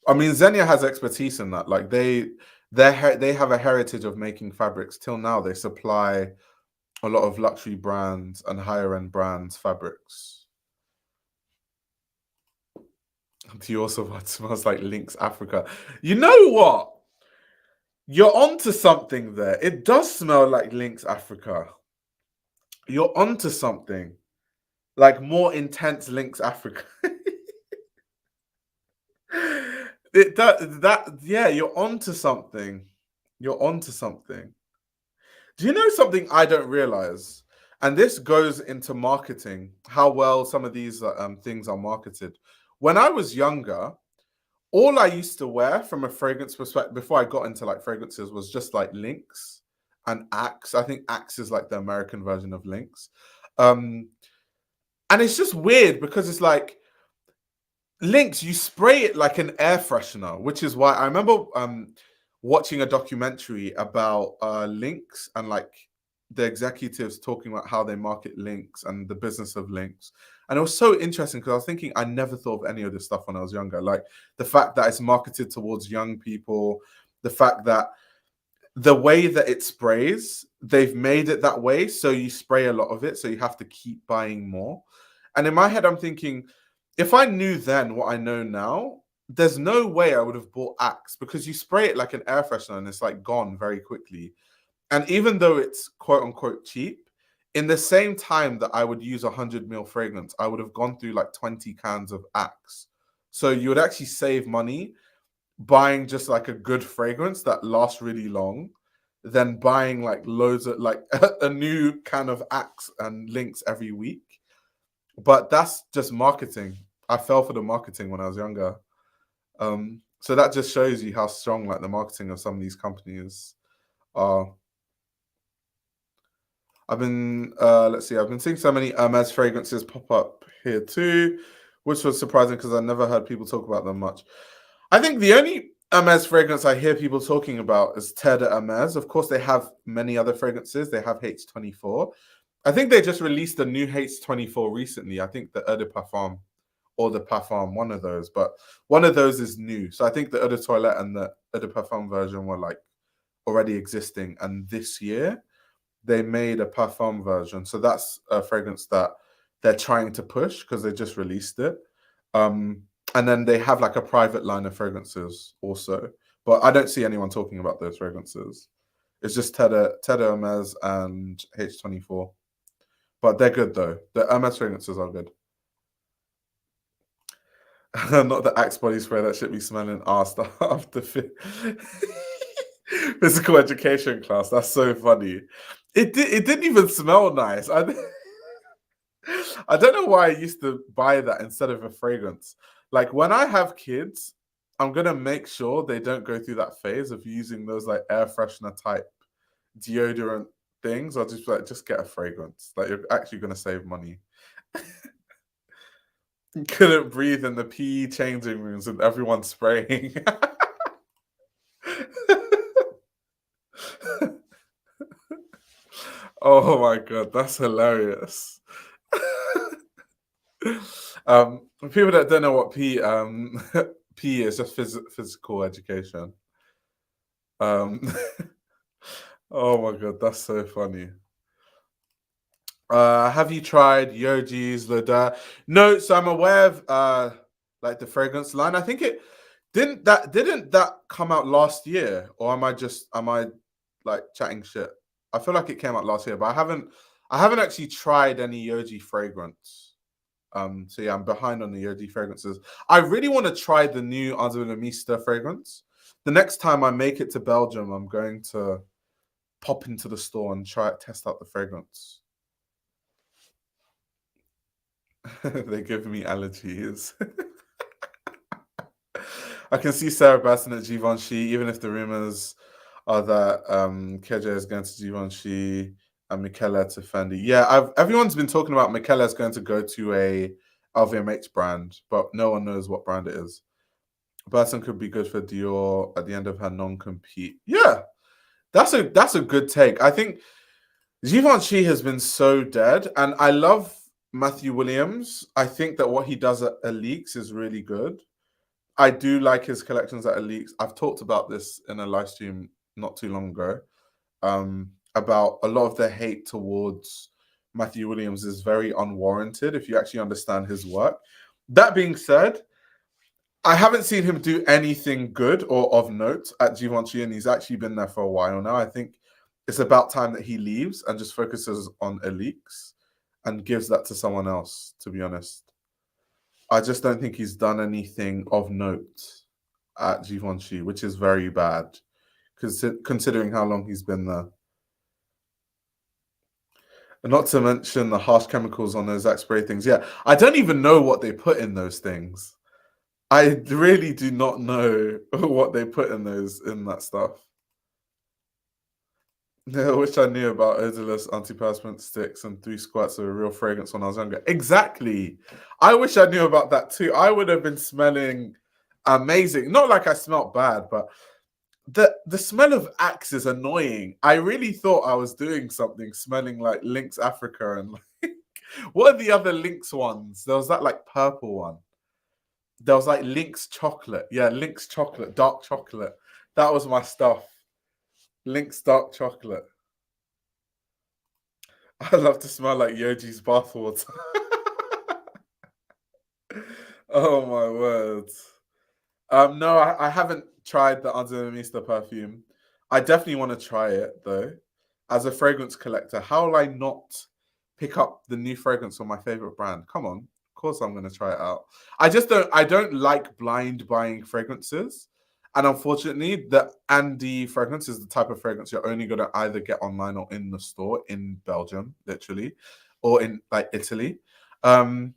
I mean, Xenia has expertise in that. Like they have a heritage of making fabrics. Till now, they supply a lot of luxury brands and higher end brands fabrics. Dior Sauvage smells like Lynx Africa. You know what? You're onto something there. It does smell like Lynx Africa. You're onto something. Like more intense Lynx Africa. Yeah, you're onto something. You're onto something. Do you know something I don't realize? And this goes into marketing, how well some of these things are marketed. When I was younger, all I used to wear from a fragrance perspective before I got into like fragrances was just like Lynx and Axe. I think Axe is like the American version of Lynx. Um, and it's just weird because it's like Lynx, you spray it like an air freshener, which is why I remember watching a documentary about Lynx and like the executives talking about how they market Lynx and the business of Lynx. And it was so interesting because I was thinking I never thought of any of this stuff when I was younger. Like the fact that it's marketed towards young people, the fact that the way that it sprays, they've made it that way. So you spray a lot of it. So you have to keep buying more. And in my head, I'm thinking, if I knew then what I know now, there's no way I would have bought Axe because you spray it like an air freshener and it's like gone very quickly. And even though it's quote unquote cheap, in the same time that I would use 100 ml fragrance, I would have gone through like 20 cans of Axe. So you would actually save money buying just like a good fragrance that lasts really long than buying like loads of like a new can of Axe and Lynx every week. But that's just marketing. I fell for the marketing when I was younger. So that just shows you how strong like the marketing of some of these companies are. I've been let's see, I've been seeing so many Hermes fragrances pop up here too, which was surprising because I never heard people talk about them much. I think the only Hermes fragrance I hear people talking about is Terre de Hermes. Of course, they have many other fragrances. They have H24. I think they just released a new H24 recently. I think the Eau de Parfum or the Parfum, one of those, but one of those is new. So I think the Eau de Toilette and the Eau de Parfum version were like already existing. And this year, they made a Parfum version. So that's a fragrance that they're trying to push because they just released it. And then they have like a private line of fragrances also. But I don't see anyone talking about those fragrances. It's just Terre Hermes and H24. But they're good though. The Hermes fragrances are good. Not the Axe body spray that should be smelling ass after physical education class. That's so funny. It didn't even smell nice. I don't know why I used to buy that instead of a fragrance. Like when I have kids, I'm gonna make sure they don't go through that phase of using those like air freshener type deodorant things. I'll just like just get a fragrance. Like you're actually gonna save money. You couldn't breathe in the PE changing rooms with everyone spraying. Oh my god, that's hilarious. People that don't know what PE is, just physical education. Um, oh my god, that's so funny. Have you tried Yogi's Loda? No, so I'm aware of like the fragrance line. I think it didn't that come out last year, or am I like chatting shit? I feel like it came out last year, but I haven't actually tried any Yogi fragrance. So yeah, I'm behind on the Yogi fragrances. I really want to try the new Arzulamista fragrance. The next time I make it to Belgium, I'm going to pop into the store and try it, test out the fragrance. They give me allergies. I can see Sarah Basson at Givenchy, even if the rumors are that Keja is going to Givenchy and Michele to Fendi. Yeah, everyone's been talking about Michele is going to go to a LVMH brand, but no one knows what brand it is. Basson could be good for Dior at the end of her non-compete. Yeah, That's a good take. I think Givenchy has been so dead, and I love Matthew Williams. I think that what he does at Leaks is really good. I do like his collections at Leaks. I've talked about this in a live stream not too long ago. About a lot of the hate towards Matthew Williams is very unwarranted if you actually understand his work. That being said, I haven't seen him do anything good or of note at Givenchy, and he's actually been there for a while now. I think it's about time that he leaves and just focuses on Elix and gives that to someone else, to be honest. I just don't think he's done anything of note at Givenchy, which is very bad, considering how long he's been there. And not to mention the harsh chemicals on those Axe spray things. Yeah, I don't even know what they put in those things. I really do not know what they put in that stuff. Yeah, I wish I knew about odorless antiperspirant sticks and 3 squirts of a real fragrance when I was younger. Exactly. I wish I knew about that too. I would have been smelling amazing. Not like I smelled bad, but the smell of Axe is annoying. I really thought I was doing something smelling like Lynx Africa and like what are the other Lynx ones? There was that like purple one. There was like Lynx chocolate. Yeah, Lynx chocolate, dark chocolate. That was my stuff. Lynx dark chocolate. I love to smell like Yoji's bathwater. Oh my word. No, I haven't tried the Anzio Mista perfume. I definitely want to try it though. As a fragrance collector, how will I not pick up the new fragrance from my favorite brand? Come on, of course I'm going to try it out. I don't like blind buying fragrances. And unfortunately, the Andy fragrance is the type of fragrance you're only going to either get online or in the store in Belgium, literally, or in like Italy. And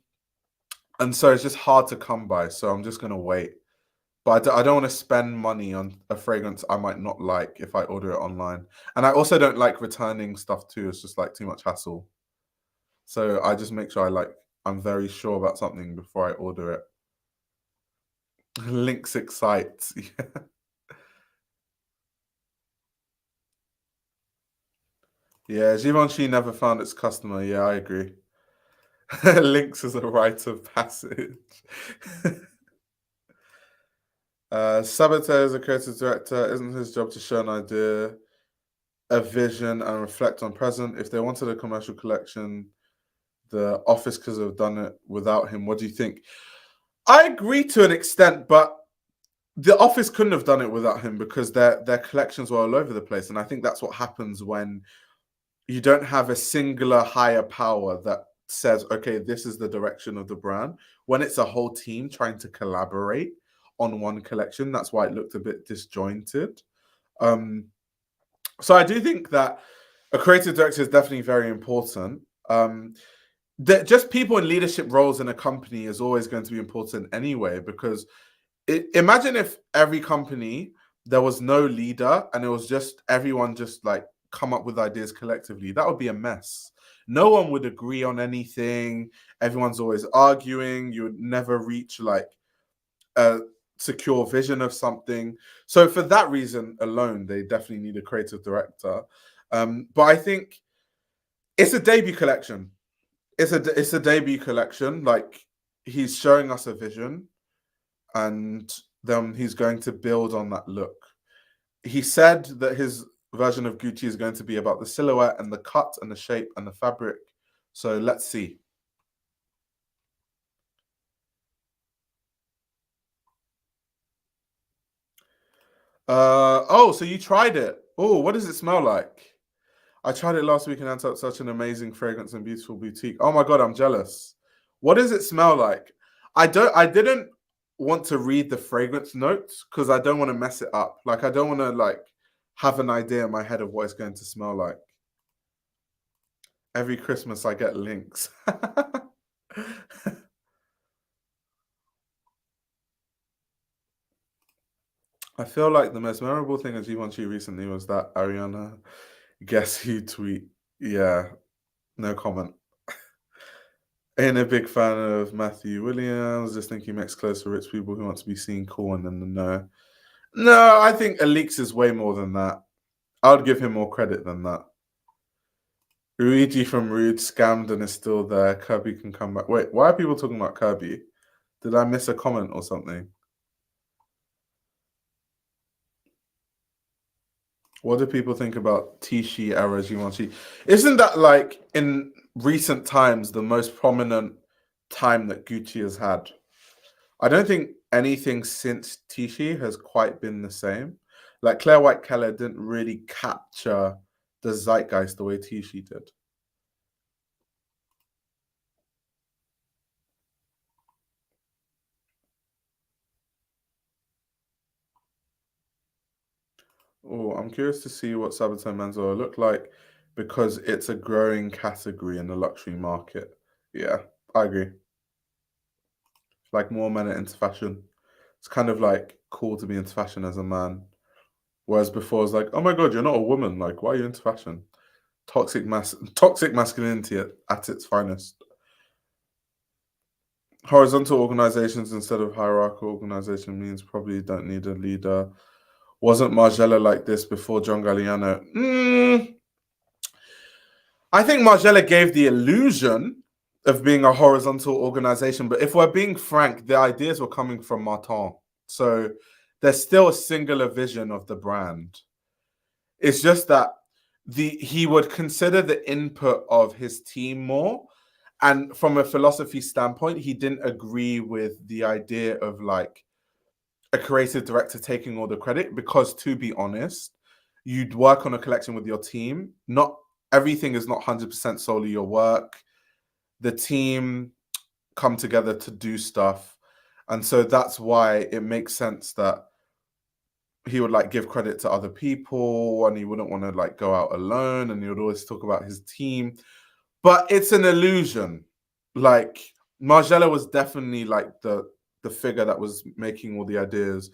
so it's just hard to come by. So I'm just going to wait. But I don't want to spend money on a fragrance I might not like if I order it online. And I also don't like returning stuff too. It's just like too much hassle. So I just make sure I'm very sure about something before I order it. Links excite. Yeah, Givenchy never found its customer. Yeah, I agree. Links is a rite of passage. Sabato is a creative director. Isn't his job to show an idea, a vision, and reflect on present? If they wanted a commercial collection, the office could have done it without him. What do you think? I agree to an extent, but the office couldn't have done it without him because their collections were all over the place. And I think that's what happens when you don't have a singular higher power that says, okay, this is the direction of the brand. When it's a whole team trying to collaborate on one collection, that's why it looked a bit disjointed. So I do think that a creative director is definitely very important. Just people in leadership roles in a company is always going to be important anyway, because imagine if every company there was no leader and it was just everyone just like come up with ideas collectively. That would be a mess. No one would agree on anything. Everyone's always arguing. You would never reach like a secure vision of something. So for that reason alone, they definitely need a creative director. But I think it's a debut collection. It's a debut collection. Like he's showing us a vision, and then he's going to build on that look. He said that his version of Gucci is going to be about the silhouette and the cut and the shape and the fabric. So let's see. Oh, so you tried it. Oh, what does it smell like? I tried it last week and Antwerp, such an amazing fragrance and beautiful boutique. Oh my god, I'm jealous. What does it smell like? I didn't want to read the fragrance notes because I don't want to mess it up. Like I don't want to like have an idea in my head of what it's going to smell like. Every Christmas I get links. I feel like the most memorable thing at Givenchy recently was that Ariana Guess Who tweet. Yeah, no comment. Ain't a big fan of Matthew Williams. Just think he makes clothes for rich people who want to be seen cool and in the know. No, I think Alix is way more than that. I would give him more credit than that. Luigi from Rude scammed and is still there. Kirby can come back. Wait, why are people talking about Kirby? Did I miss a comment or something? What do people think about Tishi era Givenchy? Isn't that like in recent times the most prominent time that Gucci has had? I don't think anything since Tishi has quite been the same. Like Claire White Keller didn't really capture the zeitgeist the way Tishi did. Oh, I'm curious to see what Sabato menswear look like because it's a growing category in the luxury market. Yeah, I agree. Like more men are into fashion. It's kind of like cool to be into fashion as a man. Whereas before it's like, oh my god, you're not a woman. Like, why are you into fashion? Toxic masculinity at its finest. Horizontal organizations instead of hierarchical organization means probably don't need a leader. Wasn't Margiela like this before John Galliano? I think Margiela gave the illusion of being a horizontal organization, but if we're being frank, the ideas were coming from Martin. So there's still a singular vision of the brand. It's just that he would consider the input of his team more. And from a philosophy standpoint, he didn't agree with the idea of like a creative director taking all the credit because, to be honest, you'd work on a collection with your team. Not everything is not 100% solely your work. The team come together to do stuff. And so that's why it makes sense that he would like give credit to other people and he wouldn't want to like go out alone and he would always talk about his team. But it's an illusion. Like Margiela was definitely like the figure that was making all the ideas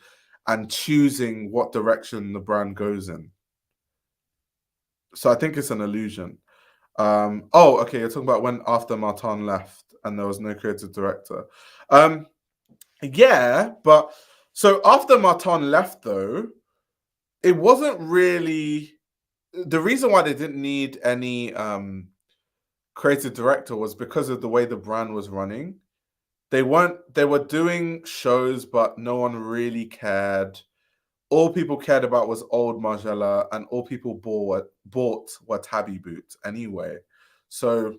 and choosing what direction the brand goes in. So I think it's an illusion. Oh, okay. You're talking about when after Martin left and there was no creative director. Yeah, but so after Martin left, though, it wasn't really the reason why they didn't need any creative director was because of the way the brand was running. They were doing shows, but no one really cared. All people cared about was old Margiela, and all people bought were tabby boots anyway. So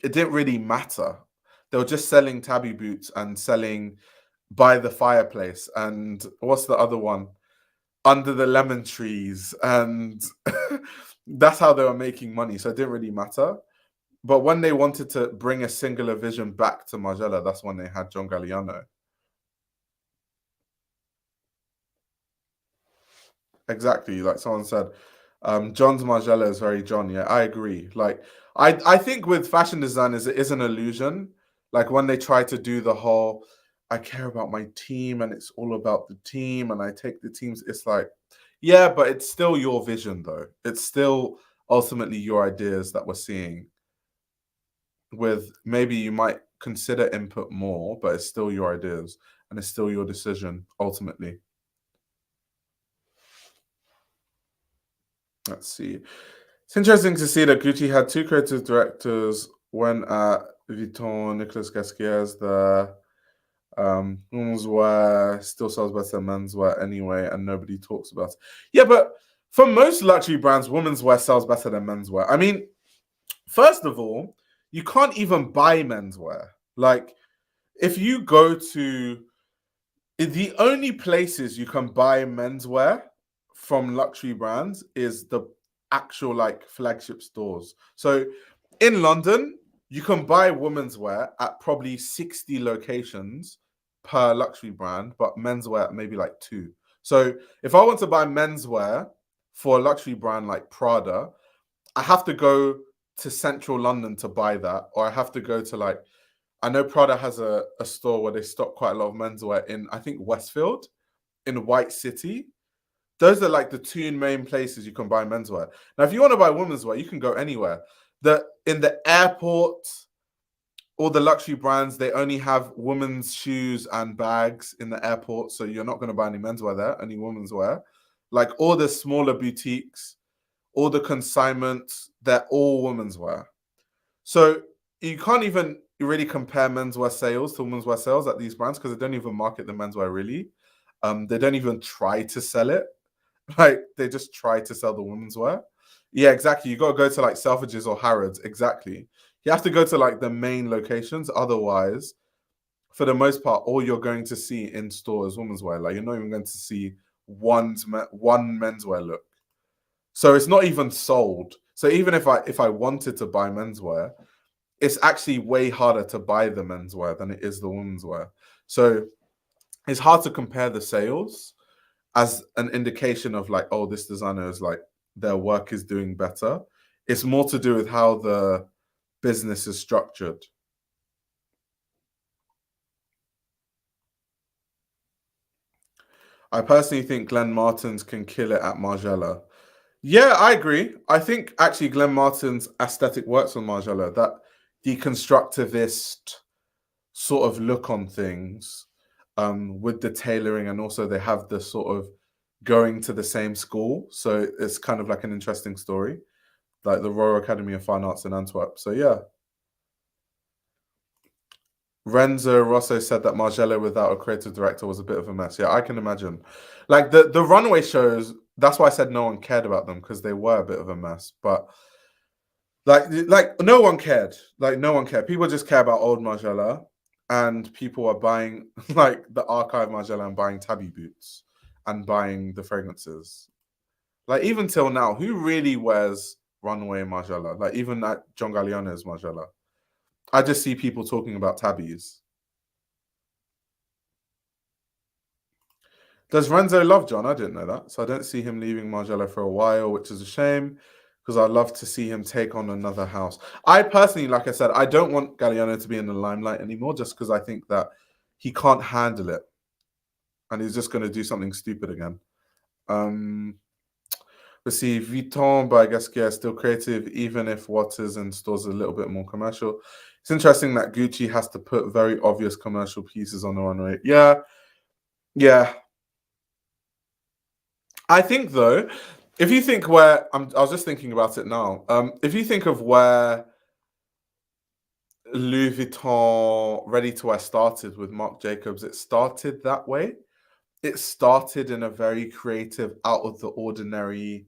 it didn't really matter. They were just selling tabby boots and selling by the fireplace. And what's the other one? Under the lemon trees. And that's how they were making money. So it didn't really matter. But when they wanted to bring a singular vision back to Margiela, that's when they had John Galliano. Exactly, like someone said, John's Margiela is very John. Yeah, I agree. Like, I think with fashion designers, it is an illusion. Like when they try to do the whole, I care about my team and it's all about the team and I take the teams. It's like, yeah, but it's still your vision though. It's still ultimately your ideas that we're seeing. With maybe you might consider input more, but it's still your ideas and it's still your decision ultimately. Let's see. It's interesting to see that Gucci had two creative directors when Vuitton, Nicolas Gasquier's the menswear still sells better than menswear anyway, and nobody talks about it. Yeah, but for most luxury brands, women's wear sells better than menswear. I mean, first of all, you can't even buy menswear. Like, if you go to the only places you can buy menswear from luxury brands is the actual like flagship stores. So in London, you can buy women's wear at probably 60 locations per luxury brand, but menswear at maybe like two. So if I want to buy menswear for a luxury brand like Prada, I have to go to central London to buy that, or I have to go to like I know Prada has a store where they stock quite a lot of menswear in, I think, Westfield, in White City. Those are like the two main places you can buy menswear. Now, if you want to buy women's wear, you can go anywhere. In the airport, all the luxury brands, they only have women's shoes and bags in the airport. So you're not going to buy any menswear there, any women's wear. Like all the smaller boutiques, all the consignments, they're all women's wear. So you can't even really compare menswear sales to women's wear sales at these brands because they don't even market the menswear really. They don't even try to sell it. Like they just try to sell the women's wear. Yeah, exactly. You got to go to like Selfridges or Harrods. Exactly. You have to go to like the main locations. Otherwise, for the most part, all you're going to see in store is women's wear. Like you're not even going to see one menswear look. So it's not even sold. So even if I wanted to buy menswear, it's actually way harder to buy the menswear than it is the women's wear. So it's hard to compare the sales as an indication of like, oh, this designer is like their work is doing better. It's more to do with how the business is structured. I personally think Glenn Martens can kill it at Margiela. Yeah, I agree. I think actually Glenn Martin's aesthetic works on Margiela. That deconstructivist sort of look on things, with the tailoring, and also they have the sort of going to the same school. So it's kind of like an interesting story, like the Royal Academy of Fine Arts in Antwerp. So yeah. Renzo Rosso said that Margiela without a creative director was a bit of a mess. Yeah, I can imagine. Like the runway shows, that's why I said no one cared about them because they were a bit of a mess. But like no one cared. Like no one cared. People just care about old Margiela, and people are buying like the archive Margiela and buying tabby boots and buying the fragrances. Like even till now, who really wears runway Margiela? Like even at John Galliano's Margiela. I just see people talking about tabbies. Does Renzo love John? I didn't know that. So I don't see him leaving Margiela for a while, which is a shame because I'd love to see him take on another house. I personally, like I said, I don't want Galliano to be in the limelight anymore just because I think that he can't handle it and he's just going to do something stupid again. Let's see, Vuitton, but I guess yeah, still creative, even if what is in stores is a little bit more commercial. It's interesting that Gucci has to put very obvious commercial pieces on the runway. Yeah, yeah. I think though, if you think where I was just thinking about it now. If you think of where Louis Vuitton ready to wear started with Marc Jacobs, it started that way. It started in a very creative, out of the ordinary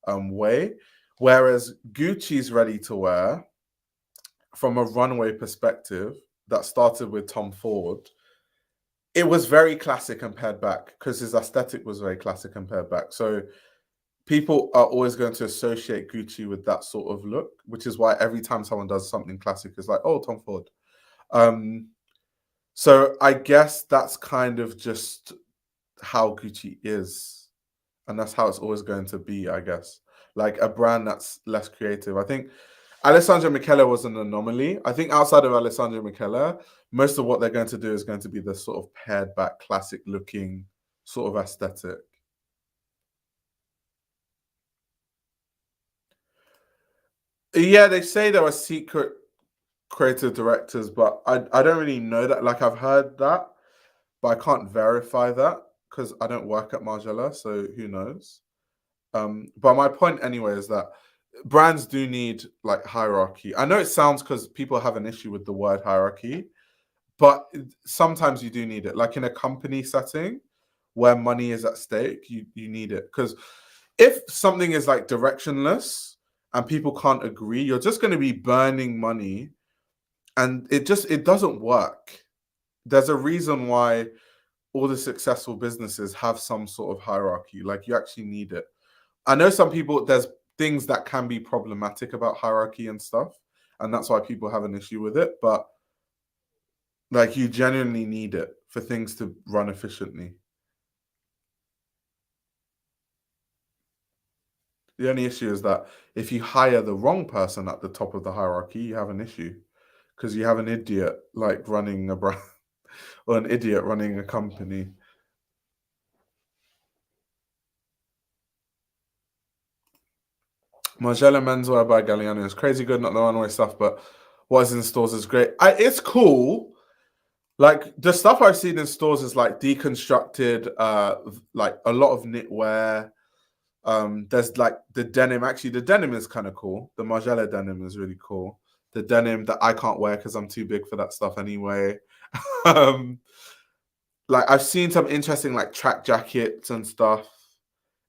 way. Whereas Gucci's ready to wear, from a runway perspective, that started with Tom Ford, it was very classic and pared back because his aesthetic was very classic and pared back. So people are always going to associate Gucci with that sort of look, which is why every time someone does something classic, it's like, oh, Tom Ford. So I guess that's kind of just how Gucci is, and that's how it's always going to be, I guess. Like a brand that's less creative. I think Alessandro Michele was an anomaly. I think outside of Alessandro Michele, most of what they're going to do is going to be the sort of pared back, classic looking sort of aesthetic. Yeah, they say there are secret creative directors, but I don't really know that. Like I've heard that, but I can't verify that because I don't work at Margiela, so who knows? But my point anyway is that brands do need like hierarchy. I know it sounds because people have an issue with the word hierarchy, but sometimes you do need it. Like in a company setting where money is at stake, you need it because if something is like directionless and people can't agree, you're just going to be burning money, and it doesn't work. There's a reason why all the successful businesses have some sort of hierarchy. Like you actually need it. I know some people, there's things that can be problematic about hierarchy and stuff, and that's why people have an issue with it. But like you genuinely need it for things to run efficiently. The only issue is that if you hire the wrong person at the top of the hierarchy, you have an issue because you have an idiot like running a brand or an idiot running a company. Margiela menswear by Galliano is crazy good, not the runway stuff, but what is in stores is great. It's cool. Like the stuff I've seen in stores is like deconstructed, like a lot of knitwear. There's like the denim. Actually, the denim is kind of cool. The Margiela denim is really cool. The denim that I can't wear because I'm too big for that stuff anyway. um, like I've seen some interesting like track jackets and stuff.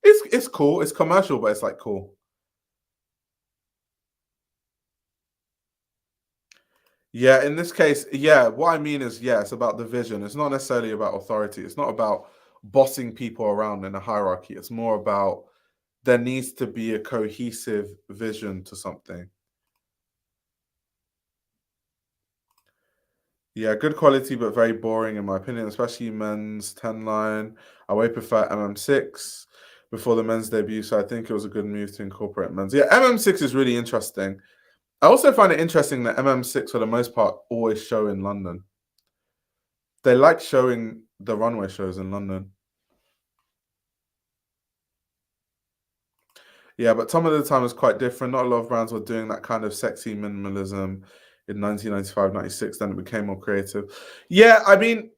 It's cool. It's commercial, but it's like cool. Yeah, in this case, yeah, what I mean is, yeah, it's about the vision. It's not necessarily about authority. It's not about bossing people around in a hierarchy. It's more about there needs to be a cohesive vision to something. Yeah, good quality, but very boring in my opinion, especially men's 10 line. I way prefer MM6 before the men's debut, so I think it was a good move to incorporate men's. Yeah, MM6 is really interesting. I also find it interesting that MM6, for the most part, always show in London. They like showing the runway shows in London. Yeah, but some of the time was quite different. Not a lot of brands were doing that kind of sexy minimalism in 1995, 96. Then it became more creative. Yeah, I mean,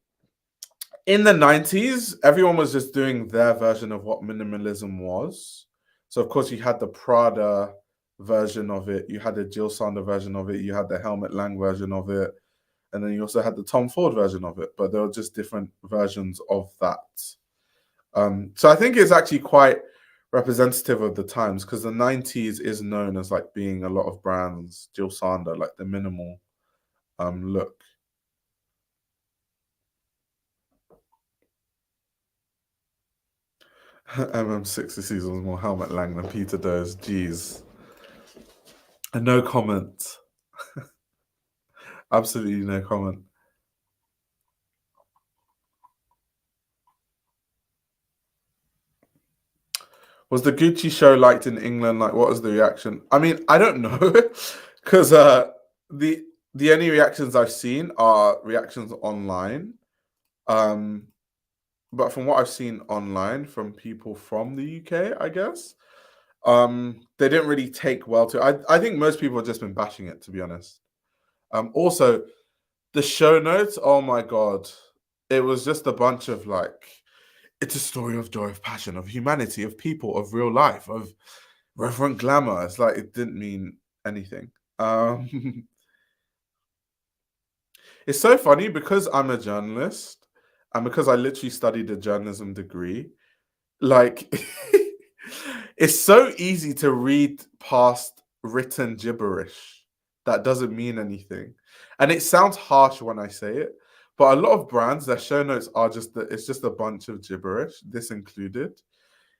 in the 90s, everyone was just doing their version of what minimalism was. So, of course, you had the Prada version of it, you had the Jill Sander version of it, you had the Helmut Lang version of it, and then you also had the Tom Ford version of it, but there were just different versions of that. So I think it's actually quite representative of the times because the 90s is known as like being a lot of brands, Jill Sander, like the minimal look. MM60 was more Helmut Lang than Peter Doe's. Jeez. No comment. Absolutely no comment. Was the Gucci show liked in England? Like, what was the reaction? I mean, I don't know, because the the only reactions I've seen are reactions online. Um, but from what I've seen online from people from the UK, I guess, they didn't really take well to it. I think most people have just been bashing it, to be honest. Also, the show notes, oh my god, it was just a bunch of like, it's a story of joy, of passion, of humanity, of people, of real life, of reverent glamour. It's like it didn't mean anything. Um, it's so funny because I'm a journalist and because I literally studied a journalism degree. Like, it's so easy to read past written gibberish that doesn't mean anything. And it sounds harsh when I say it, but a lot of brands, their show notes are it's just a bunch of gibberish, this included.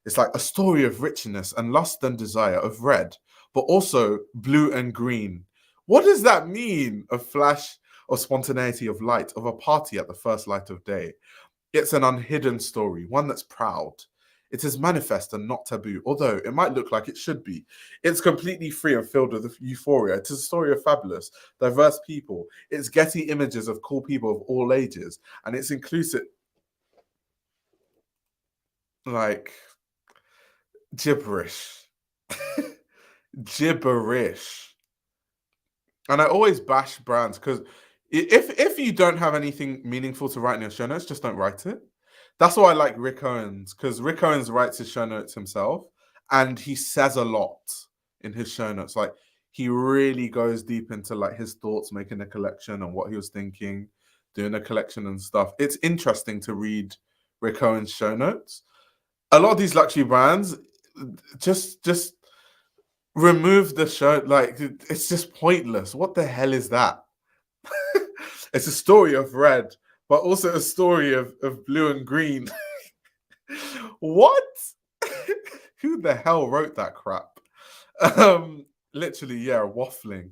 It's like a story of richness and lust and desire, of red, but also blue and green. What does that mean? A flash of spontaneity of light, of a party at the first light of day. It's an unhidden story, one that's proud. It is manifest and not taboo, although it might look like it should be. It's completely free and filled with euphoria. It is a story of fabulous, diverse people. It's Getty images of cool people of all ages, and it's inclusive. Like, gibberish. Gibberish. And I always bash brands because if you don't have anything meaningful to write in your show notes, just don't write it. That's why I like Rick Owens, because Rick Owens writes his show notes himself and he says a lot in his show notes. Like he really goes deep into like his thoughts making a collection and what he was thinking, doing a collection and stuff. It's interesting to read Rick Owens' show notes. A lot of these luxury brands just remove the show. Like it's just pointless. What the hell is that? It's a story of red, but also a story of blue and green. What? Who the hell wrote that crap? Literally, yeah, waffling.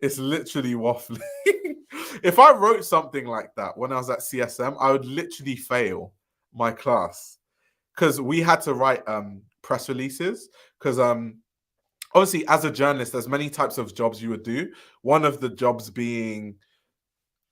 It's literally waffling. If I wrote something like that when I was at CSM, I would literally fail my class because we had to write press releases. Because obviously, as a journalist, there's many types of jobs you would do. One of the jobs being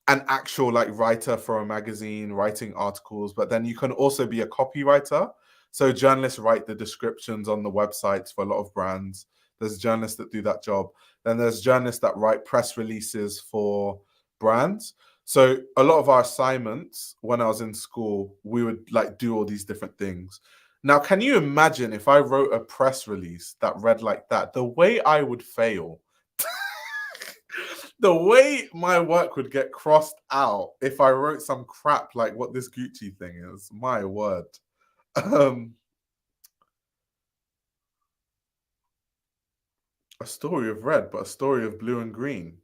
an actual like writer for a magazine, writing articles, but then you can also be a copywriter. So journalists write the descriptions on the websites for a lot of brands. There's journalists that do that job. Then there's journalists that write press releases for brands. So a lot of our assignments when I was in school, we would like do all these different things. Now, can you imagine if I wrote a press release that read like that? The way I would fail, the way my work would get crossed out if I wrote some crap like what this Gucci thing is. My word. Um, a story of red, but a story of blue and green.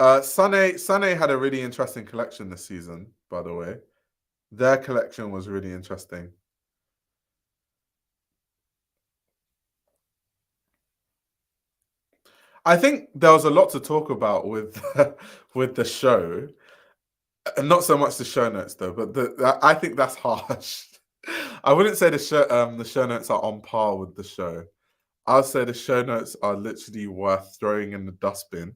Sane had a really interesting collection this season, by the way. Their collection was really interesting. I think there was a lot to talk about with with the show, and not so much the show notes though. But I think that's harsh. I wouldn't say the show notes are on par with the show. I'll say the show notes are literally worth throwing in the dustbin,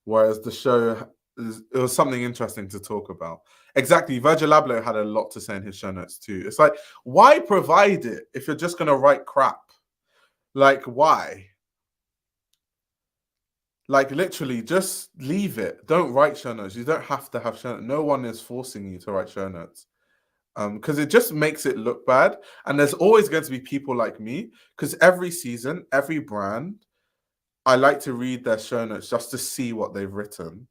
whereas the show it was something interesting to talk about. Exactly, Virgil Abloh had a lot to say in his show notes too. It's like, why provide it if you're just gonna write crap? Like, why? Like literally, just leave it. Don't write show notes. You don't have to have show notes. No one is forcing you to write show notes. Because it just makes it look bad. And there's always going to be people like me. Because every season, every brand, I like to read their show notes just to see what they've written.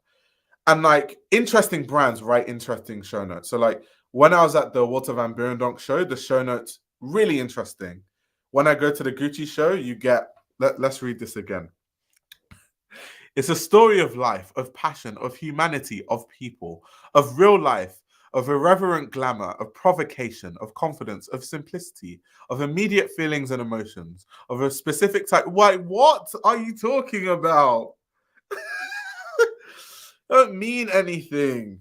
And like interesting brands write interesting show notes. So like when I was at the Walter Van Beirendonk show, the show notes really interesting. When I go to the Gucci show, you get. Let's read this again. It's a story of life, of passion, of humanity, of people, of real life, of irreverent glamour, of provocation, of confidence, of simplicity, of immediate feelings and emotions, of a specific type. Why, what are you talking about? Don't mean anything.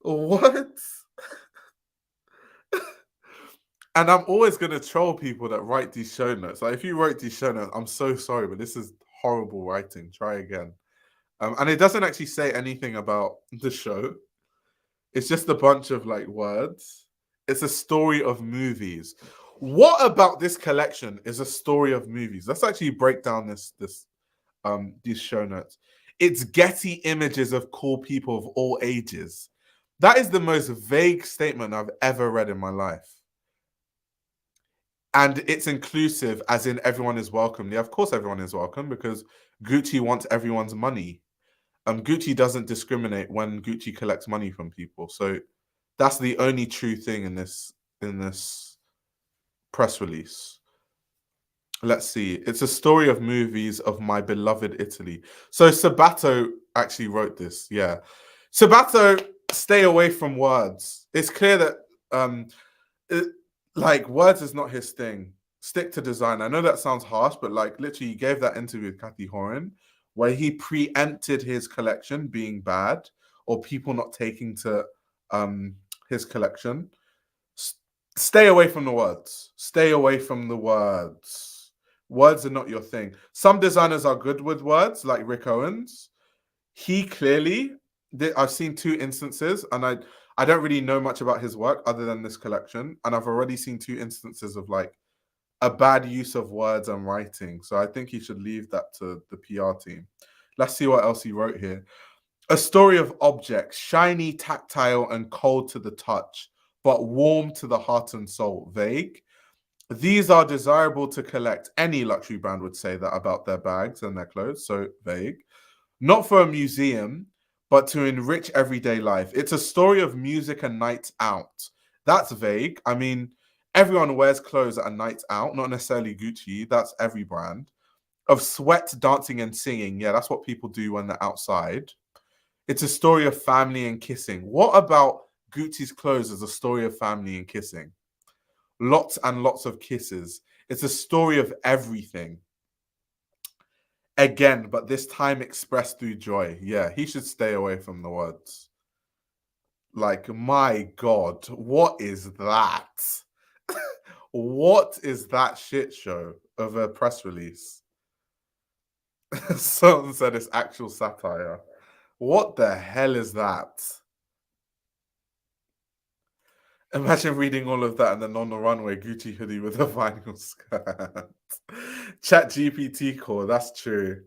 What? And I'm always going to troll people that write these show notes. Like, if you wrote these show notes, I'm so sorry, but this is horrible writing. Try again. And it doesn't actually say anything about the show. It's just a bunch of like words. It's a story of movies. What about this collection is a story of movies? Let's actually break down these show notes. It's Getty images of cool people of all ages. That is the most vague statement I've ever read in my life. And it's inclusive, as in everyone is welcome. Yeah, of course everyone is welcome because Gucci wants everyone's money. Gucci doesn't discriminate when Gucci collects money from people. So that's the only true thing in this press release. Let's see. It's a story of movies of my beloved Italy. So Sabato actually wrote this. Yeah. Sabato, stay away from words. It's clear that it, like words is not his thing. Stick to design. I know that sounds harsh, but like literally, he gave that interview with Kathy Horan where he preempted his collection being bad or people not taking to his collection. Stay away from the words. Stay away from the words. Words are not your thing. Some designers are good with words, like Rick Owens. He clearly I've seen two instances, and I don't really know much about his work other than this collection, and I've already seen two instances of like a bad use of words and writing. So I think he should leave that to the PR team. Let's see what else he wrote here. A story of objects, shiny, tactile, and cold to the touch, but warm to the heart and soul. Vague. These are desirable to collect. Any luxury brand would say that about their bags and their clothes. So vague. Not for a museum, but to enrich everyday life. It's a story of music and nights out. That's vague. I mean, everyone wears clothes at a night out, not necessarily Gucci. That's every brand. Of sweat, dancing, and singing. Yeah, that's what people do when they're outside. It's a story of family and kissing. What about Gucci's clothes as a story of family and kissing? Lots and lots of kisses. It's a story of everything. Again, but this time expressed through joy. Yeah, he should stay away from the words. Like, my God, what is that? What is that shit show of a press release? Someone said it's actual satire. What the hell is that? Imagine reading all of that and then on the runway, Gucci hoodie with a vinyl skirt. Chat GPT core, that's true.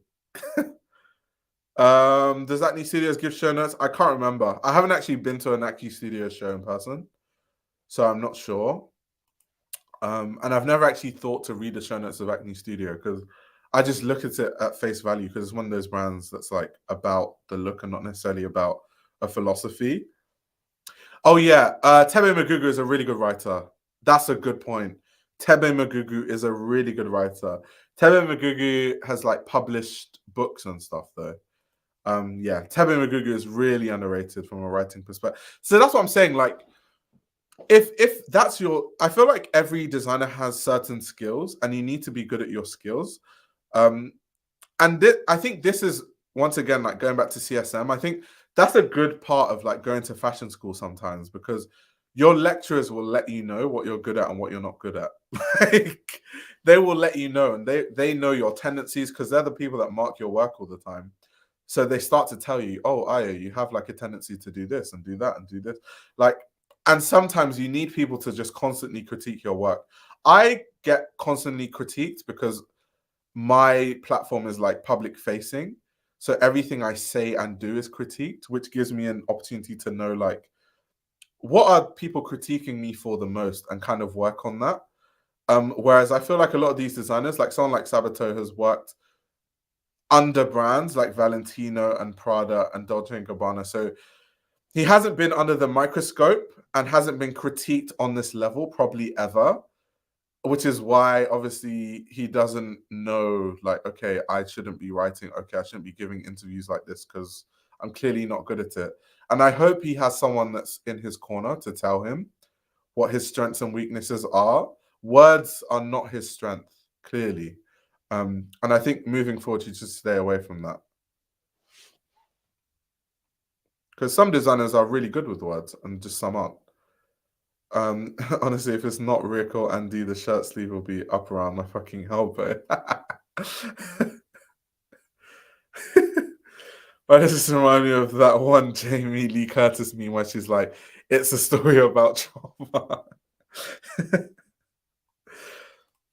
Does Acne Studios give show notes? I can't remember. I haven't actually been to an Acne Studios show in person, so I'm not sure. And I've never actually thought to read the show notes of Acne Studio because I just look at it at face value because it's one of those brands that's like about the look and not necessarily about a philosophy. Oh yeah, Tebe Magugu is a really good writer. That's a good point. Tebe Magugu is a really good writer. Tebe Magugu has like published books and stuff though. Yeah, Tebe Magugu is really underrated from a writing perspective. So that's what I'm saying. Like, if that's your, I feel like every designer has certain skills, and you need to be good at your skills. Um, and I think this is once again like going back to CSM. I think that's a good part of like going to fashion school sometimes because your lecturers will let you know what you're good at and what you're not good at. Like they will let you know, and they know your tendencies because they're the people that mark your work all the time. So they start to tell you, oh, Aya, you have like a tendency to do this and do that and do this. Like, and sometimes you need people to just constantly critique your work. I get constantly critiqued because my platform is like public facing. So everything I say and do is critiqued, which gives me an opportunity to know like what are people critiquing me for the most and kind of work on that. Whereas I feel like a lot of these designers, like someone like Sabato has worked under brands like Valentino and Prada and Dolce and Gabbana. So he hasn't been under the microscope and hasn't been critiqued on this level probably ever, which is why obviously he doesn't know like, okay, I shouldn't be writing, okay, I shouldn't be giving interviews like this because I'm clearly not good at it. And I hope he has someone that's in his corner to tell him what his strengths and weaknesses are. Words are not his strength, clearly. And I think moving forward, you just stay away from that. Because some designers are really good with words and just some aren't. Honestly, if it's not Rick or Andy, the shirt sleeve will be up around my fucking elbow. But this just reminds me of that one Jamie Lee Curtis meme where she's like, it's a story about trauma.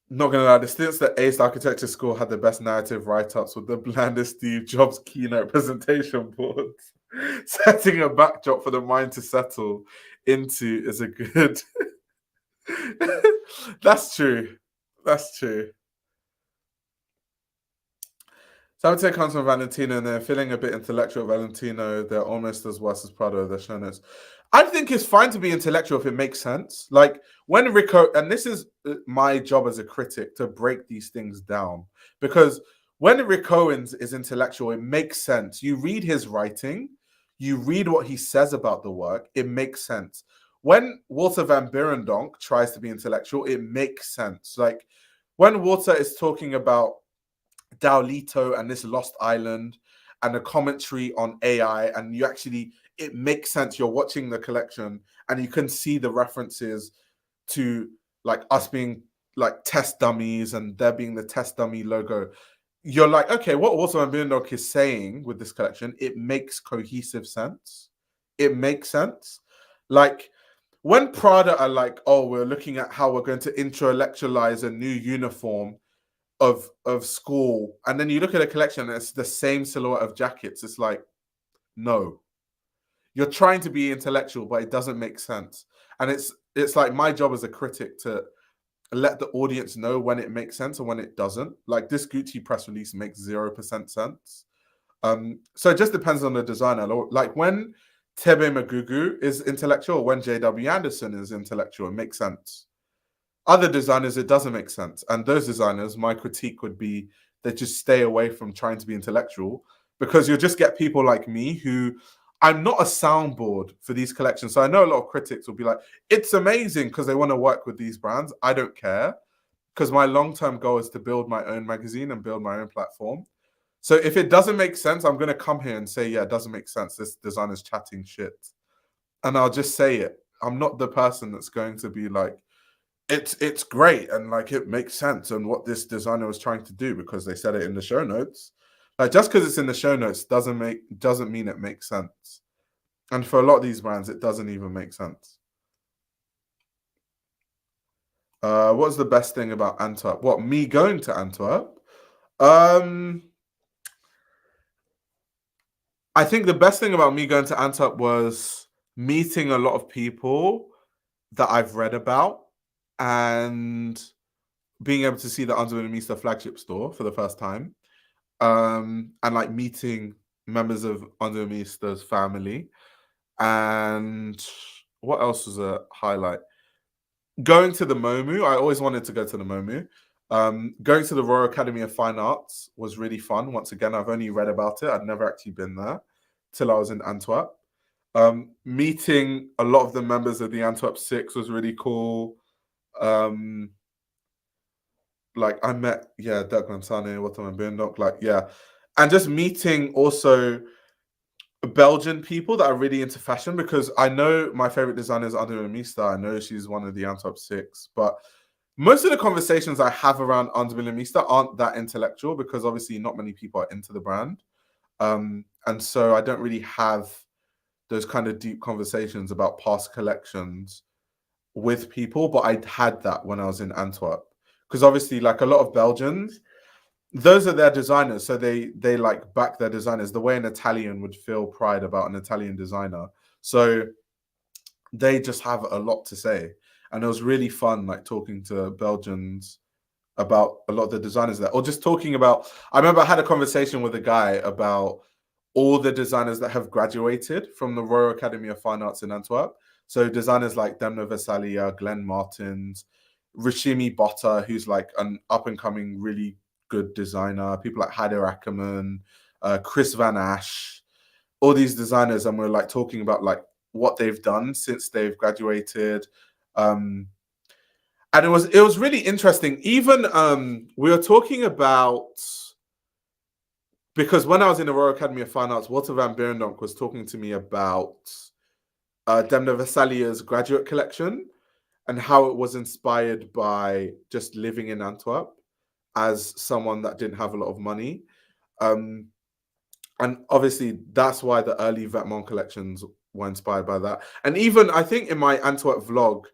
Not gonna lie, the students that aced architecture school had the best narrative write-ups with the blandest Steve Jobs keynote presentation boards. Setting a backdrop for the mind to settle into is a good. That's true. That's true. Sabotage comes from Valentino, and they're feeling a bit intellectual. Valentino, they're almost as worse as Prado. They're showing us. I think it's fine to be intellectual if it makes sense. Like when Rico, and this is my job as a critic to break these things down because when Rick Owens is intellectual, it makes sense. You read his writing, you read what he says about the work, it makes sense. When Walter Van Beirendonk tries to be intellectual, it makes sense. Like when Walter is talking about Daolito and this lost island and a commentary on AI, and you actually, it makes sense. You're watching the collection and you can see the references to like us being like test dummies and there being the test dummy logo. You're like, okay, what Walter and Bindok is saying with this collection, it makes cohesive sense. It makes sense. Like when Prada are like, oh, we're looking at how we're going to intellectualize a new uniform of school, and then you look at a collection and it's the same silhouette of jackets. It's like, no, you're trying to be intellectual, but it doesn't make sense. And it's like my job as a critic to let the audience know when it makes sense and when it doesn't. Like this Gucci press release makes 0% sense. So it just depends on the designer. Like when Tebe Magugu is intellectual, when JW Anderson is intellectual, it makes sense. Other designers, it doesn't make sense. And those designers, my critique would be they just stay away from trying to be intellectual because you'll just get people like me who I'm not a soundboard for these collections. So I know a lot of critics will be like, it's amazing because they want to work with these brands. I don't care because my long-term goal is to build my own magazine and build my own platform. So if it doesn't make sense, I'm going to come here and say, yeah, it doesn't make sense. This designer's chatting shit. And I'll just say it. I'm not the person that's going to be like, it's great and like it makes sense and what this designer was trying to do because they said it in the show notes. Like just because it's in the show notes doesn't mean it makes sense. And for a lot of these brands, it doesn't even make sense. What's the best thing about Antwerp? What, me going to Antwerp? I think the best thing about me going to Antwerp was meeting a lot of people that I've read about and being able to see the Under the Meester flagship store for the first time, and like meeting members of Under the Meester's family. And what else was a highlight? Going to the MoMU. I always wanted to go to the MoMU. Going to the Royal Academy of Fine Arts was really fun. Once again, I've only read about it. I'd never actually been there till I was in Antwerp. Meeting a lot of the members of the Antwerp Six was really cool. Like I met, Dirk Van Sane, Waterman Beendonk, and just meeting also Belgian people that are really into fashion, because I know my favorite designer is Under Meester. I know she's one of the Antwerp Six, but most of the conversations I have around Under Meester aren't that intellectual, because obviously not many people are into the brand. And so I don't really have those kind of deep conversations about past collections with people, but I had that when I was in Antwerp. Because obviously, like a lot of Belgians, those are their designers, so they like back their designers the way an Italian would feel pride about an Italian designer. So they just have a lot to say, and it was really fun, like talking to Belgians about a lot of the designers there, or just talking about. I remember I had a conversation with a guy about all the designers that have graduated from the Royal Academy of Fine Arts in Antwerp. So designers like Demna Vesalia, Glenn Martins, Rishimi Botta, who's like an up-and-coming, really good designer, people like Haider Ackerman, Chris Van Ash, all these designers, and we're like talking about like what they've done since they've graduated. And it was really interesting. Even we were talking about, because when I was in the Royal Academy of Fine Arts, Walter van Beirendonk was talking to me about Demna Vesalia's graduate collection and how it was inspired by just living in Antwerp as someone that didn't have a lot of money. And obviously, that's why the early Vetements collections were inspired by that. And even, I think in my Antwerp vlog,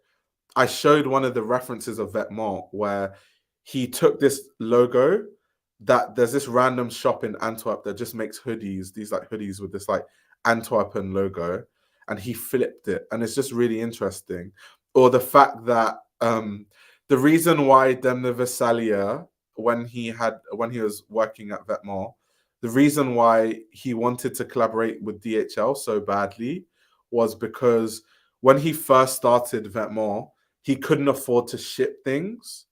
I showed one of the references of Vetements where he took this logo that there's this random shop in Antwerp that just makes hoodies, these like hoodies with this like Antwerpen logo, and he flipped it. And it's just really interesting. Or the fact that the reason why Demna Vesalia, when he was working at Vetements, the reason why he wanted to collaborate with DHL so badly was because when he first started Vetements, he couldn't afford to ship things.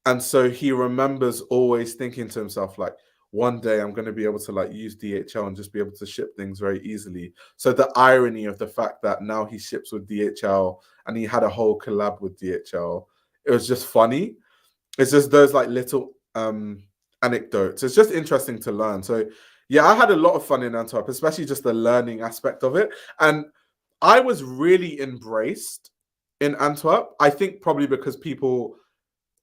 And so he remembers always thinking to himself, like, one day I'm going to be able to like use DHL and just be able to ship things very easily. So the irony of the fact that now he ships with DHL and he had a whole collab with DHL, it was just funny. It's just those like little anecdotes. It's just interesting to learn. So yeah, I had a lot of fun in Antwerp, especially just the learning aspect of it. And I was really embraced in Antwerp. I think probably because people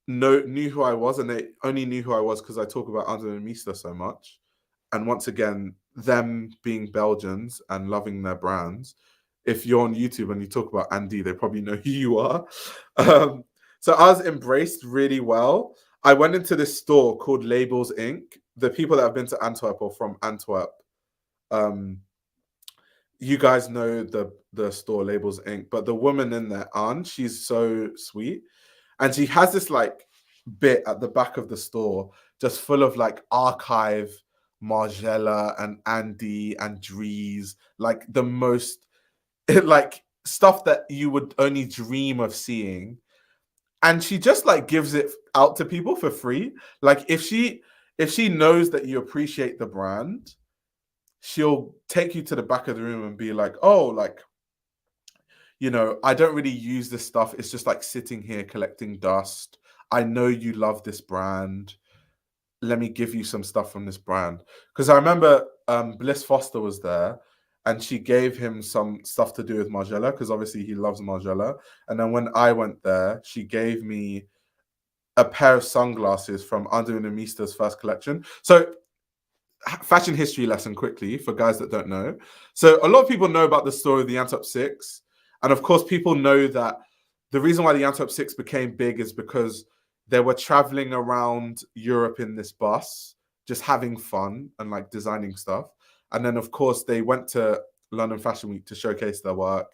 knew who I was, and they only knew who I was because I talk about Under the Meester so much. And once again, them being Belgians and loving their brands, if you're on YouTube and you talk about Andy, they probably know who you are. So I was embraced really well. I went into this store called Labels Inc. The people that have been to Antwerp or from Antwerp, you guys know the store Labels Inc. But the woman in there, Anne, she's so sweet. And she has this like bit at the back of the store just full of like archive Margiela and Andy and Dries, like the most like stuff that you would only dream of seeing. And she just like gives it out to people for free. Like if she knows that you appreciate the brand, she'll take you to the back of the room and be like, oh, like, you know, I don't really use this stuff. It's just like sitting here collecting dust. I know you love this brand. Let me give you some stuff from this brand. Because I remember Bliss Foster was there and she gave him some stuff to do with Margiela, because obviously he loves Margiela. And then when I went there, she gave me a pair of sunglasses from Under the Meester's first collection. So fashion history lesson quickly for guys that don't know. So a lot of people know about the story of the Antwerp Six. And of course, people know that the reason why the Antwerp Six became big is because they were traveling around Europe in this bus, just having fun and like designing stuff. And then, of course, they went to London Fashion Week to showcase their work.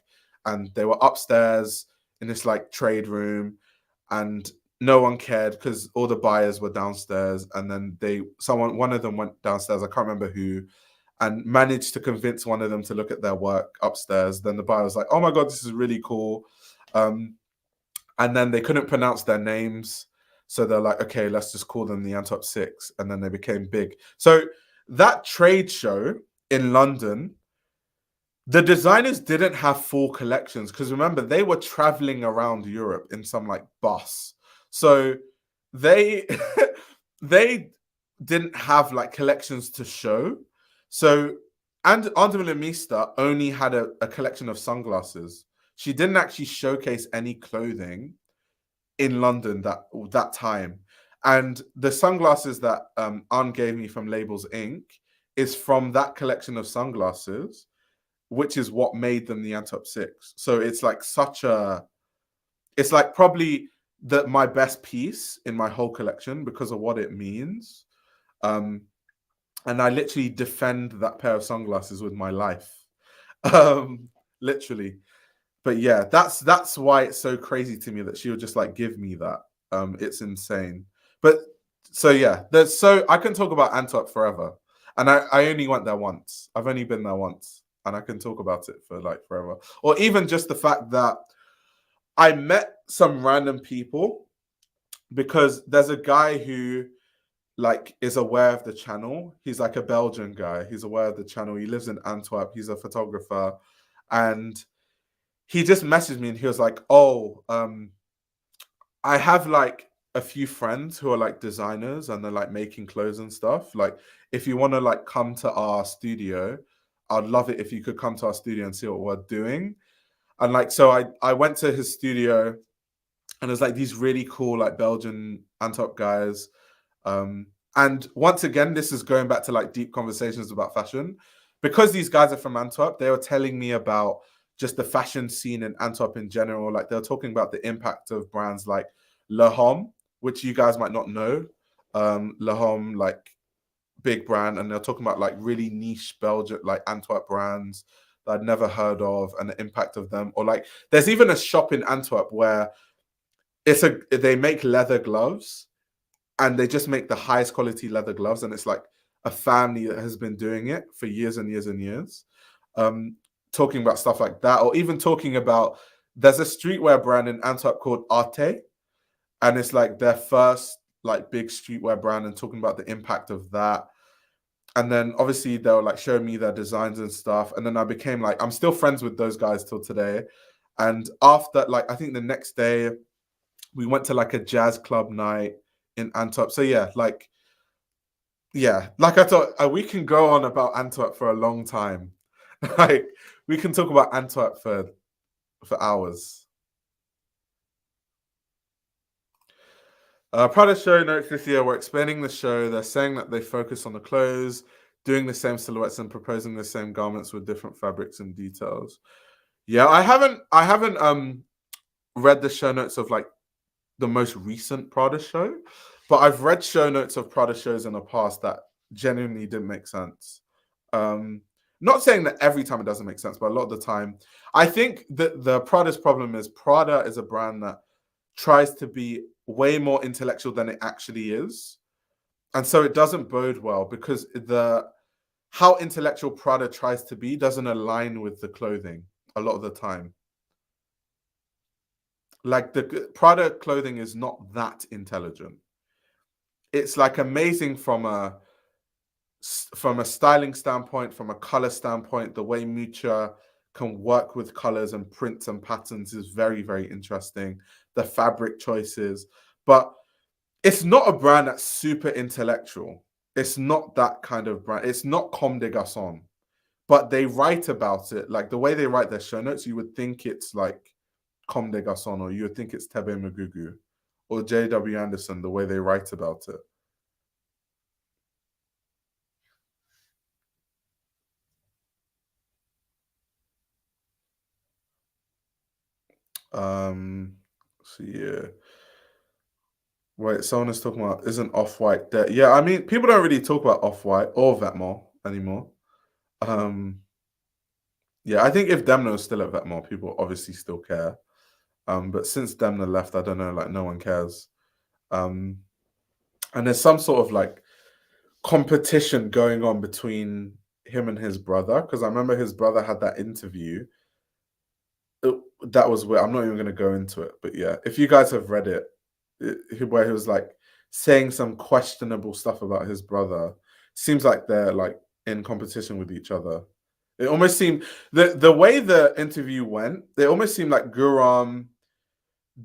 And they were upstairs in this like trade room, and no one cared because all the buyers were downstairs. And then one of them went downstairs, I can't remember who, and managed to convince one of them to look at their work upstairs. Then the buyer was like, oh my God, this is really cool. And then they couldn't pronounce their names. So they're like, okay, let's just call them the Antwerp Six. And then they became big. So that trade show in London, the designers didn't have full collections because remember, they were traveling around Europe in some like bus. So they they didn't have like collections to show. So and Andrea Mista only had a collection of sunglasses. She didn't actually showcase any clothing in London that time. And the sunglasses that Anne gave me from Labels Inc. is from that collection of sunglasses, which is what made them the Antwerp Six. So it's like it's like probably my best piece in my whole collection because of what it means. And I literally defend that pair of sunglasses with my life. Literally. But yeah, that's why it's so crazy to me that she would just like give me that. It's insane. But so yeah, I can talk about Antwerp forever. And I only went there once. I've only been there once. And I can talk about it for like forever. Or even just the fact that I met some random people, because there's a guy who like is aware of the channel. He's like a Belgian guy. He's aware of the channel. He lives in Antwerp. He's a photographer. And he just messaged me and he was like, oh, I have like a few friends who are like designers and they're like making clothes and stuff. Like, if you want to like come to our studio, I'd love it if you could come to our studio and see what we're doing. And like, so I went to his studio, and there's like these really cool like Belgian Antwerp guys. And once again, this is going back to like deep conversations about fashion. Because these guys are from Antwerp, they were telling me about just the fashion scene in Antwerp in general. Like, they were talking about the impact of brands like Le Homme, which you guys might not know. Le Homme, like, big brand, and they're talking about like really niche Belgian, like Antwerp brands that I'd never heard of and the impact of them. Or like, there's even a shop in Antwerp where they make leather gloves, and they just make the highest quality leather gloves, and it's like a family that has been doing it for years and years and years. Talking about stuff like that, or even talking about, there's a streetwear brand in Antwerp called Arte, and it's like their first like big streetwear brand, and talking about the impact of that. And then obviously they were like showing me their designs and stuff, and then I became like, I'm still friends with those guys till today. And after, like, I think the next day we went to like a jazz club night in Antwerp. So yeah, like I thought, we can go on about Antwerp for a long time. Like, we can talk about Antwerp for hours. Prada show notes this year were explaining the show. They're saying that they focus on the clothes, doing the same silhouettes and proposing the same garments with different fabrics and details. Yeah, I haven't read the show notes of like the most recent Prada show, but I've read show notes of Prada shows in the past that genuinely didn't make sense. Not saying that every time it doesn't make sense, but a lot of the time, I think that the Prada's problem is Prada is a brand that tries to be way more intellectual than it actually is. And so it doesn't bode well, because how intellectual Prada tries to be doesn't align with the clothing a lot of the time. Like, the Prada clothing is not that intelligent. It's like amazing from a styling standpoint, from a color standpoint. The way Mucha can work with colors and prints and patterns is very, very interesting. The fabric choices, but it's not a brand that's super intellectual. It's not that kind of brand. It's not Comme des Garçons, but they write about it. Like, the way they write their show notes, you would think it's like Comme des Garçons, or you would think it's Tebe Magugu or J.W. Anderson, the way they write about it. So yeah. Wait, someone is talking about, isn't Off-White dead? Yeah, I mean, people don't really talk about Off-White or Vetements anymore. Yeah, I think if Demna was still at Vetmore, people obviously still care. But since Demna left, I don't know, like no one cares. And there's some sort of like competition going on between him and his brother, because I remember his brother had that interview. That was where I'm not even going to go into it, but yeah, if you guys have read it, where he was like saying some questionable stuff about his brother, seems like they're like in competition with each other. It almost seemed the way the interview went, it almost seemed like Guram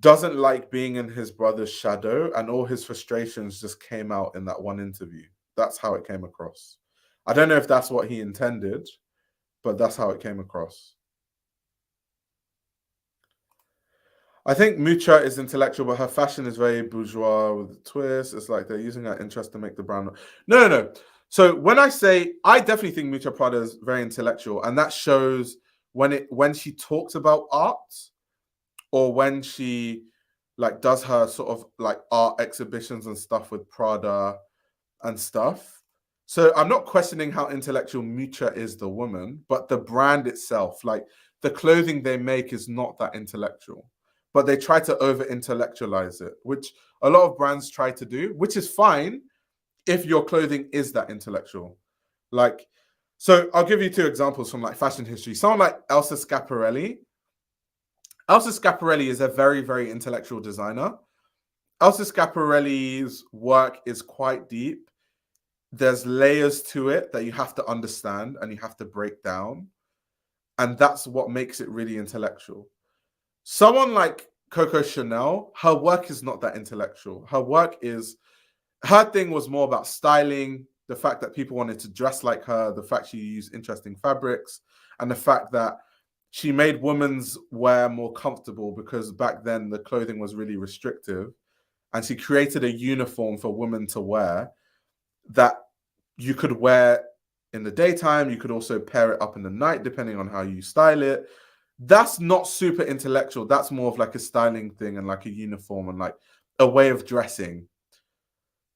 doesn't like being in his brother's shadow, and all his frustrations just came out in that one interview. That's how it came across. I don't know if that's what he intended, but that's how it came across. I think Mucha is intellectual, but her fashion is very bourgeois with a twist. It's like they're using her interest to make the brand. No. So when I say, I definitely think Mucha Prada is very intellectual, and that shows when she talks about art, or when she like does her sort of like art exhibitions and stuff with Prada and stuff. So I'm not questioning how intellectual Mucha is, the woman, but the brand itself, like the clothing they make is not that intellectual, but they try to over intellectualize it, which a lot of brands try to do, which is fine if your clothing is that intellectual. Like, so I'll give you two examples from like fashion history. Someone like Elsa Schiaparelli. Elsa Schiaparelli is a very, very intellectual designer. Elsa Schiaparelli's work is quite deep. There's layers to it that you have to understand and you have to break down. And that's what makes it really intellectual. Someone like Coco Chanel, her work is not that intellectual. Her thing was more about styling, the fact that people wanted to dress like her, the fact she used interesting fabrics, and the fact that she made women's wear more comfortable, because back then the clothing was really restrictive. And she created a uniform for women to wear that you could wear in the daytime. You could also pair it up in the night, depending on how you style it. That's not super intellectual. That's more of like a styling thing and like a uniform and like a way of dressing.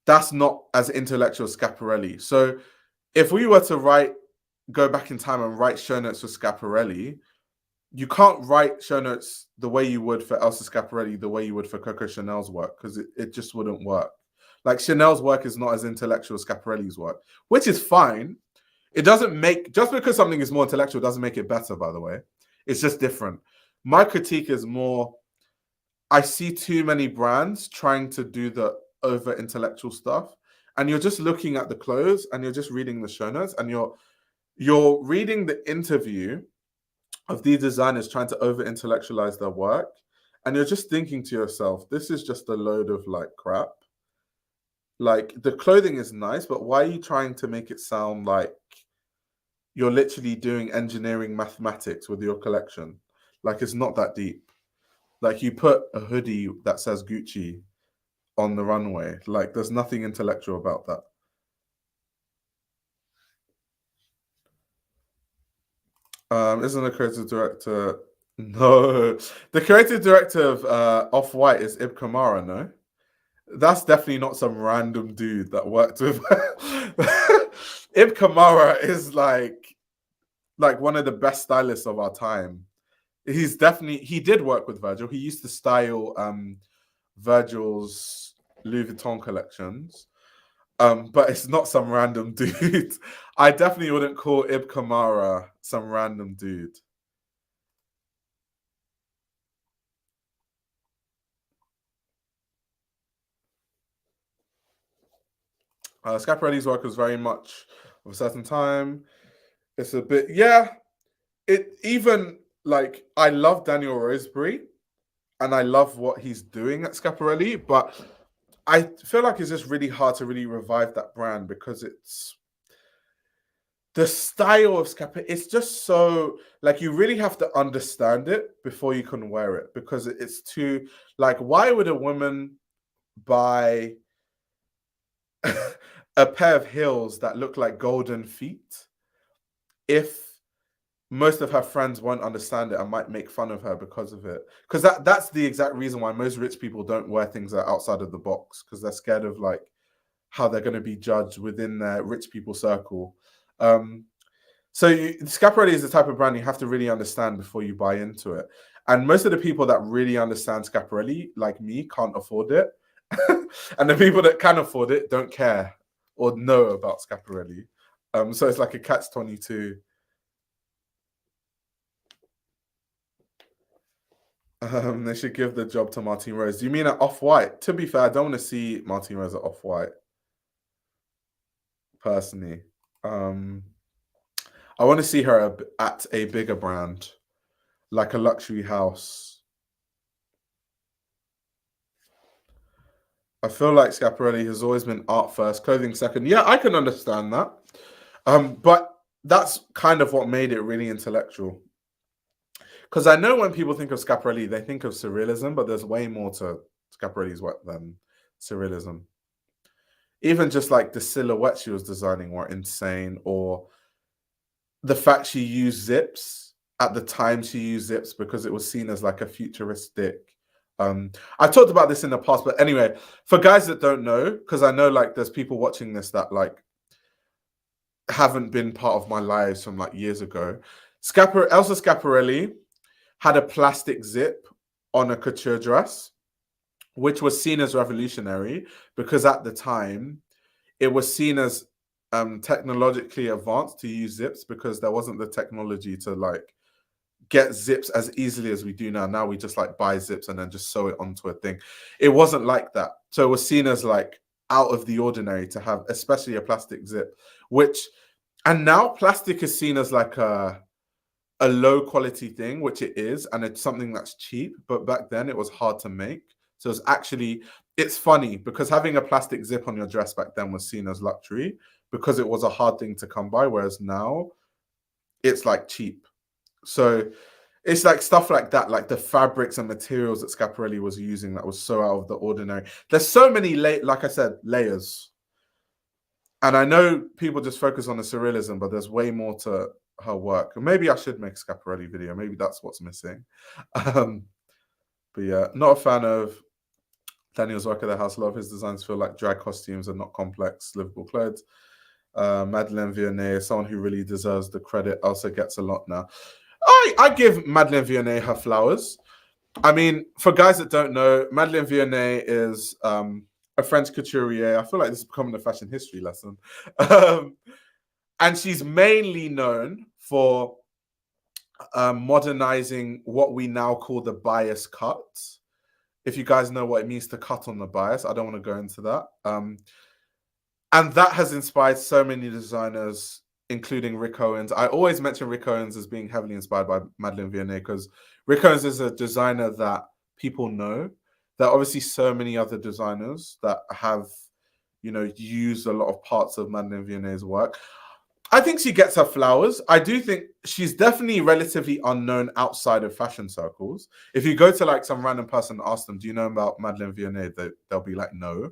That's not as intellectual as Schiaparelli. So if we were to go back in time and write show notes for Schiaparelli, you can't write show notes the way you would for Elsa Schiaparelli, the way you would for Coco Chanel's work, because it just wouldn't work. Like Chanel's work is not as intellectual as Schiaparelli's work, which is fine. It doesn't make, just because something is more intellectual doesn't make it better, by the way. It's just different. My critique is more, I see too many brands trying to do the over intellectual stuff, and you're just looking at the clothes and you're just reading the show notes, and you're reading the interview of these designers trying to over intellectualize their work, and you're just thinking to yourself, this is just a load of like crap. Like, the clothing is nice, but why are you trying to make it sound like you're literally doing engineering mathematics with your collection? Like, it's not that deep. Like, you put a hoodie that says Gucci on the runway. Like, there's nothing intellectual about that. Isn't the creative director? No, the creative director of Off-White is Ib Kamara. No, that's definitely not some random dude that worked with. Ib Kamara is like one of the best stylists of our time. He did work with Virgil. He used to style Virgil's Louis Vuitton collections. But it's not some random dude. I definitely wouldn't call Ib Kamara some random dude. Schiaparelli's work was very much of a certain time. It's a bit, yeah. It even like, I love Daniel Roseberry, and I love what he's doing at Schiaparelli, but I feel like it's just really hard to really revive that brand, because it's the style of Schiaparelli. It's just so like, you really have to understand it before you can wear it, because it's too like, why would a woman buy a pair of heels that look like golden feet if most of her friends won't understand it and might make fun of her because of it? Because that's the exact reason why most rich people don't wear things that are outside of the box, because they're scared of like how they're going to be judged within their rich people circle. So Schiaparelli is the type of brand you have to really understand before you buy into it. And most of the people that really understand Schiaparelli, like me, can't afford it. And the people that can afford it don't care or know about Schiaparelli. So it's like a catch-22. They should give the job to Martine Rose. Do you mean at Off-White? To be fair, I don't want to see Martine Rose at Off-White, personally. I want to see her at a bigger brand, like a luxury house. I feel like Schiaparelli has always been art first, clothing second. Yeah, I can understand that. But that's kind of what made it really intellectual. Because I know when people think of Schiaparelli, they think of surrealism, but there's way more to Schiaparelli's work than surrealism. Even just like the silhouettes she was designing were insane, or the fact she used zips at the time she used zips because it was seen as like a futuristic. I've talked about this in the past, but anyway, for guys that don't know, because I know like there's people watching this that like haven't been part of my lives from like years ago. Elsa Schiaparelli had a plastic zip on a couture dress, which was seen as revolutionary because at the time it was seen as technologically advanced to use zips because there wasn't the technology to like get zips as easily as we do now. Now we just like buy zips and then just sew it onto a thing. It wasn't like that. So it was seen as like out of the ordinary to have, especially a plastic zip, and now plastic is seen as like a low quality thing, which it is, and it's something that's cheap. But back then it was hard to make. So it's funny because having a plastic zip on your dress back then was seen as luxury because it was a hard thing to come by, whereas now it's like cheap. So it's like stuff like that, like the fabrics and materials that Schiaparelli was using that was so out of the ordinary. There's so many, like I said, layers. And I know people just focus on the surrealism, but there's way more to her work. And maybe I should make a Schiaparelli video. Maybe that's what's missing. But yeah, not a fan of Daniel's work at the house. A lot of his designs feel like drag costumes and not complex, livable clothes. Madeleine Vionnet, someone who really deserves the credit, also gets a lot now. I give Madeleine Vionnet her flowers. I mean, for guys that don't know, Madeleine Vionnet is a French couturier. I feel like this is becoming a fashion history lesson. And she's mainly known for modernizing what we now call the bias cut. If you guys know what it means to cut on the bias, I don't want to go into that. And that has inspired so many designers, including Rick Owens. I always mention Rick Owens as being heavily inspired by Madeleine Vionnet because Rick Owens is a designer that people know. There are obviously so many other designers that have, used a lot of parts of Madeleine Vionet's work. I think she gets her flowers. I do think she's definitely relatively unknown outside of fashion circles. If you go to like some random person and ask them, do you know about Madeleine Vionnet? They'll be like, no.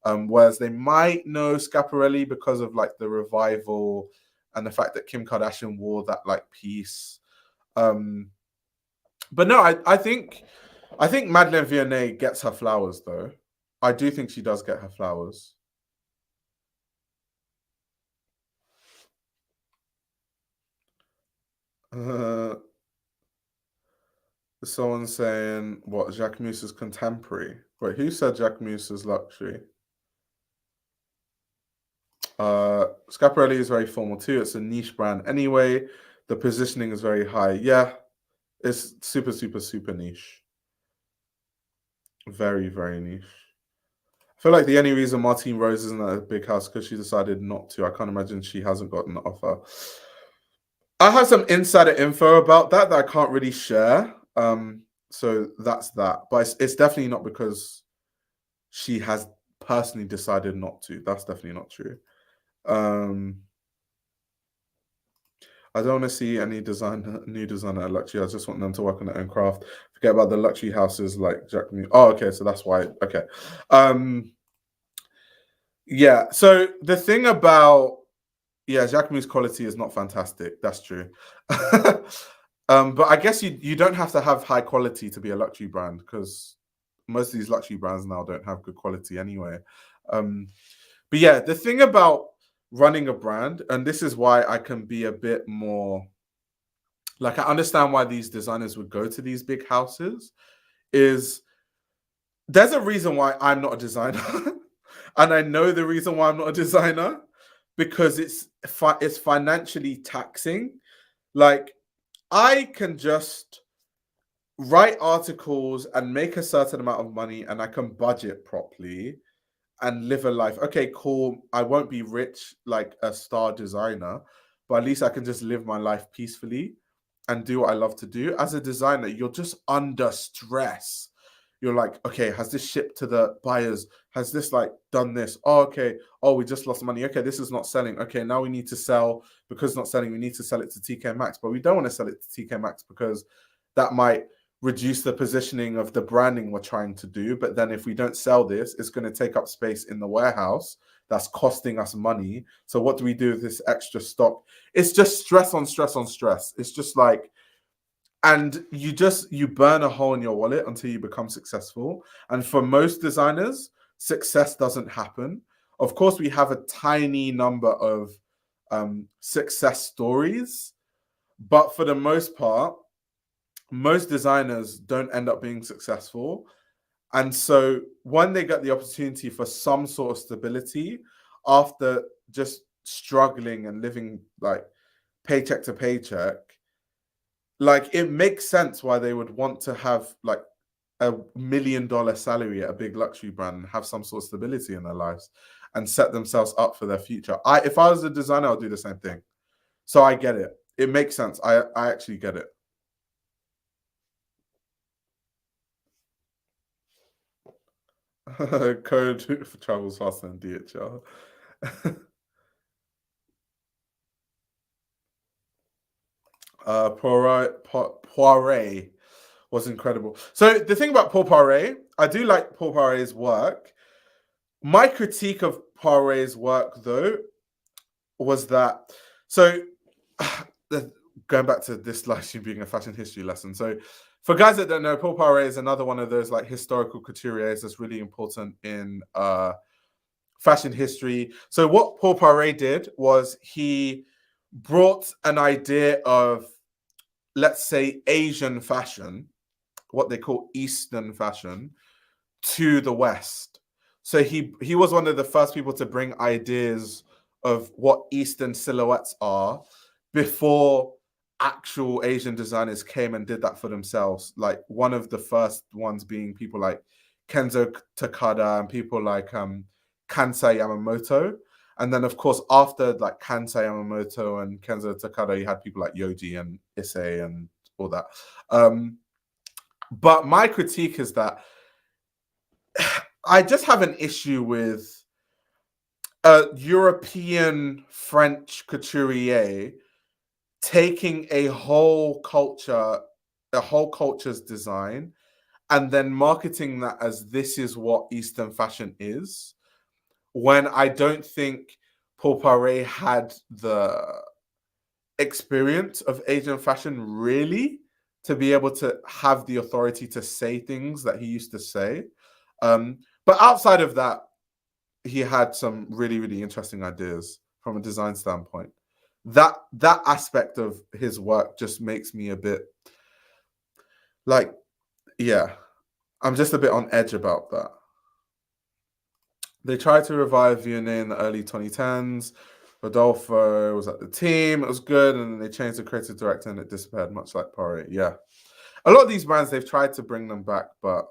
Whereas they might know Schiaparelli because of like the revival and the fact that Kim Kardashian wore that like piece. But no, I think Madeleine Vionnet gets her flowers though. I do think she does get her flowers. Someone saying what Jacques Mus is contemporary. Wait, who said Jacques Mus is luxury? Schiaparelli is very formal too. It's a niche brand anyway. The positioning is very high. Yeah, it's super, super, super niche. Very, very niche. I feel like the only reason Martine Rose isn't at a big house because she decided not to. I can't imagine she hasn't gotten an offer. I have some insider info about that I can't really share. So that's that. But it's definitely not because she has personally decided not to. That's definitely not true. I don't want to see any new designer at luxury. I just want them to work on their own craft. Forget about the luxury houses like Jacques Mus. Oh, okay, so that's why. Okay. Yeah, so the thing about Jacques Mus quality is not fantastic. That's true. But I guess you don't have to have high quality to be a luxury brand because most of these luxury brands now don't have good quality anyway. But yeah, the thing about running a brand, and this is why I can be a bit more like, I understand why these designers would go to these big houses, is there's a reason why I'm not a designer. And I know the reason why I'm not a designer, because it's financially taxing. Like, I can just write articles and make a certain amount of money, and I can budget properly and live a life. Okay, cool. I won't be rich like a star designer, but at least I can just live my life peacefully and do what I love to do. As a designer, you're just under stress. You're like, okay, has this shipped to the buyers? Has this like done this? Oh, okay. Oh, we just lost money. Okay, this is not selling. Okay, now we need to sell, because it's not selling, we need to sell it to TK Maxx, but we don't want to sell it to TK Maxx because that might reduce the positioning of the branding we're trying to do. But then if we don't sell this, it's going to take up space in the warehouse. That's costing us money. So what do we do with this extra stock? It's just stress on stress on stress. It's just like, and you burn a hole in your wallet until you become successful. And for most designers, success doesn't happen. Of course, we have a tiny number of success stories, but for the most part, most designers don't end up being successful. And so when they get the opportunity for some sort of stability after just struggling and living like paycheck to paycheck, like, it makes sense why they would want to have like $1 million salary at a big luxury brand and have some sort of stability in their lives and set themselves up for their future. If I was a designer, I'll do the same thing. So I get it. It makes sense. I actually get it. Code travels faster than DHL. Poiret was incredible. So the thing about Paul Poiret, I do like Paul Poiret's work. My critique of Poiret's work, though, was that, so going back to this live stream being a fashion history lesson. So for guys that don't know, Paul Poiret is another one of those like historical couturiers that's really important in fashion history. So what Paul Poiret did was he brought an idea of, let's say, Asian fashion, what they call Eastern fashion, to the West. So he was one of the first people to bring ideas of what Eastern silhouettes are before actual Asian designers came and did that for themselves. Like, one of the first ones being people like Kenzo Takada and people like Kansai Yamamoto. And then, of course, after like Kansai Yamamoto and Kenzo Takada, you had people like Yoji and Issei and all that. But my critique is that I just have an issue with a European French couturier taking a whole culture's design, and then marketing that as this is what Eastern fashion is, when I don't think Paul Poiret had the experience of Asian fashion really to be able to have the authority to say things that he used to say. But outside of that, he had some really, really interesting ideas from a design standpoint. That aspect of his work just makes me a bit like, yeah, I'm just a bit on edge about that. They tried to revive Vianney in the early 2010s. Rodolfo was at the team. It was good, and then they changed the creative director, and it disappeared, much like Poiret. Yeah, a lot of these brands, they've tried to bring them back, but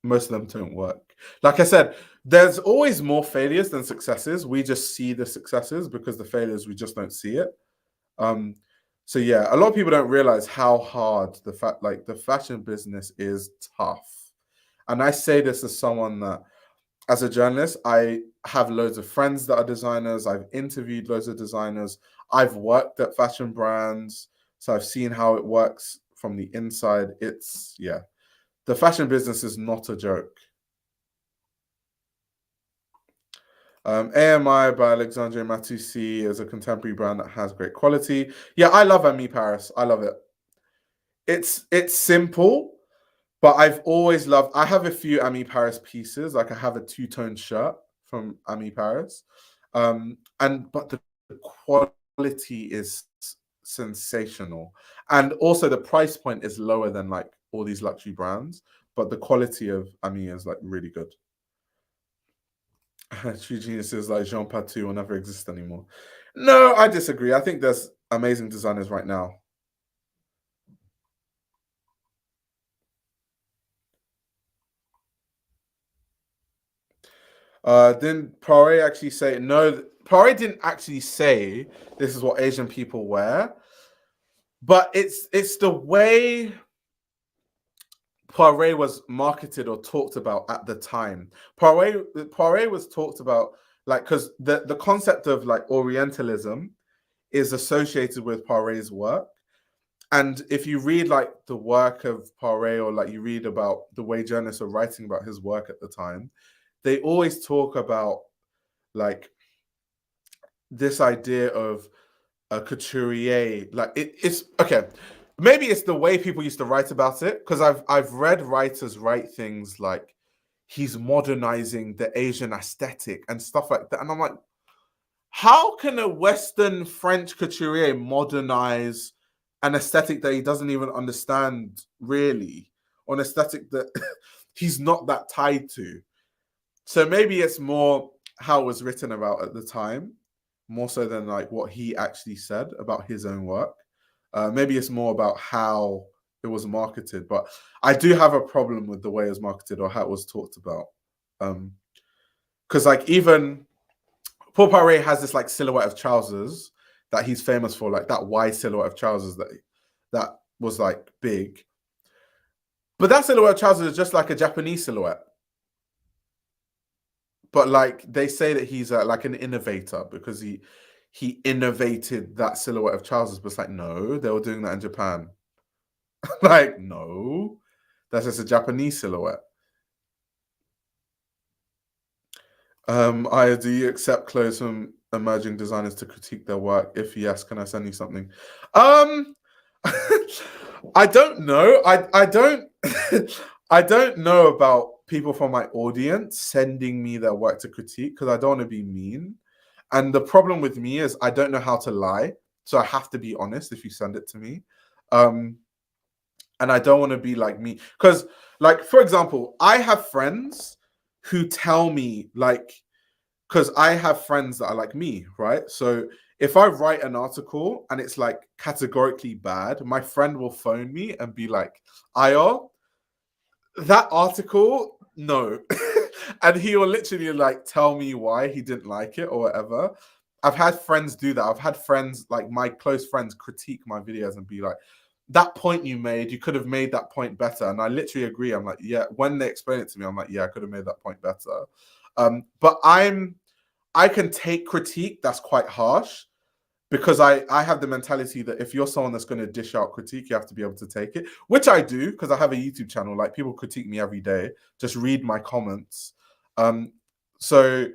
most of them don't work. Like I said, there's always more failures than successes. We just see the successes, because the failures, we just don't see it. So yeah, a lot of people don't realize how hard the fashion business is tough. And I say this as someone that, as a journalist, I have loads of friends that are designers. I've interviewed loads of designers. I've worked at fashion brands, so I've seen how it works from the inside. The fashion business is not a joke. AMI by Alexandre Matoussi is a contemporary brand that has great quality. Yeah, I love Ami Paris. I love it. It's simple, but I've always loved. I have a few Ami Paris pieces. Like, I have a two-tone shirt from Ami Paris. But the quality is sensational, and also the price point is lower than like all these luxury brands, but the quality of Ami is like really good. True geniuses like Jean Patou will never exist anymore. No, I disagree. I think there's amazing designers right now. Didn't Poiré actually say no? Poiré didn't actually say this is what Asian people wear, but it's the way Poiré was marketed or talked about at the time. Poiré was talked about like because the concept of like Orientalism is associated with Poiré's work. And if you read like the work of Poiré or like you read about the way journalists are writing about his work at the time, they always talk about like this idea of a couturier. Like it's okay. Maybe it's the way people used to write about it because I've read writers write things like he's modernizing the Asian aesthetic and stuff like that, and I'm like, how can a Western French couturier modernize an aesthetic that he doesn't even understand really, or an aesthetic that he's not that tied to? So maybe it's more how it was written about at the time, more so than like what he actually said about his own work. Maybe it's more about how it was marketed, but I do have a problem with the way it was marketed or how it was talked about. Because like even Paul Poiret has this like silhouette of trousers that he's famous for, like that wide silhouette of trousers that was like big. But that silhouette of trousers is just like a Japanese silhouette. But like they say that he's like an innovator because he innovated that silhouette of trousers. But it's like no, they were doing that in Japan. Like no, that's just a Japanese silhouette. Do you accept clothes from emerging designers to critique their work? If yes, can I send you something? I don't know. I don't I don't know about people from my audience sending me their work to critique because I don't want to be mean. And the problem with me is I don't know how to lie. So I have to be honest if you send it to me. And I don't want to be like me. Because, like, for example, I have friends who tell me, like, because I have friends that are like me, right? So if I write an article and it's like categorically bad, my friend will phone me and be like, Ayo, that article, no. And he will literally like tell me why he didn't like it or whatever. I've had friends do that. I've had friends, like my close friends, critique my videos and be like, that point you made, you could have made that point better. And I literally agree. I'm like, yeah, when they explain it to me, I'm like, yeah, I could have made that point better. But I can take critique that's quite harsh because I have the mentality that if you're someone that's going to dish out critique, you have to be able to take it, which I do because I have a YouTube channel. Like people critique me every day. Just read my comments. So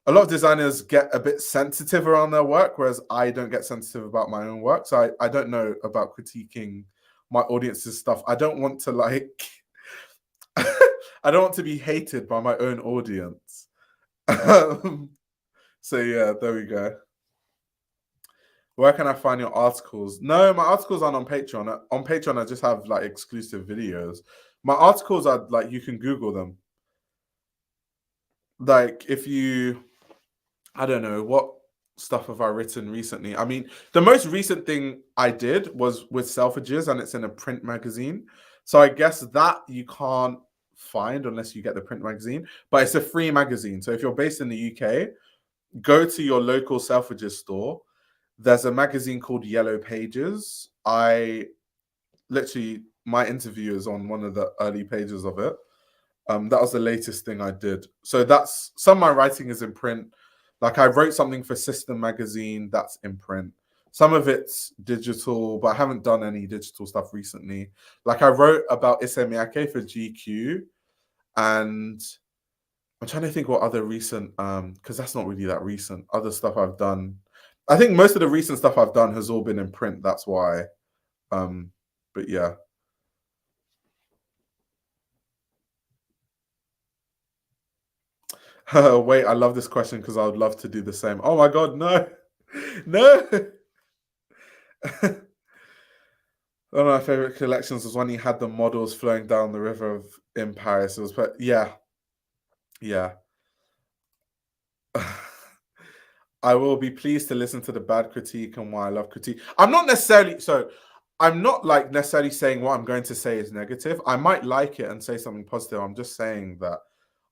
a lot of designers get a bit sensitive around their work, whereas I don't get sensitive about my own work. So I don't know about critiquing my audience's stuff. I don't want to like, I don't want to be hated by my own audience. So yeah, there we go. Where can I find your articles? No, my articles aren't on Patreon. On Patreon, I just have like exclusive videos. My articles are like you can Google them. Like if you, I don't know what stuff have I written recently. I mean, the most recent thing I did was with Selfridges, and it's in a print magazine. So I guess that you can't find unless you get the print magazine. But it's a free magazine. So if you're based in the UK, go to your local Selfridges store. There's a magazine called Yellow Pages. I literally my interview is on one of the early pages of it. That was the latest thing I did. So that's some of my writing is in print. Like I wrote something for System magazine that's in print. Some of it's digital, but I haven't done any digital stuff recently. Like I wrote about Issey Miyake for GQ, and I'm trying to think what other recent, because that's not really that recent. Other stuff I've done. I think most of the recent stuff I've done has all been in print. That's why. But yeah. Wait, I love this question because I would love to do the same. Oh my God, no. No. One of my favorite collections was when he had the models flowing down the river in Paris. It was, yeah, yeah. I will be pleased to listen to the bad critique and why I love critique. I'm not like necessarily saying what I'm going to say is negative. I might like it and say something positive. I'm just saying that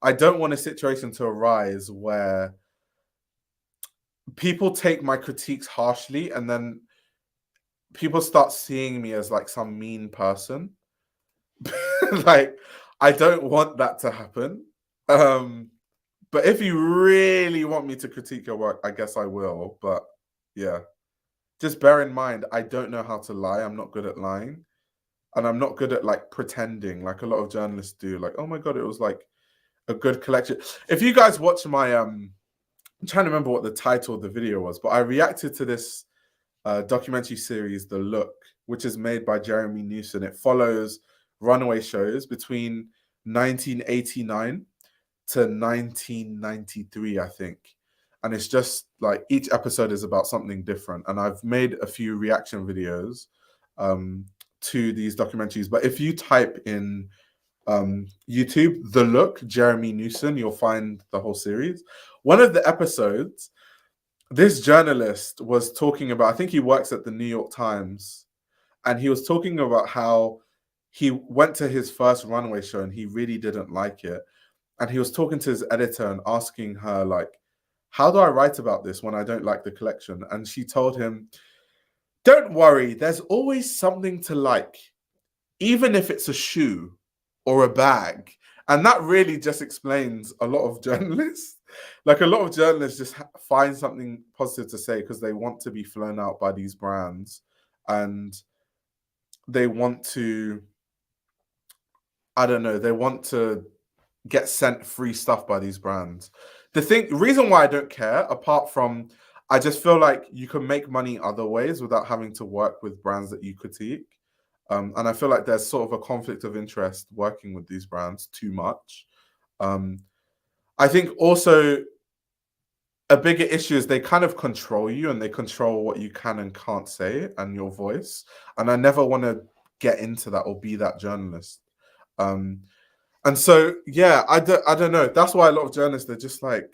I don't want a situation to arise where people take my critiques harshly and then people start seeing me as like some mean person. Like, I don't want that to happen. But if you really want me to critique your work, I guess I will. But yeah, just bear in mind, I don't know how to lie. I'm not good at lying. And I'm not good at like pretending like a lot of journalists do. Like, oh my God, it was like a good collection. If you guys watch my, I'm trying to remember what the title of the video was, but I reacted to this documentary series, The Look, which is made by Jeremy Newson. It follows runway shows between 1989 to 1993, I think. And it's just like each episode is about something different. And I've made a few reaction videos to these documentaries. But if you type in YouTube, The Look, Jeremy Newson, you'll find the whole series. One of the episodes, this journalist was talking about, I think he works at the New York Times, and he was talking about how he went to his first runway show and he really didn't like it. And he was talking to his editor and asking her, like, how do I write about this when I don't like the collection? And she told him, don't worry, there's always something to like, even if it's a shoe or a bag. And that really just explains a lot of journalists. Like, a lot of journalists just find something positive to say because they want to be flown out by these brands and they want to, I don't know, they want to get sent free stuff by these brands. The reason why I don't care, apart from I just feel like you can make money other ways without having to work with brands that you critique. And I feel like there's sort of a conflict of interest working with these brands too much. I think also a bigger issue is they kind of control you and they control what you can and can't say and your voice. And I never want to get into that or be that journalist. And so, yeah, I don't know. That's why a lot of journalists, they're just like,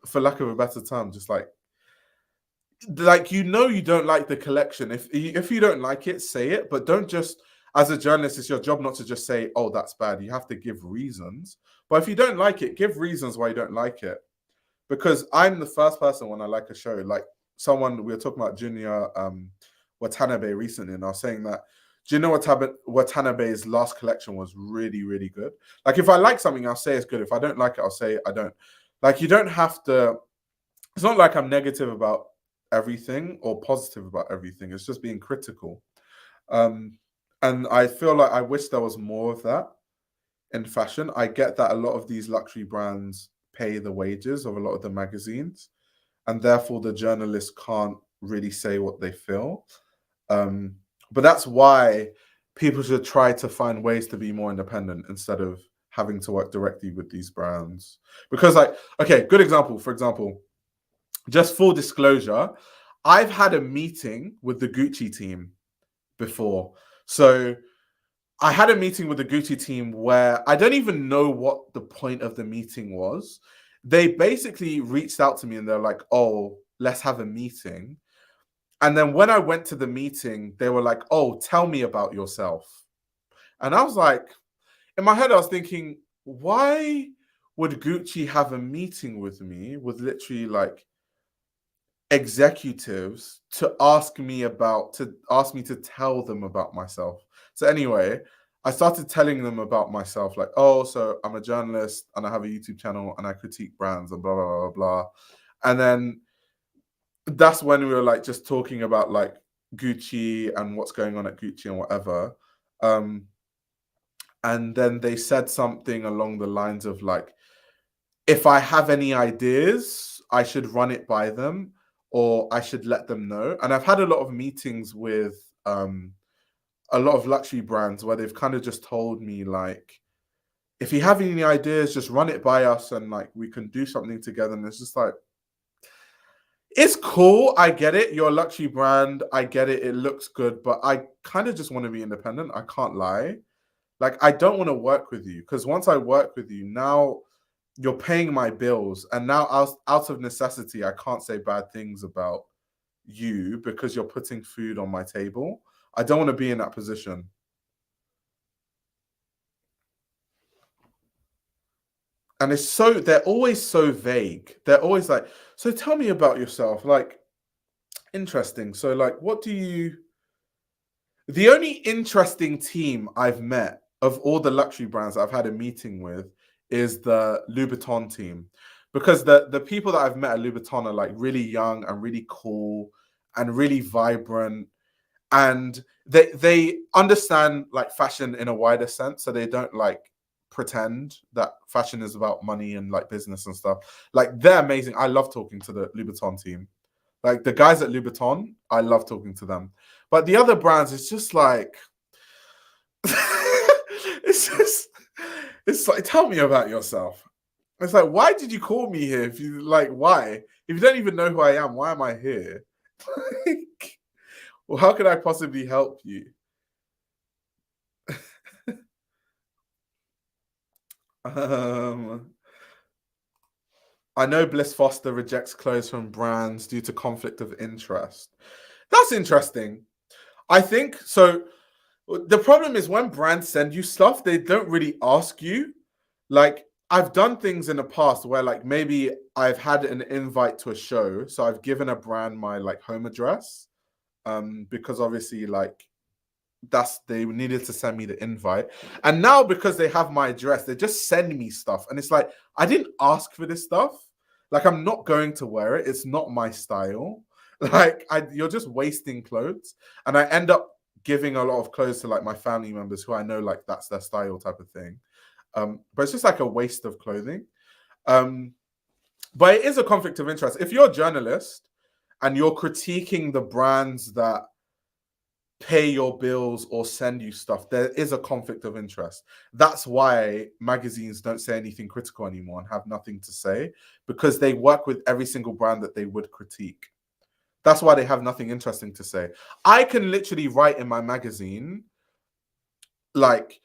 for lack of a better term, just like you don't like the collection. If you don't like it, say it, but don't just, as a journalist, it's your job not to just say, oh, that's bad. You have to give reasons. But if you don't like it, give reasons why you don't like it. Because I'm the first person when I like a show, like we were talking about Junior Watanabe recently, and I was saying that Junior Watanabe's last collection was really, really good. Like, if I like something, I'll say it's good. If I don't like it, I'll say I don't. Like, you don't have to, it's not like I'm negative about everything or positive about everything. It's just being critical. And I feel like I wish there was more of that in fashion. I get that a lot of these luxury brands pay the wages of a lot of the magazines, and therefore the journalists can't really say what they feel. But that's why people should try to find ways to be more independent instead of having to work directly with these brands. Because, like, okay, good example. For example, just full disclosure, I've had a meeting with the Gucci team before. So I had a meeting with the Gucci team where I don't even know what the point of the meeting was. They basically reached out to me and they're like, oh, let's have a meeting. And then when I went to the meeting, they were like, oh, tell me about yourself. And I was like, in my head, I was thinking, why would Gucci have a meeting with me with literally like executives to ask me to tell them about myself? So anyway, I started telling them about myself, like, oh, so I'm a journalist and I have a YouTube channel and I critique brands and blah, blah, blah, blah. And then that's when we were like just talking about like Gucci and what's going on at Gucci and whatever. And then they said something along the lines of like, if I have any ideas, I should run it by them or I should let them know. And I've had a lot of meetings with a lot of luxury brands where they've kind of just told me like, if you have any ideas, just run it by us and like we can do something together. And it's just like, it's cool. I get it. You're a luxury brand. I get it. It looks good, but I kind of just want to be independent. I can't lie. Like, I don't want to work with you because once I work with you, now you're paying my bills. And now out of necessity, I can't say bad things about you because you're putting food on my table. I don't want to be in that position. And they're always so vague. They're always like, so tell me about yourself. Like, interesting. So, like, the only interesting team I've met of all the luxury brands I've had a meeting with is the Louboutin team. Because the people that I've met at Louboutin are like really young and really cool and really vibrant. And they understand like fashion in a wider sense. So they don't like pretend that fashion is about money and like business and stuff. Like, they're amazing. I love talking to the Louboutin team. Like, the guys at Louboutin, I love talking to them. But the other brands, it's just like, it's like, tell me about yourself. It's like, why did you call me here? If you like, why? If you don't even know who I am, why am I here? Like, well, how could I possibly help you? I know Bliss Foster rejects clothes from brands due to conflict of interest. That's interesting. I think so. The problem is when brands send you stuff, they don't really ask you. Like, I've done things in the past where like maybe I've had an invite to a show, so I've given a brand my like home address, because obviously like they needed to send me the invite, and now because they have my address, they just send me stuff, and it's like, I didn't ask for this stuff. Like, I'm not going to wear it. It's not my style. Like, you're just wasting clothes, and I end up giving a lot of clothes to like my family members who I know like that's their style type of thing. But it's just like a waste of clothing. But it is a conflict of interest. If you're a journalist and you're critiquing the brands that pay your bills or send you stuff, there is a conflict of interest. That's why magazines don't say anything critical anymore and have nothing to say, because they work with every single brand that they would critique. That's why they have nothing interesting to say. I can literally write in my magazine, like,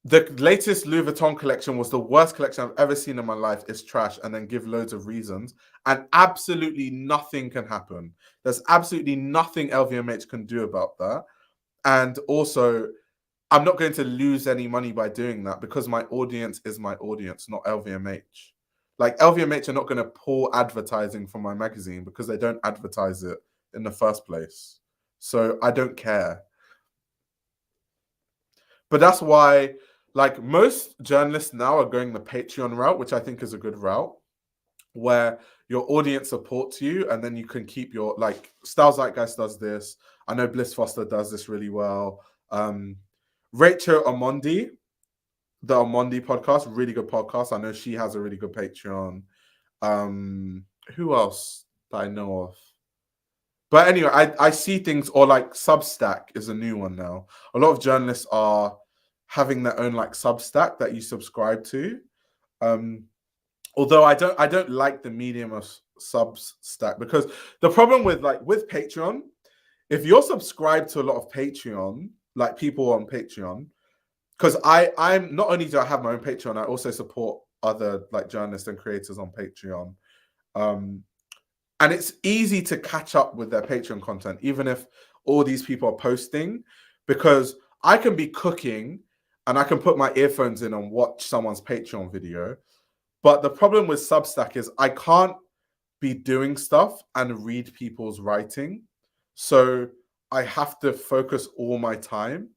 the latest Louis Vuitton collection was the worst collection I've ever seen in my life. It's trash, and then give loads of reasons, and absolutely nothing can happen. There's absolutely nothing LVMH can do about that. And also, I'm not going to lose any money by doing that because my audience is my audience, not LVMH. Like, LVMH are not going to pull advertising from my magazine because they don't advertise it in the first place. So I don't care. But that's why, like, most journalists now are going the Patreon route, which I think is a good route, where your audience supports you and then you can keep your, like, Styles Zeitgeist does this. I know Bliss Foster does this really well. Rachel Omondi, the Omondi podcast, really good podcast. I know she has a really good Patreon. Who else that I know of? But anyway, I see things, or like Substack is a new one now. A lot of journalists are having their own like Substack that you subscribe to. Although I don't like the medium of Substack, because the problem with Patreon, if you're subscribed to a lot of Patreon, like people on Patreon, because I'm not only do I have my own Patreon, I also support other like journalists and creators on Patreon. And it's easy to catch up with their Patreon content, even if all these people are posting, because I can be cooking and I can put my earphones in and watch someone's Patreon video. But the problem with Substack is I can't be doing stuff and read people's writing. So I have to focus all my time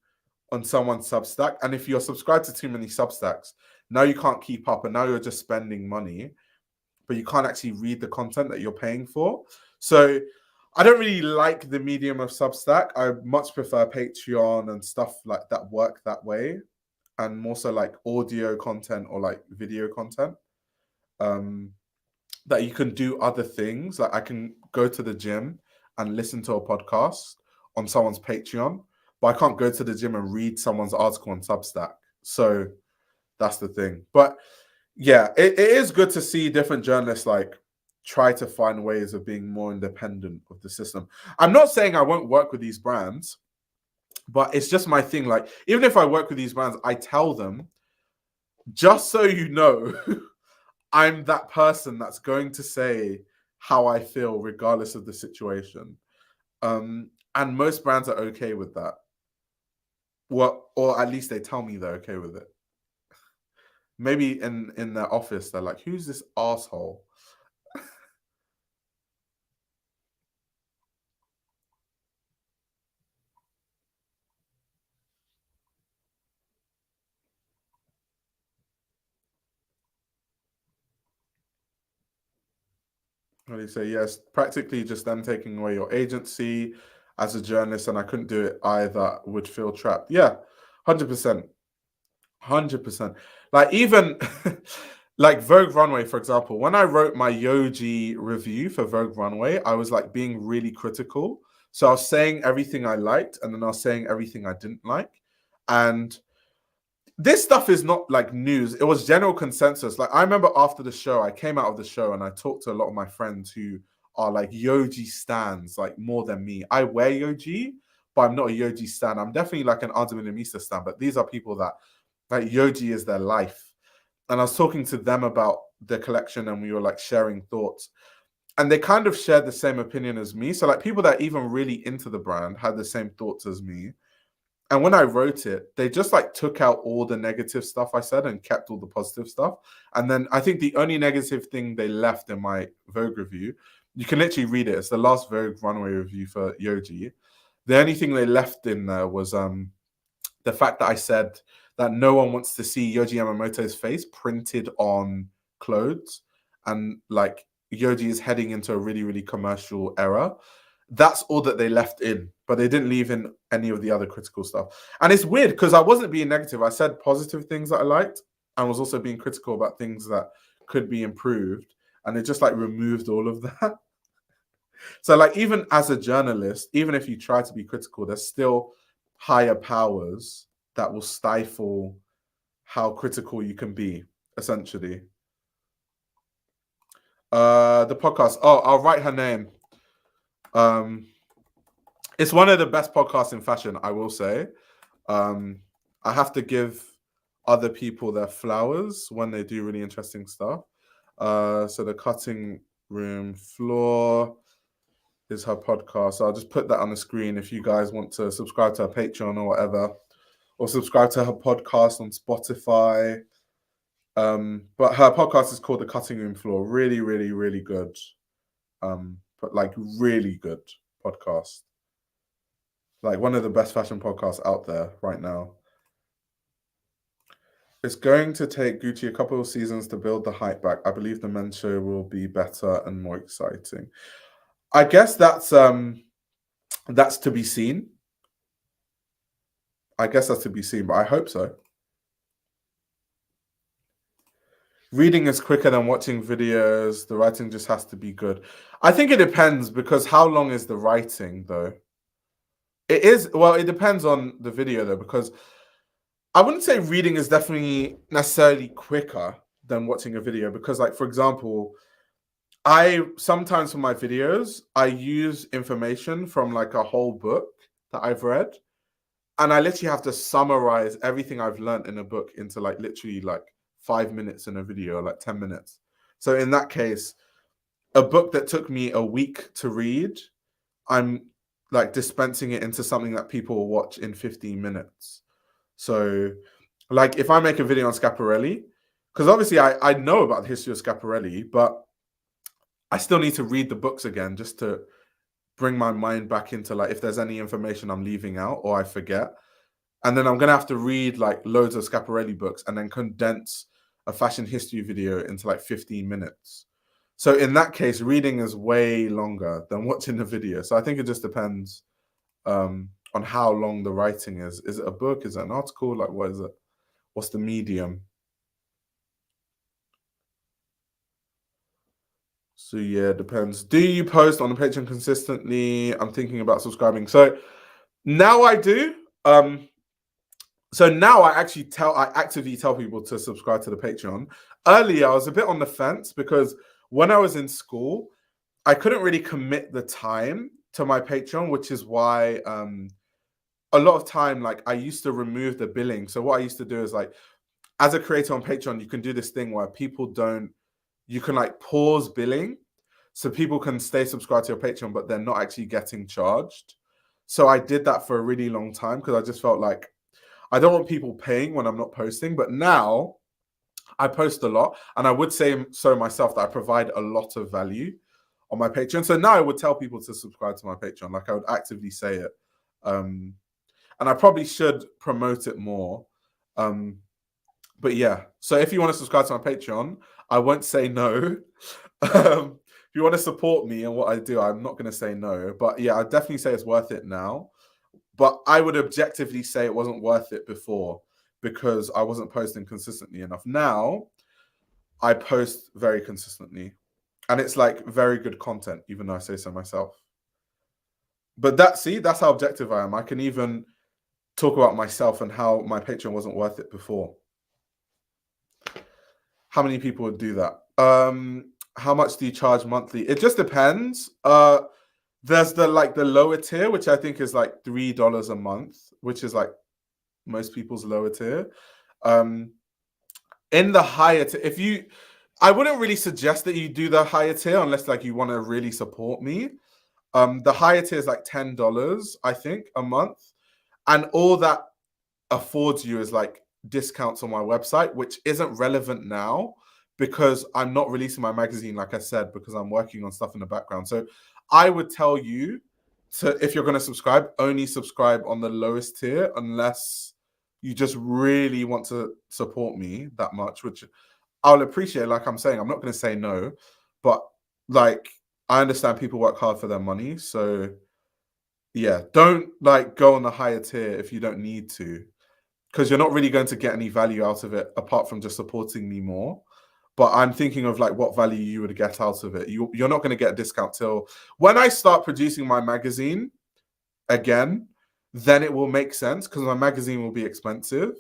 on someone's Substack. And if you're subscribed to too many Substacks, now you can't keep up, and now you're just spending money, but you can't actually read the content that you're paying for. So I don't really like the medium of Substack. I much prefer Patreon and stuff like that work that way, and more so like audio content or like video content, that you can do other things. Like, I can go to the gym and listen to a podcast on someone's Patreon, but I can't go to the gym and read someone's article on Substack. So That's the thing. But yeah, it is good to see different journalists like try to find ways of being more independent of the system. I'm not saying I won't work with these brands, but it's just my thing. Like, even if I work with these brands, I tell them, just so you know, I'm that person that's going to say how I feel regardless of the situation. And most brands are okay with that. Well, or at least they tell me they're okay with it. Maybe in their office, they're like, who's this asshole? And they say, yes, practically just them taking away your agency as a journalist, and I couldn't do it either, would feel trapped. Yeah, 100%. 100%. Like, even like Vogue Runway, for example, when I wrote my Yoji review for Vogue Runway, I was like being really critical. So I was saying everything I liked, and then I was saying everything I didn't like. And this stuff is not like news. It was general consensus. Like, I remember after the show, I came out of the show and I talked to a lot of my friends who are like Yoji stans, like more than me. I wear Yoji, but I'm not a Yoji stan. I'm definitely like an Artemis stan, but these are people that like Yoji is their life. And I was talking to them about the collection and we were like sharing thoughts. And they kind of shared the same opinion as me. So like people that are even really into the brand had the same thoughts as me. And when I wrote it, they just like took out all the negative stuff I said and kept all the positive stuff. And then I think the only negative thing they left in my Vogue review, you can literally read it. It's the last Vogue runway review for Yoji. The only thing they left in there was the fact that I said that no one wants to see Yoji Yamamoto's face printed on clothes, and like Yoji is heading into a really, really commercial era. That's all that they left in, but they didn't leave in any of the other critical stuff. And it's weird because I wasn't being negative. I said positive things that I liked and was also being critical about things that could be improved. And it just like removed all of that. So like even as a journalist, even if you try to be critical, there's still higher powers that will stifle how critical you can be, essentially. The podcast. Oh, I'll write her name. It's one of the best podcasts in fashion, I will say. I have to give other people their flowers when they do really interesting stuff. So the cutting room floor is her podcast. So I'll just put that on the screen if you guys want to subscribe to her Patreon or whatever, or subscribe to her podcast on Spotify. But her podcast is called The Cutting Room Floor. Really, really, really good. But like really good podcast. Like one of the best fashion podcasts out there right now. It's going to take Gucci a couple of seasons to build the hype back. I believe the men's show will be better and more exciting. I guess that's to be seen. I guess that's to be seen, but I hope so. Reading is quicker than watching videos. The writing just has to be good. I think it depends, because how long is the writing though? It is, well, it depends on the video though, because I wouldn't say reading is definitely necessarily quicker than watching a video, because like, for example, I sometimes for my videos, I use information from like a whole book that I've read, and I literally have to summarize everything I've learned in a book into like literally like 5 minutes in a video, like 10 minutes. So in that case, a book that took me a week to read, I'm like dispensing it into something that people will watch in 15 minutes. So like if I make a video on Schiaparelli, because obviously I know about the history of Schiaparelli, but I still need to read the books again just to bring my mind back into like if there's any information I'm leaving out or I forget. And then I'm going to have to read like loads of Schiaparelli books and then condense a fashion history video into like 15 minutes. So in that case, reading is way longer than watching the video. So I think it just depends on how long the writing is. Is it a book? Is it an article? Like, what is it? What's the medium? So yeah, it depends. Do you post on the Patreon consistently? I'm thinking about subscribing. So now I do. So now I actively tell people to subscribe to the Patreon. Earlier, I was a bit on the fence because when I was in school, I couldn't really commit the time to my Patreon, which is why a lot of time, like I used to remove the billing. So what I used to do is like, as a creator on Patreon, you can do this thing where you can like pause billing so people can stay subscribed to your Patreon, but they're not actually getting charged. So I did that for a really long time because I just felt like I don't want people paying when I'm not posting. But now I post a lot, and I would say so myself that I provide a lot of value on my Patreon. So now I would tell people to subscribe to my Patreon. Like I would actively say it. And I probably should promote it more. But yeah, so if you want to subscribe to my Patreon, I won't say no. If you want to support me and what I do, I'm not going to say no. But yeah, I definitely say it's worth it now. But I would objectively say it wasn't worth it before because I wasn't posting consistently enough. Now I post very consistently, and it's like very good content, even though I say so myself. But that's how objective I am. I can even talk about myself and how my Patreon wasn't worth it before. How many people would do that? How much do you charge monthly? It just depends. There's the lower tier, which I think is like $3 a month, which is like most people's lower tier. In the higher tier, I wouldn't really suggest that you do the higher tier unless like you want to really support me. The higher tier is like $10, I think, a month, and all that affords you is like discounts on my website, which isn't relevant now because I'm not releasing my magazine, like I said, because I'm working on stuff in the background. So I would tell you if you're going to subscribe, only subscribe on the lowest tier unless you just really want to support me that much, which I'll appreciate. Like I'm saying, I'm not going to say no, but like I understand people work hard for their money. So yeah, don't like go on the higher tier if you don't need to, because you're not really going to get any value out of it apart from just supporting me more. But I'm thinking of like what value you would get out of it. You're not going to get a discount till when I start producing my magazine again, then it will make sense because my magazine will be expensive.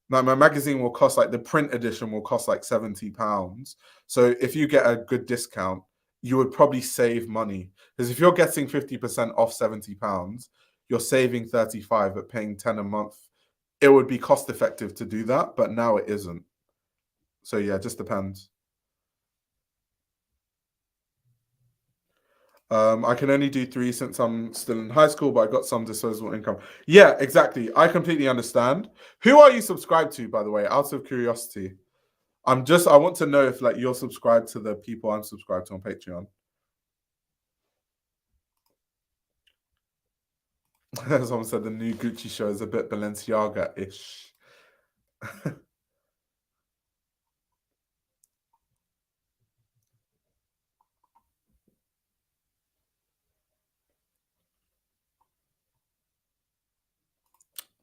Like my magazine will cost, like the print edition will cost like £70. So if you get a good discount, you would probably save money. Because if you're getting 50% off £70, you're saving 35 but paying 10 a month. It would be cost effective to do that, but now it isn't. So yeah, it just depends. I can only do 3 since I'm still in high school, but I got some disposable income. Yeah, exactly. I completely understand. Who are you subscribed to, by the way, out of curiosity? I want to know if like you're subscribed to the people I'm subscribed to on Patreon. Someone said the new Gucci show is a bit Balenciaga-ish.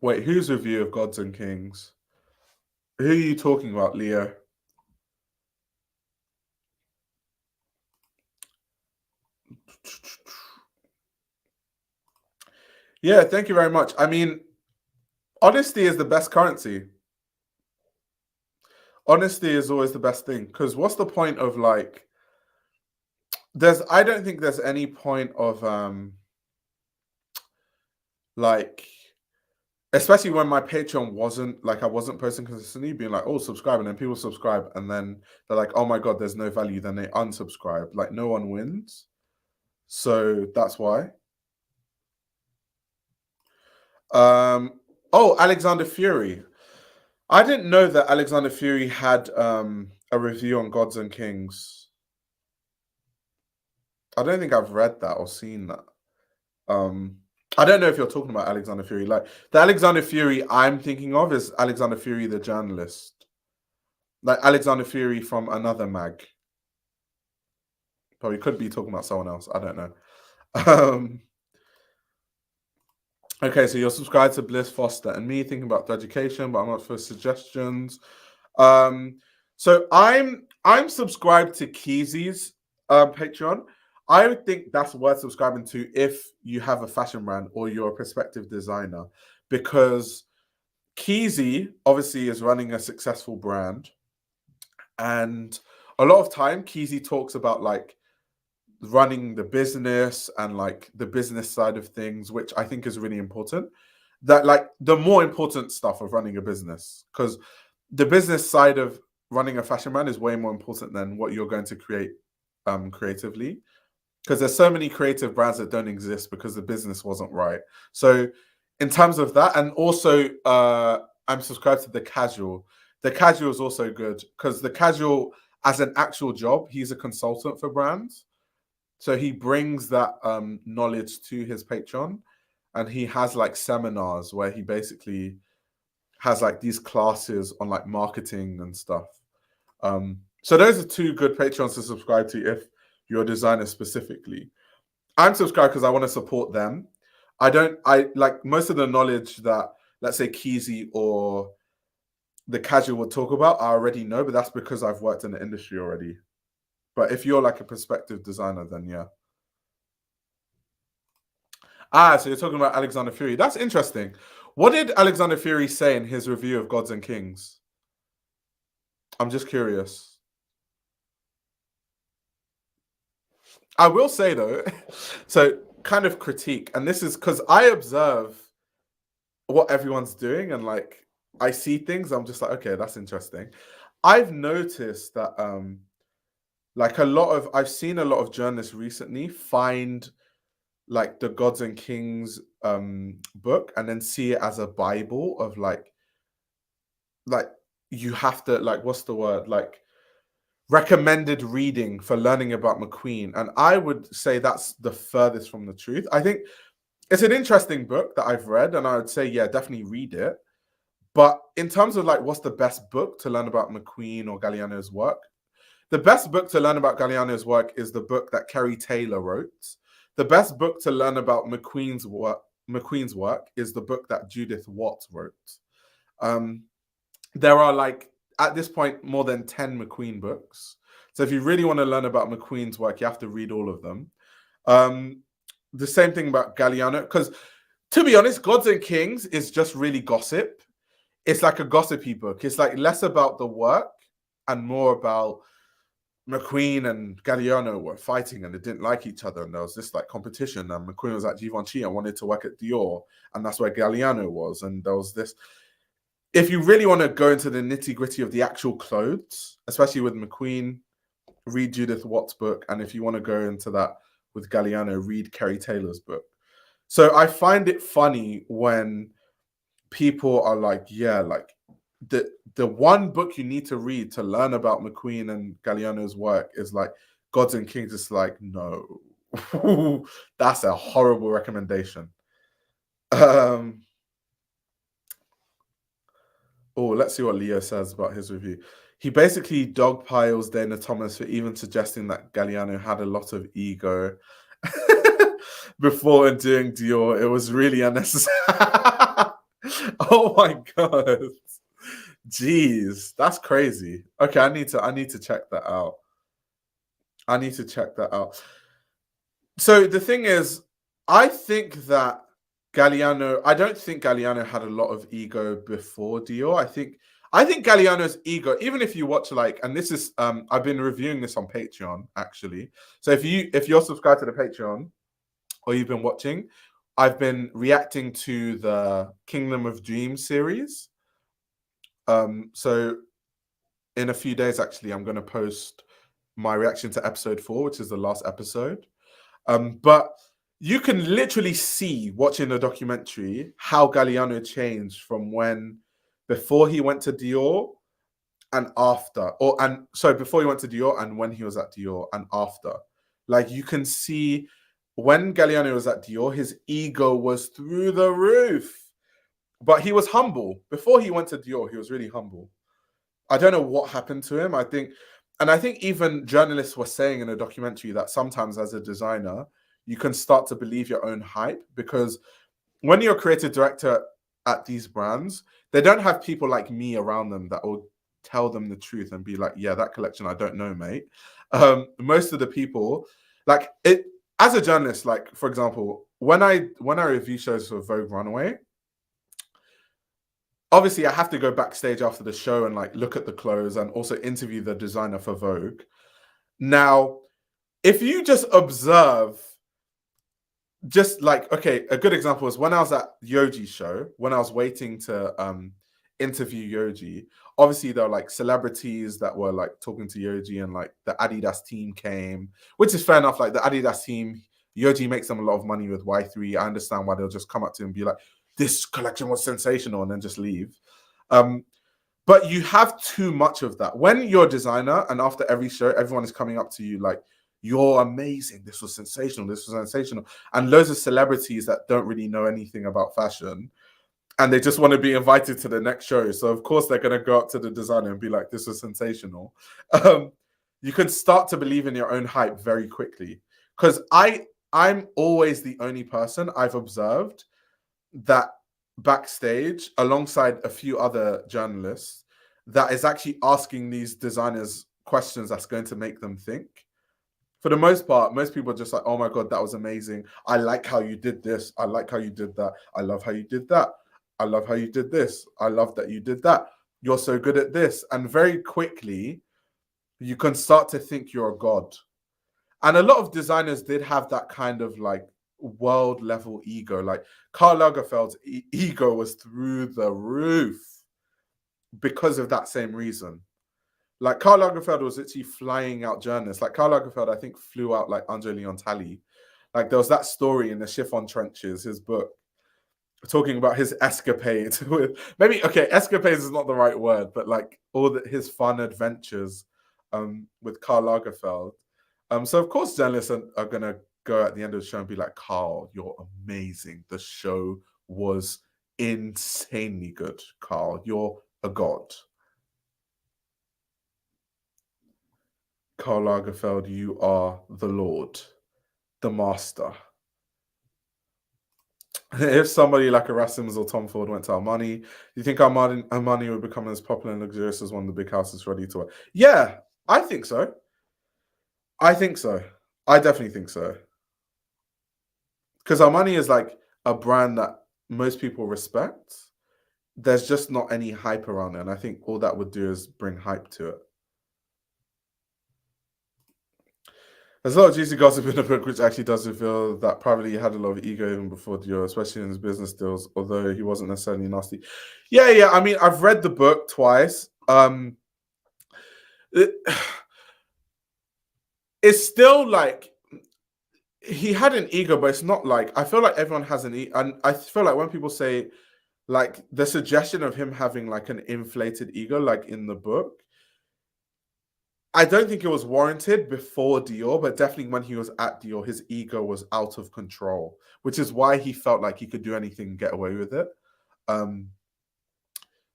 Wait, whose review of Gods and Kings? Who are you talking about, Leo? Yeah, thank you very much. I mean, honesty is the best currency. Honesty is always the best thing, because what's the point of like I don't think there's any point of like, especially when my Patreon I wasn't posting consistently, being like, oh, subscribe, and then people subscribe and then they're like, oh my god, there's no value, then they unsubscribe. Like no one wins. So that's why. Oh, Alexander Fury. I didn't know that Alexander Fury had a review on Gods and Kings. I don't think I've read that or seen that. I don't know if you're talking about Alexander Fury. Like the Alexander Fury I'm thinking of is Alexander Fury, the journalist. Like Alexander Fury from another mag. Probably could be talking about someone else. I don't know. Okay, so you're subscribed to Bliss Foster and me thinking about the education, but I'm up for suggestions. So I'm subscribed to Keezy's Patreon. I would think that's worth subscribing to if you have a fashion brand or you're a prospective designer, because Keezy obviously is running a successful brand, and a lot of time Keezy talks about like running the business and like the business side of things, which I think is really important. That like the more important stuff of running a business, because the business side of running a fashion brand is way more important than what you're going to create creatively. Because there's so many creative brands that don't exist because the business wasn't right. So in terms of that, and also I'm subscribed to the casual. The casual is also good because the casual, as an actual job, he's a consultant for brands. So he brings that knowledge to his Patreon, and he has like seminars where he basically has like these classes on like marketing and stuff. So those are two good Patreons to subscribe to if you're a designer specifically. I'm subscribed because I want to support them. I like most of the knowledge that, let's say, Keezy or the casual would talk about, I already know, but that's because I've worked in the industry already. But if you're like a prospective designer, then yeah. So you're talking about Alexander Fury. That's interesting. What did Alexander Fury say in his review of Gods and Kings? I'm just curious. I will say though, so kind of critique, and this is because I observe what everyone's doing and like I see things, I'm just like, okay, that's interesting. I've noticed that like I've seen a lot of journalists recently find like the Gods and Kings book and then see it as a Bible of like you have to like, what's the word, like recommended reading for learning about McQueen. And I would say that's the furthest from the truth. I think it's an interesting book that I've read, and I would say, yeah, definitely read it. But in terms of like what's the best book to learn about McQueen or Galliano's work, the best book to learn about Galliano's work is the book that Kerry Taylor wrote. The best book to learn about McQueen's work is the book that Judith Watt wrote. There are like at this point more than 10 McQueen books. So if you really want to learn about McQueen's work, you have to read all of them. The same thing about Galliano, because to be honest, Gods and Kings is just really gossip. It's like a gossipy book. It's like less about the work and more about McQueen and Galliano were fighting and they didn't like each other. And there was this like competition. And McQueen was at Givenchy and wanted to work at Dior. And that's where Galliano was. And there was this. If you really want to go into the nitty gritty of the actual clothes, especially with McQueen, read Judith Watt's book. And if you want to go into that with Galliano, read Kerry Taylor's book. So I find it funny when people are like, yeah, like the one book you need to read to learn about McQueen and Galliano's work is like Gods and Kings. It's like, no, that's a horrible recommendation. Oh, let's see what Leo says about his review. He basically dogpiles Dana Thomas for even suggesting that Galliano had a lot of ego before and doing Dior. It was really unnecessary. Oh my god. Jeez, that's crazy. Okay, I need to check that out. I need to check that out. So the thing is, I think that I don't think Galliano had a lot of ego before Dior. I think Galliano's ego, even if you watch like, and this is I've been reviewing this on Patreon actually. So if you're subscribed to the Patreon or you've been watching, I've been reacting to the Kingdom of Dreams series. So in a few days, actually, I'm going to post my reaction to episode 4, which is the last episode. But you can literally see, watching the documentary, how Galliano changed from before he went to Dior and after, before he went to Dior and when he was at Dior and after. Like you can see when Galliano was at Dior, his ego was through the roof. But he was humble. Before he went to Dior, he was really humble. I don't know what happened to him. I think even journalists were saying in a documentary that sometimes as a designer, you can start to believe your own hype because when you're a creative director at these brands, they don't have people like me around them that will tell them the truth and be like, yeah, that collection, I don't know, mate. Most of the people, like it, as a journalist, like for example, when I review shows for Vogue Runway, obviously I have to go backstage after the show and like look at the clothes and also interview the designer for Vogue. Now, if you just observe, just like, okay, a good example is when I was at Yoji's show, when I was waiting to interview Yoji, obviously there were like celebrities that were like talking to Yoji, and like the Adidas team came, which is fair enough. Like the Adidas team, Yoji makes them a lot of money with Y3. I understand why they'll just come up to him and be like, this collection was sensational, and then just leave. But you have too much of that. When you're a designer and after every show, everyone is coming up to you like, you're amazing. This was sensational. This was sensational. And loads of celebrities that don't really know anything about fashion, and they just want to be invited to the next show. So of course they're going to go up to the designer and be like, this was sensational. You can start to believe in your own hype very quickly. Because I'm always the only person I've observed that backstage, alongside a few other journalists, that is actually asking these designers questions that's going to make them think. For the most part, most people are just like, oh my God, that was amazing. I like how you did this. I like how you did that. I love how you did that. I love how you did this. I love that you did that. You're so good at this. And very quickly, you can start to think you're a god. And a lot of designers did have that kind of like world level ego. Like Karl Lagerfeld's ego was through the roof because of that same reason. Like Karl Lagerfeld was literally flying out journalists. Like Karl Lagerfeld, I think, flew out like Andre Leon Talley. Like there was that story in the Chiffon Trenches, his book, talking about his escapade with, maybe, okay, escapades is not the right word, but like all his fun adventures with Karl Lagerfeld. So of course journalists are gonna go at the end of the show and be like, Karl, you're amazing. The show was insanely good. Karl, you're a god. Karl Lagerfeld, you are the Lord, the Master. If somebody like Erasmus or Tom Ford went to Armani, do you think Armani would become as popular and luxurious as one of the big houses ready to wear? Yeah, I think so. I think so. I definitely think so. Because Armani is like a brand that most people respect. There's just not any hype around it. And I think all that would do is bring hype to it. There's a lot of juicy gossip in the book, which actually does reveal that privately he had a lot of ego even before Dior, especially in his business deals, although he wasn't necessarily nasty. Yeah. I mean, I've read the book twice. It's still like he had an ego, but it's not like, I feel like everyone has an ego. And I feel like when people say like the suggestion of him having like an inflated ego, like in the book, I don't think it was warranted before Dior, but definitely when he was at Dior, his ego was out of control, which is why he felt like he could do anything and get away with it.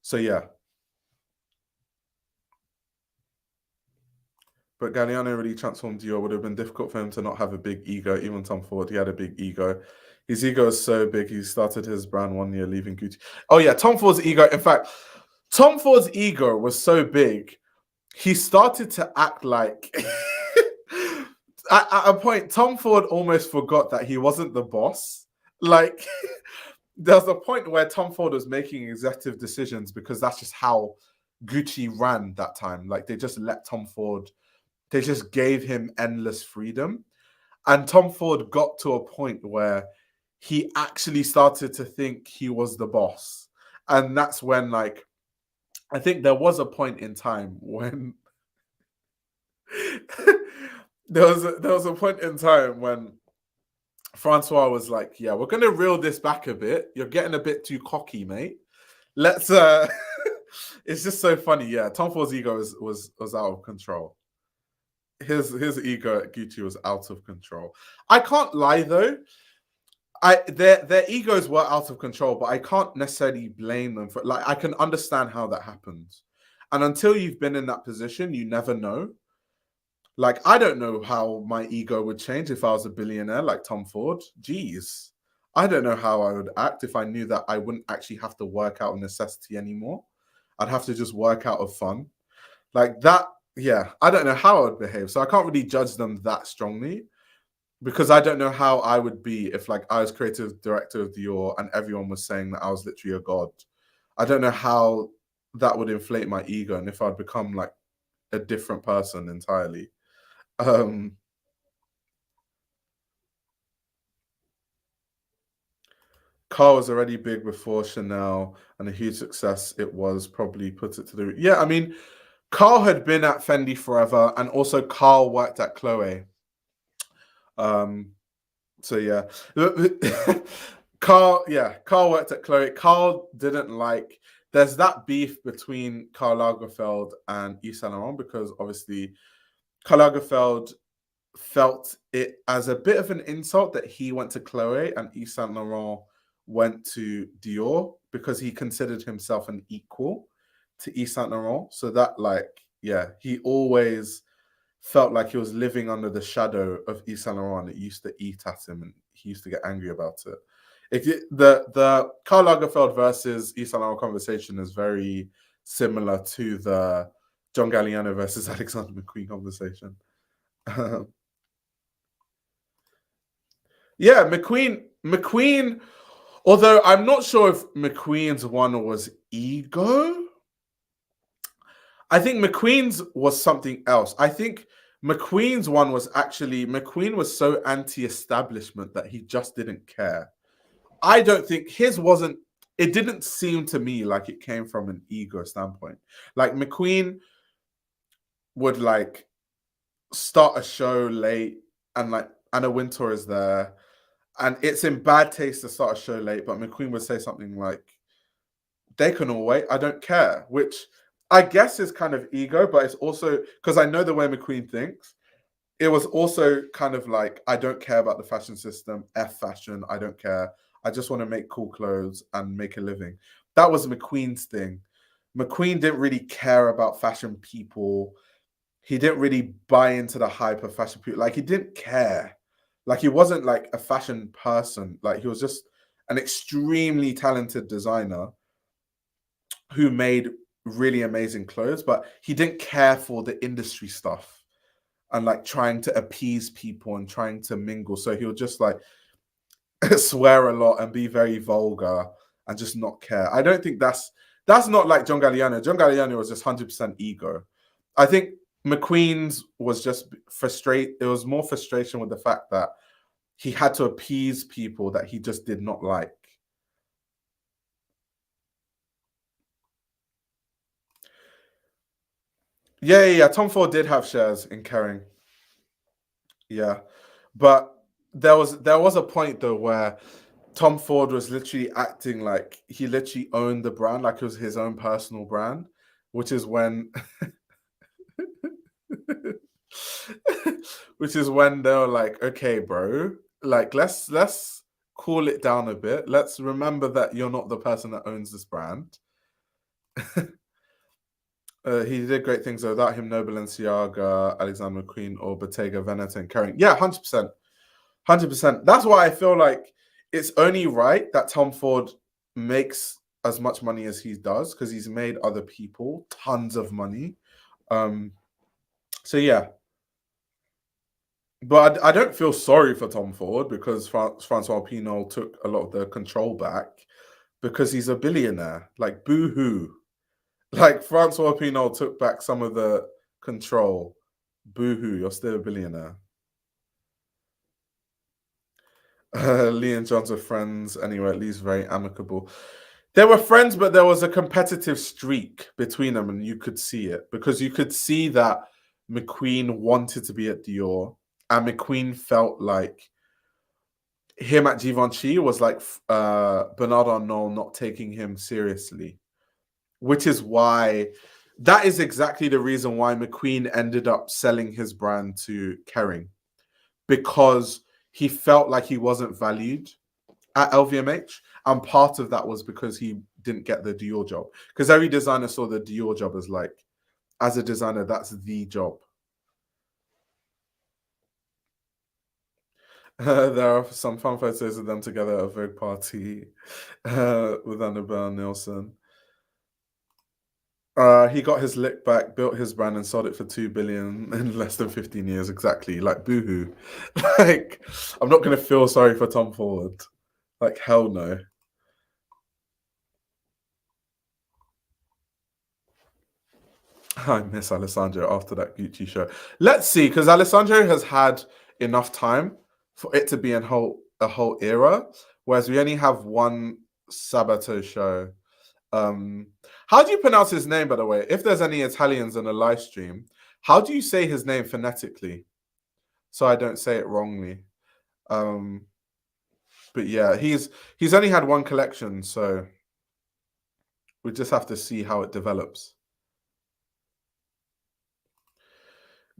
So yeah. But Galliano really transformed Dior. Would have been difficult for him to not have a big ego. Even Tom Ford, he had a big ego. His ego is so big, he started his brand 1 year leaving Gucci. Oh yeah, Tom Ford's ego. In fact, Tom Ford's ego was so big, he started to act like at a point, Tom Ford almost forgot that he wasn't the boss. Like there's a point where Tom Ford was making executive decisions because that's just how Gucci ran that time. Like they just let Tom Ford, they just gave him endless freedom. And Tom Ford got to a point where he actually started to think he was the boss. And that's when, like, I think there was a point in time when there was a point in time when Francois was like, yeah, we're gonna reel this back a bit. You're getting a bit too cocky, mate. Let's it's just so funny. Yeah, Tom Ford's ego was out of control. His ego at Gucci was out of control. I can't lie though. Their egos were out of control, but I can't necessarily blame them for, like, I can understand how that happens. And until you've been in that position, you never know. Like, I don't know how my ego would change if I was a billionaire like Tom Ford. Jeez. I don't know how I would act if I knew that I wouldn't actually have to work out of necessity anymore. I'd have to just work out of fun. Like that, yeah, I don't know how I would behave. So I can't really judge them that strongly because I don't know how I would be if, like, I was creative director of Dior and everyone was saying that I was literally a god. I don't know how that would inflate my ego and if I'd become like a different person entirely. Um, Carl was already big before Chanel, and a huge success it was probably put it to the yeah. I mean, Carl had been at Fendi forever, and also Carl worked at Chloe. Um, so yeah, Carl worked at Chloe. Carl didn't like. There's that beef between Karl Lagerfeld and Yves Saint Laurent because obviously Karl Lagerfeld felt it as a bit of an insult that he went to Chloe and Yves Saint Laurent went to Dior because he considered himself an equal to Yves Saint Laurent. So that, like, yeah, he always felt like he was living under the shadow of Yves Saint Laurent. It used to eat at him, and he used to get angry about it. The Karl Lagerfeld versus Yves Saint Laurent conversation is very similar to the John Galliano versus Alexander McQueen conversation. Yeah, McQueen. Although I'm not sure if McQueen's one was ego. I think McQueen's was something else. I think McQueen's one was actually McQueen was so anti-establishment that he just didn't care. I don't think his wasn't. It didn't seem to me like it came from an ego standpoint. Like McQueen would like start a show late, and like Anna Wintour is there, and it's in bad taste to start a show late, but McQueen would say something like, they can all wait, I don't care, which I guess is kind of ego, but it's also, because I know the way McQueen thinks, it was also kind of like, I don't care about the fashion system, F fashion, I don't care. I just want to make cool clothes and make a living. That was McQueen's thing. McQueen didn't really care about fashion people. He didn't really buy into the hype of fashion people. Like, he didn't care. Like, he wasn't like a fashion person. Like, he was just an extremely talented designer who made really amazing clothes, but he didn't care for the industry stuff and like trying to appease people and trying to mingle. So he would just like swear a lot and be very vulgar and just not care. I don't think that's not like John Galliano. John Galliano was just 100% ego. I think McQueen's was just frustrate. It was more frustration with the fact that he had to appease people that he just did not like. Yeah. Tom Ford did have shares in Kering. Yeah, but there was a point though where Tom Ford was literally acting like he literally owned the brand, like it was his own personal brand, which is when which is when they were like, okay, bro, like let's cool it down a bit. Let's remember that you're not the person that owns this brand. He did great things though. Without him, no Balenciaga, Alexander McQueen, or Bottega Veneta and Kering. Yeah, 100%. 100%. That's why I feel like it's only right that Tom Ford makes as much money as he does because he's made other people tons of money. Um, so yeah, but I don't feel sorry for Tom Ford because Francois Pinault took a lot of the control back because he's a billionaire. Like boo hoo. Like Francois Pinault took back some of the control. Boo hoo, you're still a billionaire. Lee and John's were friends anyway, at least very amicable. They were friends, but there was a competitive streak between them, and you could see it because you could see that McQueen wanted to be at Dior, and McQueen felt like him at Givenchy was like Bernard Arnault not taking him seriously, which is why that is exactly the reason why McQueen ended up selling his brand to Kering because he felt like he wasn't valued at LVMH, and part of that was because he didn't get the Dior job. Because every designer saw the Dior job as like, as a designer, that's the job. There are some fun photos of them together at a Vogue party with Annabelle Nielsen. He got his lick back, built his brand, and sold it for 2 billion in less than 15 years. Exactly, like boohoo. Like, I'm not gonna feel sorry for Tom Ford. Like, hell no. I miss Alessandro after that Gucci show. Let's see, because Alessandro has had enough time for it to be a whole era, whereas we only have one Sabato show. How do you pronounce his name, by the way? If there's any Italians in the live stream, how do you say his name phonetically? So I don't say it wrongly. But yeah, he's only had one collection, so we just have to see how it develops.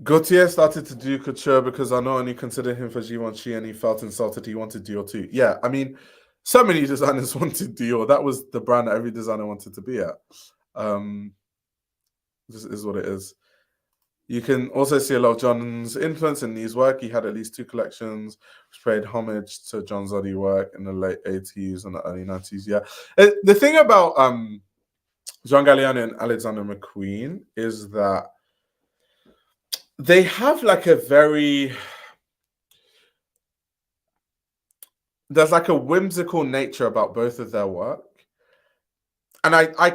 Gautier started to do couture because I not only considered him for Givenchy and he felt insulted, he wanted Dior too. Yeah, I mean, so many designers wanted Dior. That was the brand that every designer wanted to be at. This is what it is. You can also see a lot of John's influence in Lee's work. He had at least 2 collections which paid homage to John Zoddy work in the late 80s and the early 90s. Yeah. The thing about John Galliano and Alexander McQueen is that they have like a there's like a whimsical nature about both of their work. And I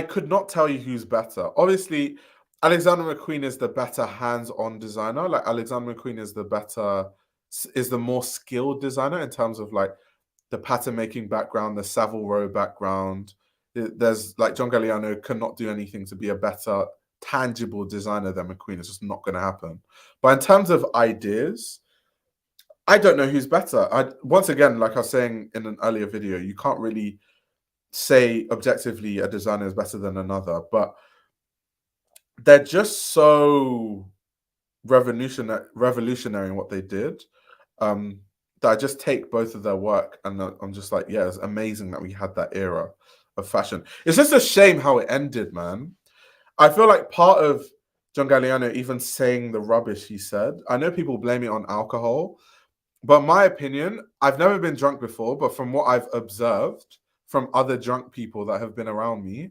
could not tell you who's better. Obviously, Alexander McQueen is the better hands-on designer. Like Alexander McQueen is the more skilled designer in terms of like the pattern making background, the Savile Row background. There's like John Galliano cannot do anything to be a better tangible designer than McQueen. It's just not going to happen. But in terms of ideas, I don't know who's better. Once again, like I was saying in an earlier video, you can't really say objectively a designer is better than another, but they're just so revolutionary in what they did, that I just take both of their work and I'm just like, yeah, it's amazing that we had that era of fashion. It's just a shame how it ended, man. I feel like part of John Galliano even saying the rubbish he said, I know people blame it on alcohol, but my opinion, I've never been drunk before, but from what I've observed from other drunk people that have been around me,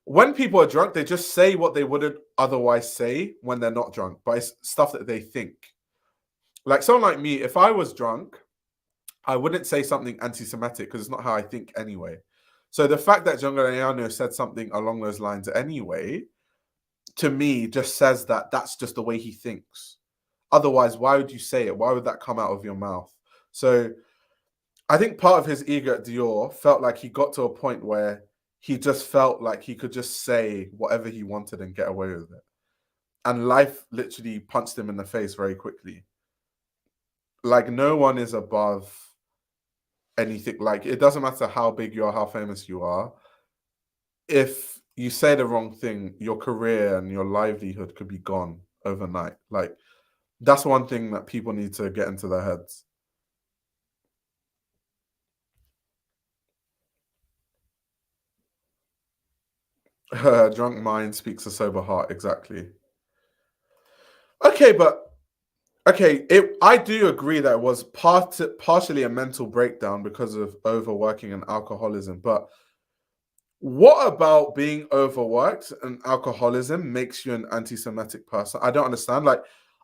when people are drunk, they just say what they wouldn't otherwise say when they're not drunk, but it's stuff that they think. Like someone like me, if I was drunk, I wouldn't say something anti-Semitic because it's not how I think anyway. So the fact that John Galliano said something along those lines anyway, to me, just says that that's just the way he thinks. Otherwise, why would you say it? Why would that come out of your mouth? So I think part of his ego at Dior felt like he got to a point where he just felt like he could just say whatever he wanted and get away with it. And life literally punched him in the face very quickly. Like no one is above anything. Like it doesn't matter how big you are, how famous you are. If you say the wrong thing, your career and your livelihood could be gone overnight. Like that's one thing that people need to get into their heads. Drunk mind speaks a sober heart. Exactly. Okay, but okay, I do agree that it was partially a mental breakdown because of overworking and alcoholism. But what about being overworked and alcoholism makes you an anti-Semitic person? I don't understand. Like,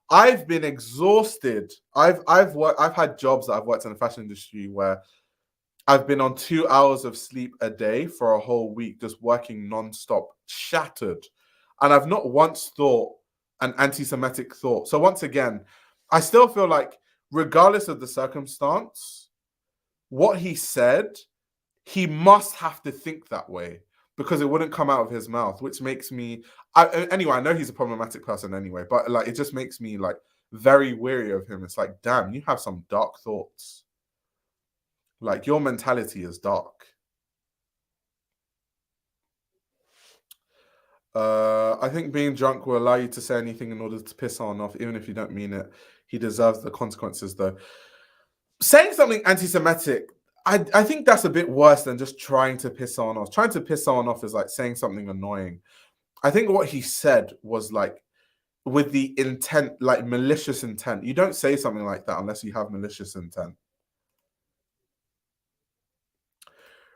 I've been exhausted. I've had jobs that I've worked in the fashion industry where I've been on 2 hours of sleep a day for a whole week, just working nonstop, shattered. And I've not once thought an anti-Semitic thought. So once again, I still feel like, regardless of the circumstance, what he said, he must have to think that way because it wouldn't come out of his mouth, which makes me. Anyway, I know he's a problematic person anyway, but like it just makes me like very weary of him. It's like, damn, you have some dark thoughts. Like your mentality is dark. I think being drunk will allow you to say anything in order to piss someone off, even if you don't mean it. He deserves the consequences, though. Saying something anti-Semitic, I think that's a bit worse than just trying to piss someone off. Trying to piss someone off is like saying something annoying. I think what he said was like with the intent, like malicious intent. You don't say something like that unless you have malicious intent.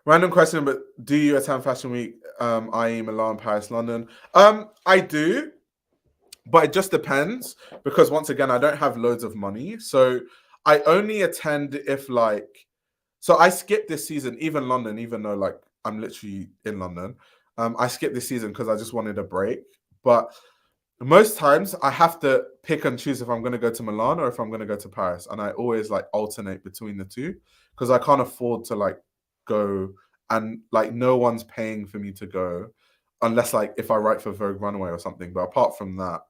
Random question, but do you attend Fashion Week, i.e. Milan, Paris, London? I do, but it just depends because once again, I don't have loads of money. So I only attend if like, so I skipped this season, even London, even though like I'm literally in London. I skipped this season because I just wanted a break. But most times I have to pick and choose if I'm going to go to Milan or if I'm going to go to Paris, and I always like alternate between the two because I can't afford to like go, and like no one's paying for me to go unless like if I write for Vogue Runway or something. But apart from that,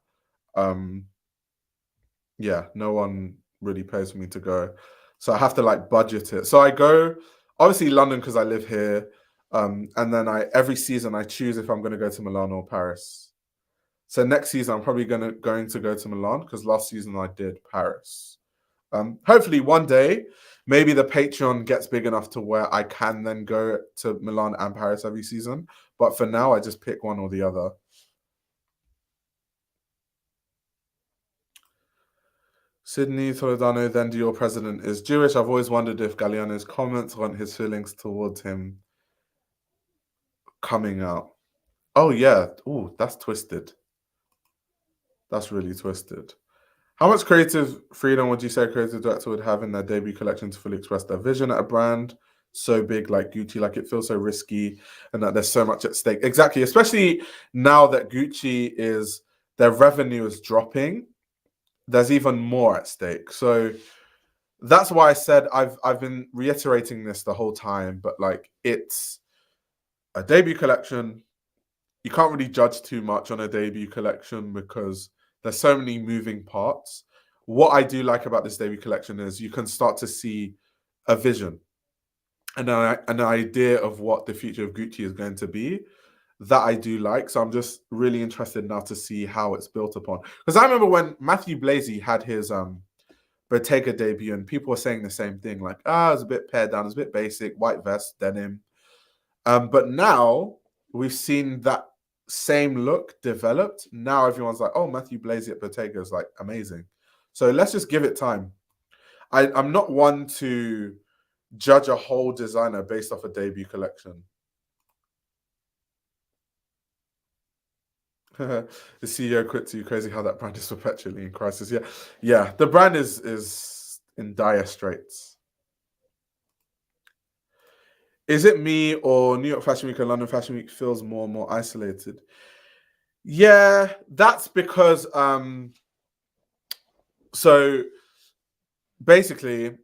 yeah, no one really pays for me to go, so I have to like budget it. So I go obviously London because I live here, and then I every season I choose if I'm going to go to Milan or Paris. So next season I'm probably going to go to Milan because last season I did Paris. Hopefully one day, maybe the Patreon gets big enough to where I can then go to Milan and Paris every season. But for now, I just pick one or the other. Sydney Toledano, then Dior president, is Jewish. I've always wondered if Galliano's comments want his feelings towards him coming out. Oh, yeah. Oh, that's twisted. That's really twisted. How much creative freedom would you say a creative director would have in their debut collection to fully express their vision at a brand so big like Gucci? Like it feels so risky and that there's so much at stake. Exactly, especially now that Gucci is their revenue is dropping, there's even more at stake. So that's why I said I've been reiterating this the whole time, but like it's a debut collection. You can't really judge too much on a debut collection because there's so many moving parts. What I do like about this debut collection is you can start to see a vision and an idea of what the future of Gucci is going to be. That I do like. So I'm just really interested now to see how it's built upon. Because I remember when Matthew Blazy had his Bottega debut and people were saying the same thing, like, it's a bit pared down, it's a bit basic, white vest, denim. But now we've seen that same look developed. Now everyone's like, oh, Matthew Blazy at Bottega is like amazing. So let's just give it time. I'm not one to judge a whole designer based off a debut collection. The CEO quit to you. Crazy how that brand is perpetually in crisis. Yeah. The brand is in dire straits. Is it me or New York Fashion Week or London Fashion Week feels more and more isolated? Yeah, that's because so basically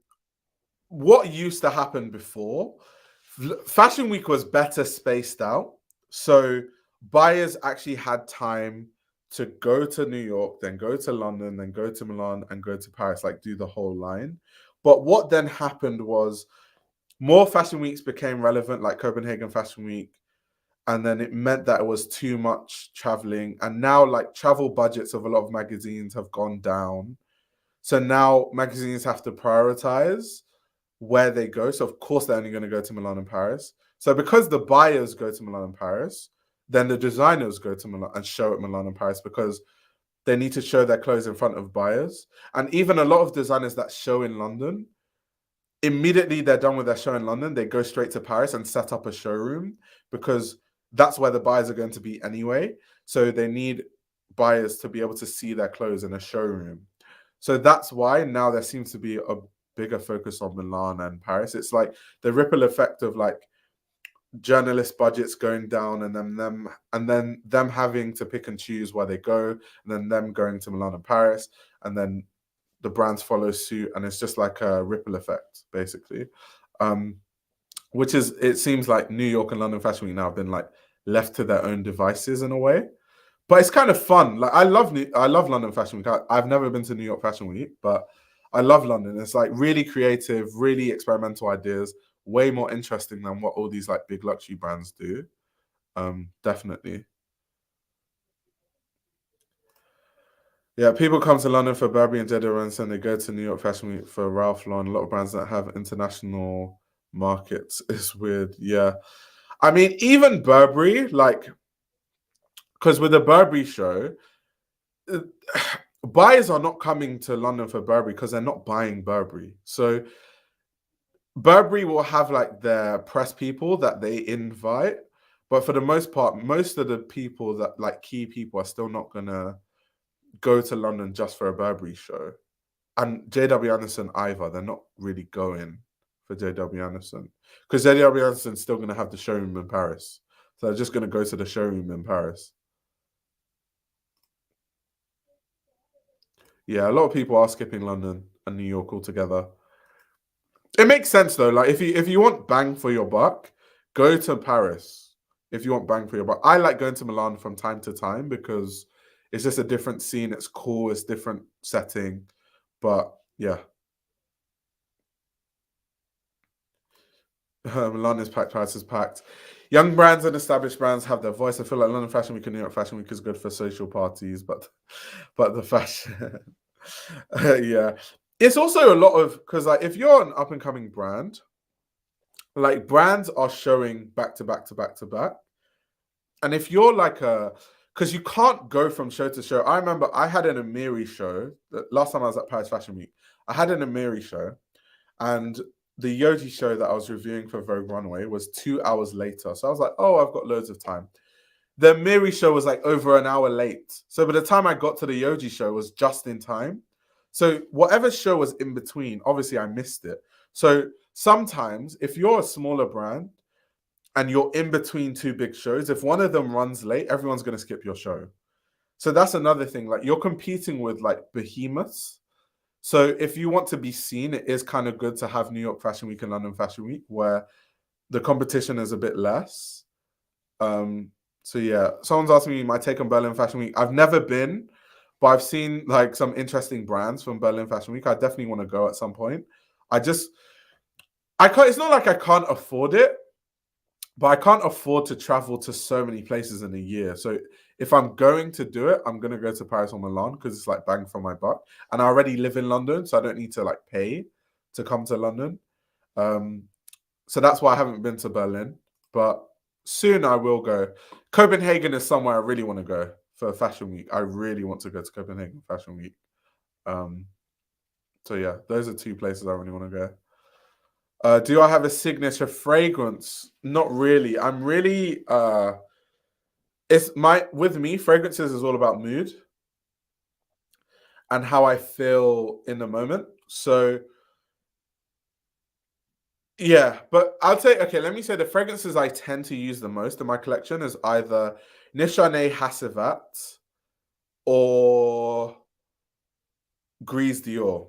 what used to happen before, Fashion Week was better spaced out. So buyers actually had time to go to New York, then go to London, then go to Milan and go to Paris, like do the whole line. But what then happened was more fashion weeks became relevant, like Copenhagen Fashion Week, and then it meant that it was too much traveling, and now like travel budgets of a lot of magazines have gone down, so now magazines have to prioritize where they go. So of course they're only going to go to Milan and Paris. So because the buyers go to Milan and Paris, then the designers go to Milan and show at Milan and Paris because they need to show their clothes in front of buyers. And even a lot of designers that show in London, immediately they're done with their show in London, they go straight to Paris and set up a showroom because that's where the buyers are going to be anyway. So they need buyers to be able to see their clothes in a showroom. So that's why now there seems to be a bigger focus on Milan and Paris. It's like the ripple effect of like journalist budgets going down and then them having to pick and choose where they go, and then them going to Milan and Paris, and then the brands follow suit, and it's just like a ripple effect, basically. Which is, it seems like New York and London Fashion Week now have been like left to their own devices in a way. But it's kind of fun. Like I love London Fashion Week. I've never been to New York Fashion Week, but I love London. It's like really creative, really experimental ideas, way more interesting than what all these like big luxury brands do. Definitely. Yeah, people come to London for Burberry and Jeddah runs, and they go to New York Fashion Week for Ralph Lauren. A lot of brands that have international markets. It's weird. Yeah. I mean, even Burberry, like, because with the Burberry show, buyers are not coming to London for Burberry because they're not buying Burberry. So Burberry will have like their press people that they invite, but for the most part, most of the people that like key people are still not gonna go to London just for a Burberry show. And JW Anderson either, they're not really going for JW Anderson because JW Anderson's still gonna have the showroom in Paris. So they're just going to go to the showroom in Paris. Yeah, a lot of people are skipping London and New York altogether. It makes sense though. Like if you want bang for your buck, go to Paris. If you want bang for your buck, I like going to Milan from time to time because it's just a different scene. It's cool. It's different setting. But yeah, Milan is packed. Paris is packed. Young brands and established brands have their voice. I feel like London Fashion Week and New York Fashion Week is good for social parties, but the fashion, yeah, it's also a lot of because like if you're an up and coming brand, like brands are showing back to back to back to back. And if you're like because you can't go from show to show. I remember I had an Amiri show last time I was at Paris Fashion Week. I had an Amiri show, and the Yoji show that I was reviewing for Vogue Runway was 2 hours later. So I was like, oh, I've got loads of time. The Amiri show was like over an hour late. So by the time I got to the Yoji show, it was just in time. So whatever show was in between, obviously I missed it. So sometimes if you're a smaller brand and you're in between two big shows, if one of them runs late, everyone's going to skip your show. So that's another thing. Like you're competing with like behemoths. So if you want to be seen, it is kind of good to have New York Fashion Week and London Fashion Week where the competition is a bit less. So yeah, someone's asking me my take on Berlin Fashion Week. I've never been, but I've seen like some interesting brands from Berlin Fashion Week. I definitely want to go at some point. I can't. It's not like I can't afford it, but I can't afford to travel to so many places in a year. So if I'm going to do it, I'm going to go to Paris or Milan because it's like bang for my buck. And I already live in London, so I don't need to like pay to come to London. So that's why I haven't been to Berlin, but soon I will go. Copenhagen is somewhere I really want to go for Fashion Week. I really want to go to Copenhagen Fashion Week. So yeah, those are two places I really want to go. Do I have a signature fragrance? Not really. I'm really with me, fragrances is all about mood and how I feel in the moment. So yeah, but I'll say okay, let me say the fragrances I tend to use the most in my collection is either Nishane Hassivat or Grise Dior.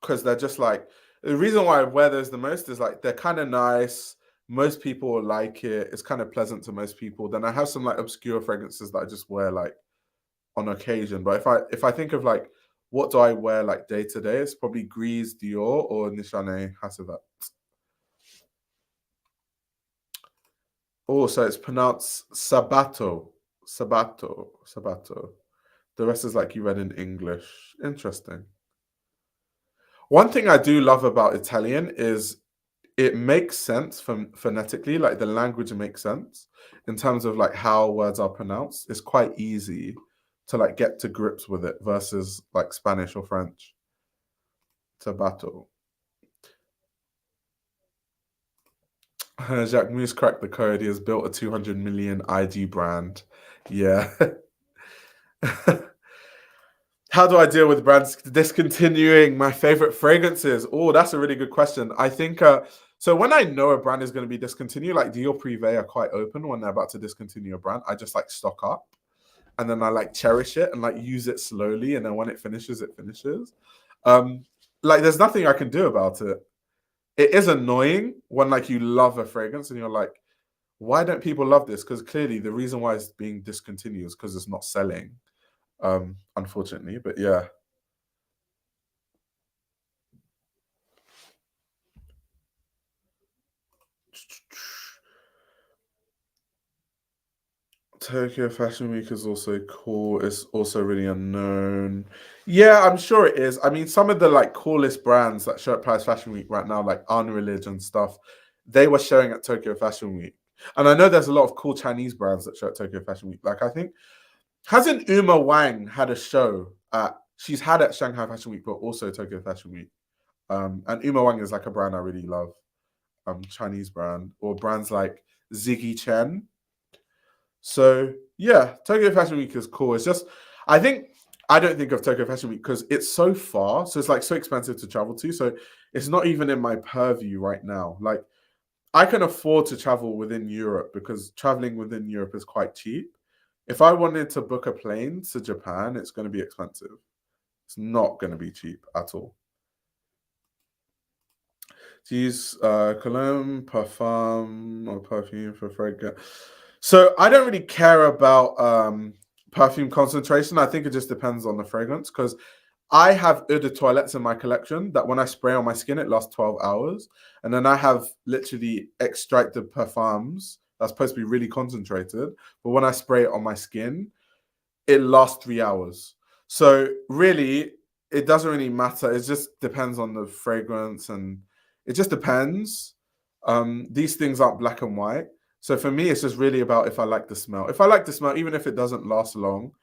Because they're just like the reason why I wear those the most is like they're kind of nice. Most people will like it. It's kind of pleasant to most people. Then I have some like obscure fragrances that I just wear like on occasion. But if I think of like what do I wear like day to day, it's probably Grise Dior or Nishane Hassivat. Oh, so it's pronounced Sabato. Sabato. The rest is like you read in English. Interesting. One thing I do love about Italian is it makes sense from phonetically, like the language makes sense in terms of like how words are pronounced. It's quite easy to like get to grips with it versus like Spanish or French. Sabato. Jacques Moose cracked the code. He has built a 200 million IG brand. Yeah. How do I deal with brands discontinuing my favorite fragrances? Oh, that's a really good question. I think so. When I know a brand is going to be discontinued, like Dior Privé are quite open when they're about to discontinue a brand. I just like stock up, and then I like cherish it and like use it slowly, and then when it finishes, it finishes. Like there's nothing I can do about it. It is annoying when like you love a fragrance and you're like, why don't people love this? Because clearly the reason why it's being discontinued is because it's not selling. Unfortunately, but yeah. Tokyo Fashion Week is also cool. It's also really unknown. Yeah, I'm sure it is. I mean, some of the like coolest brands that show at Paris Fashion Week right now, like Unrelig and stuff, they were showing at Tokyo Fashion Week. And I know there's a lot of cool Chinese brands that show at Tokyo Fashion Week. Like I think hasn't Uma Wang had a show at she's had at Shanghai Fashion Week, but also Tokyo Fashion Week. And Uma Wang is like a brand I really love. Chinese brand or brands like Ziggy Chen. So yeah, Tokyo Fashion Week is cool. It's just I think I don't think of Tokyo Fashion Week because it's so far, so it's like so expensive to travel to. So it's not even in my purview right now. Like I can afford to travel within Europe because traveling within Europe is quite cheap. If I wanted to book a plane to Japan, it's going to be expensive. It's not going to be cheap at all. To use cologne, parfum, or perfume for fragrance. So I don't really care about perfume concentration. I think it just depends on the fragrance because I have eau de toilettes in my collection that when I spray on my skin, it lasts 12 hours. And then I have literally extracted parfums that's supposed to be really concentrated. But when I spray it on my skin, it lasts 3 hours. So really, it doesn't really matter. It just depends on the fragrance and it just depends. These things aren't black and white. So for me, it's just really about if I like the smell. If I like the smell, even if it doesn't last long,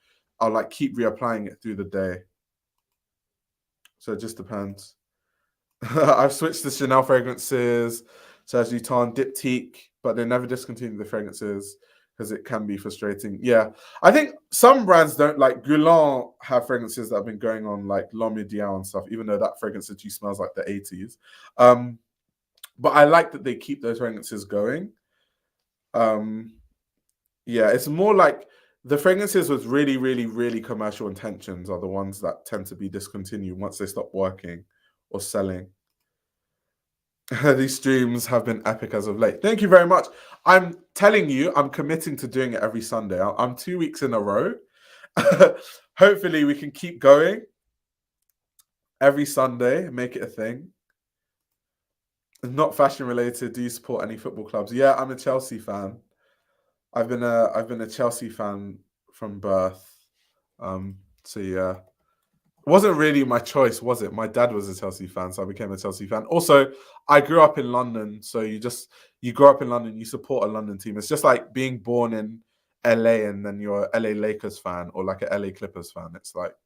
I'll like keep reapplying it through the day. So it just depends. I've switched to Chanel fragrances, Serge Vuitton, Diptyque, but they never discontinued the fragrances because it can be frustrating. Yeah, I think some brands don't like Guerlain have fragrances that have been going on like L'Homme Idéal and stuff, even though that fragrance actually smells like the 80s. But I like that they keep those fragrances going. Yeah, it's more like the fragrances with really, really, really commercial intentions are the ones that tend to be discontinued once they stop working or selling. These streams have been epic as of late. Thank you very much. I'm telling you, I'm committing to doing it every Sunday. I'm 2 weeks in a row. Hopefully, we can keep going every Sunday and make it a thing. Not fashion related. Do you support any football clubs? Yeah, I'm a Chelsea fan. I've been a Chelsea fan from birth. So yeah. It wasn't really my choice, was it? My dad was a Chelsea fan, so I became a Chelsea fan. Also, I grew up in London, so you grow up in London, you support a London team. It's just like being born in LA and then you're a LA Lakers fan or like a LA Clippers fan. It's like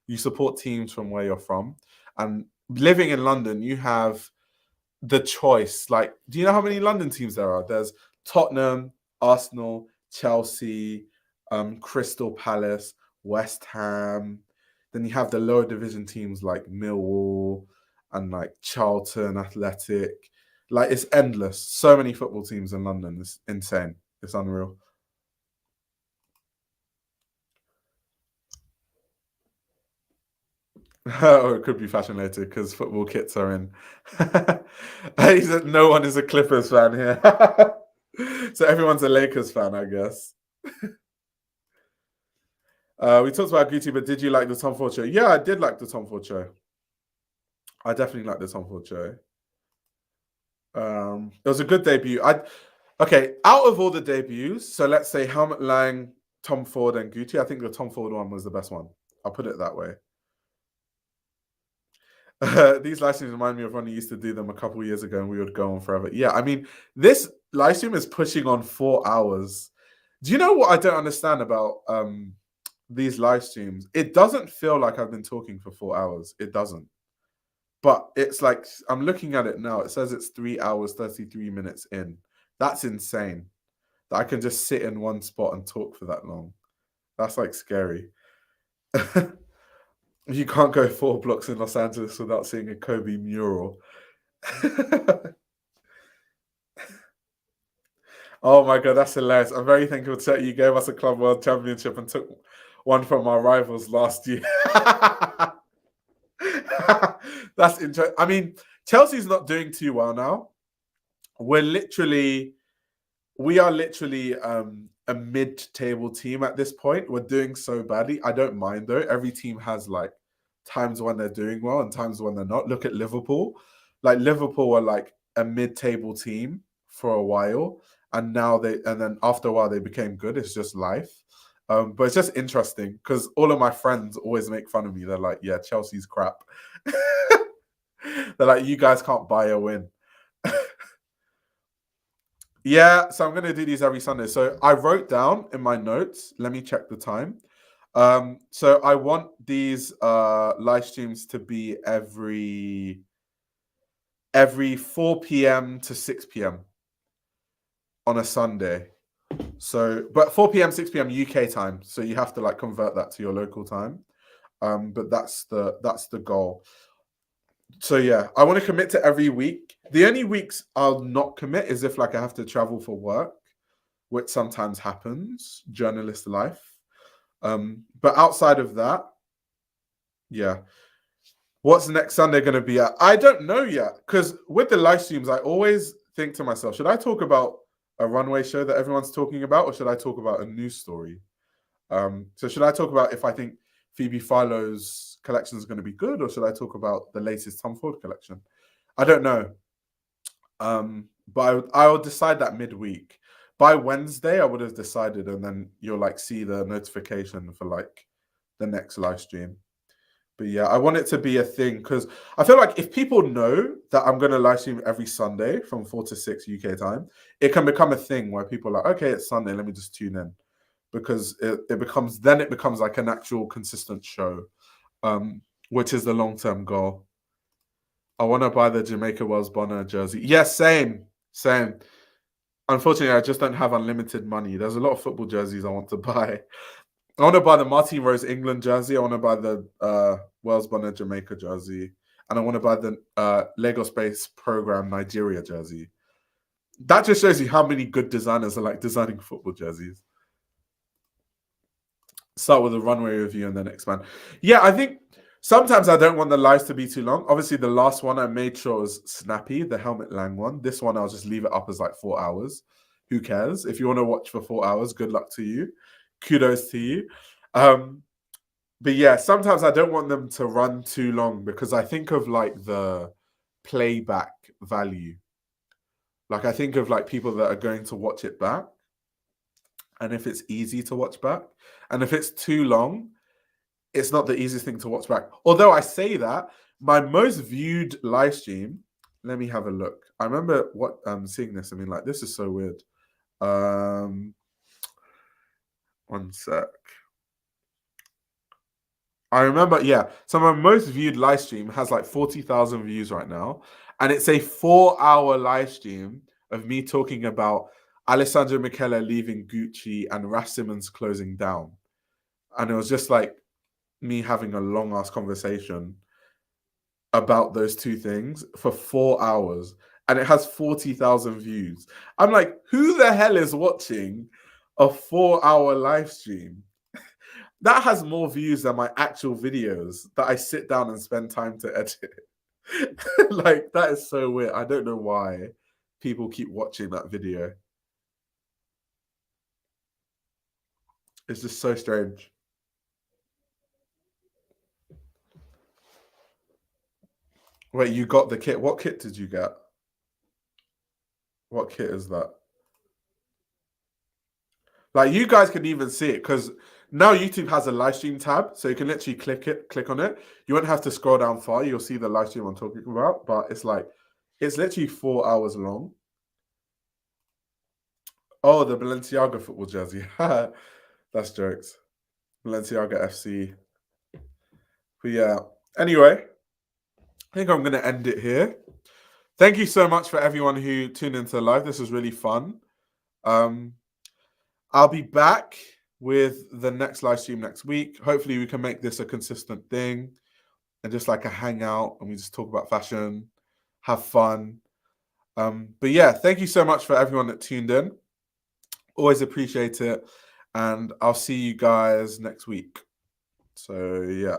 you support teams from where you're from. And living in London, you have the choice. Like, do you know how many London teams there are? There's Tottenham, Arsenal, Chelsea, Crystal Palace, West Ham. Then you have the lower division teams like Millwall and like Charlton Athletic. Like it's endless. So many football teams in London. It's insane. It's unreal. Oh, it could be fashion later because football kits are in. He said no one is a Clippers fan here. So everyone's a Lakers fan, I guess. We talked about Gucci, but did you like the Tom Ford show? Yeah, I did like the Tom Ford show. I definitely like the Tom Ford show. It was a good debut. Okay, out of all the debuts, so let's say Helmut Lang, Tom Ford, and Gucci, I think the Tom Ford one was the best one. I'll put it that way. These live streams remind me of when we used to do them a couple years ago and we would go on forever. Yeah, I mean, this live stream is pushing on 4 hours. Do you know what I don't understand about these live streams? It doesn't feel like I've been talking for 4 hours. It doesn't. But it's like, I'm looking at it now. It says it's 3 hours, 33 minutes in. That's insane. That I can just sit in one spot and talk for that long. That's like scary. You can't go 4 blocks in Los Angeles without seeing a Kobe mural. Oh my god, that's hilarious. I'm very thankful that you gave us a Club World Championship and took one from our rivals last year. That's interesting. I mean, Chelsea's not doing too well now. We are literally a mid-table team at this point. We're doing so badly. I don't mind though. Every team has like times when they're doing well and times when they're not. Look at Liverpool. Like Liverpool were like a mid-table team for a while, and then after a while they became good. It's just life. But it's just interesting because all of my friends always make fun of me. They're like, "Yeah, Chelsea's crap." They're like, "You guys can't buy a win." Yeah, so I'm going to do these every Sunday. So I wrote down in my notes, let me check the time. So I want these live streams to be every 4 p.m. to 6 p.m. on a Sunday. So, but 4 p.m., 6 p.m. UK time. So you have to like convert that to your local time. But that's the goal. So yeah, I want to commit to every week. The only weeks I'll not commit is if like I have to travel for work, which sometimes happens, journalist life. But outside of that, yeah. What's next Sunday going to be at? I don't know yet. Because with the live streams, I always think to myself, should I talk about a runway show that everyone's talking about, or should I talk about a news story? So should I talk about if I think Phoebe Philo's collection is going to be good, or should I talk about the latest Tom Ford collection? I don't know. But I will decide that midweek. By Wednesday, I would have decided, and then you'll like see the notification for like the next live stream. But yeah, I want it to be a thing because I feel like if people know that I'm going to live stream every Sunday from 4 to 6 UK time, it can become a thing where people are like, okay, it's Sunday, let me just tune in. Because it becomes like an actual consistent show, which is the long-term goal. I want to buy the Jamaica Wells Bonner jersey. Yes, same. Unfortunately, I just don't have unlimited money. There's a lot of football jerseys I want to buy. I want to buy the Martin Rose England jersey. I want to buy the Wells Bonner Jamaica jersey. And I want to buy the Lego Space Program Nigeria jersey. That just shows you how many good designers are like designing football jerseys. Start with a runway review and then expand. Yeah, I think sometimes I don't want the lives to be too long. Obviously, the last one I made sure was snappy, the Helmet Lang one. This one, I'll just leave it up as like 4 hours. Who cares? If you want to watch for 4 hours, good luck to you. Kudos to you. But yeah, sometimes I don't want them to run too long because I think of like the playback value. Like I think of like people that are going to watch it back. And if it's easy to watch back, and if it's too long, it's not the easiest thing to watch back. Although I say that, my most viewed live stream, let me have a look. I remember seeing this. I mean, like, this is so weird. 1 sec. I remember, yeah. So my most viewed live stream has like 40,000 views right now. And it's a 4-hour live stream of me talking about Alessandro Michele leaving Gucci and Raf Simons closing down. And it was just like me having a long ass conversation about those two things for 4 hours. And it has 40,000 views. I'm like, who the hell is watching a 4-hour live stream? That has more views than my actual videos that I sit down and spend time to edit. Like, that is so weird. I don't know why people keep watching that video. It's just so strange. Wait, you got the kit? What kit did you get? What kit is that? Like, you guys can even see it because now YouTube has a live stream tab, so you can literally click on it. You won't have to scroll down far. You'll see the live stream I'm talking about, but it's like, it's literally 4 hours long. Oh, the Balenciaga football jersey. That's jokes. Balenciaga FC. But yeah, anyway, I think I'm going to end it here. Thank you so much for everyone who tuned into the live. This was really fun. I'll be back with the next live stream next week. Hopefully we can make this a consistent thing and just like a hangout and we just talk about fashion, have fun. But yeah, thank you so much for everyone that tuned in. Always appreciate it. And I'll see you guys next week. So yeah.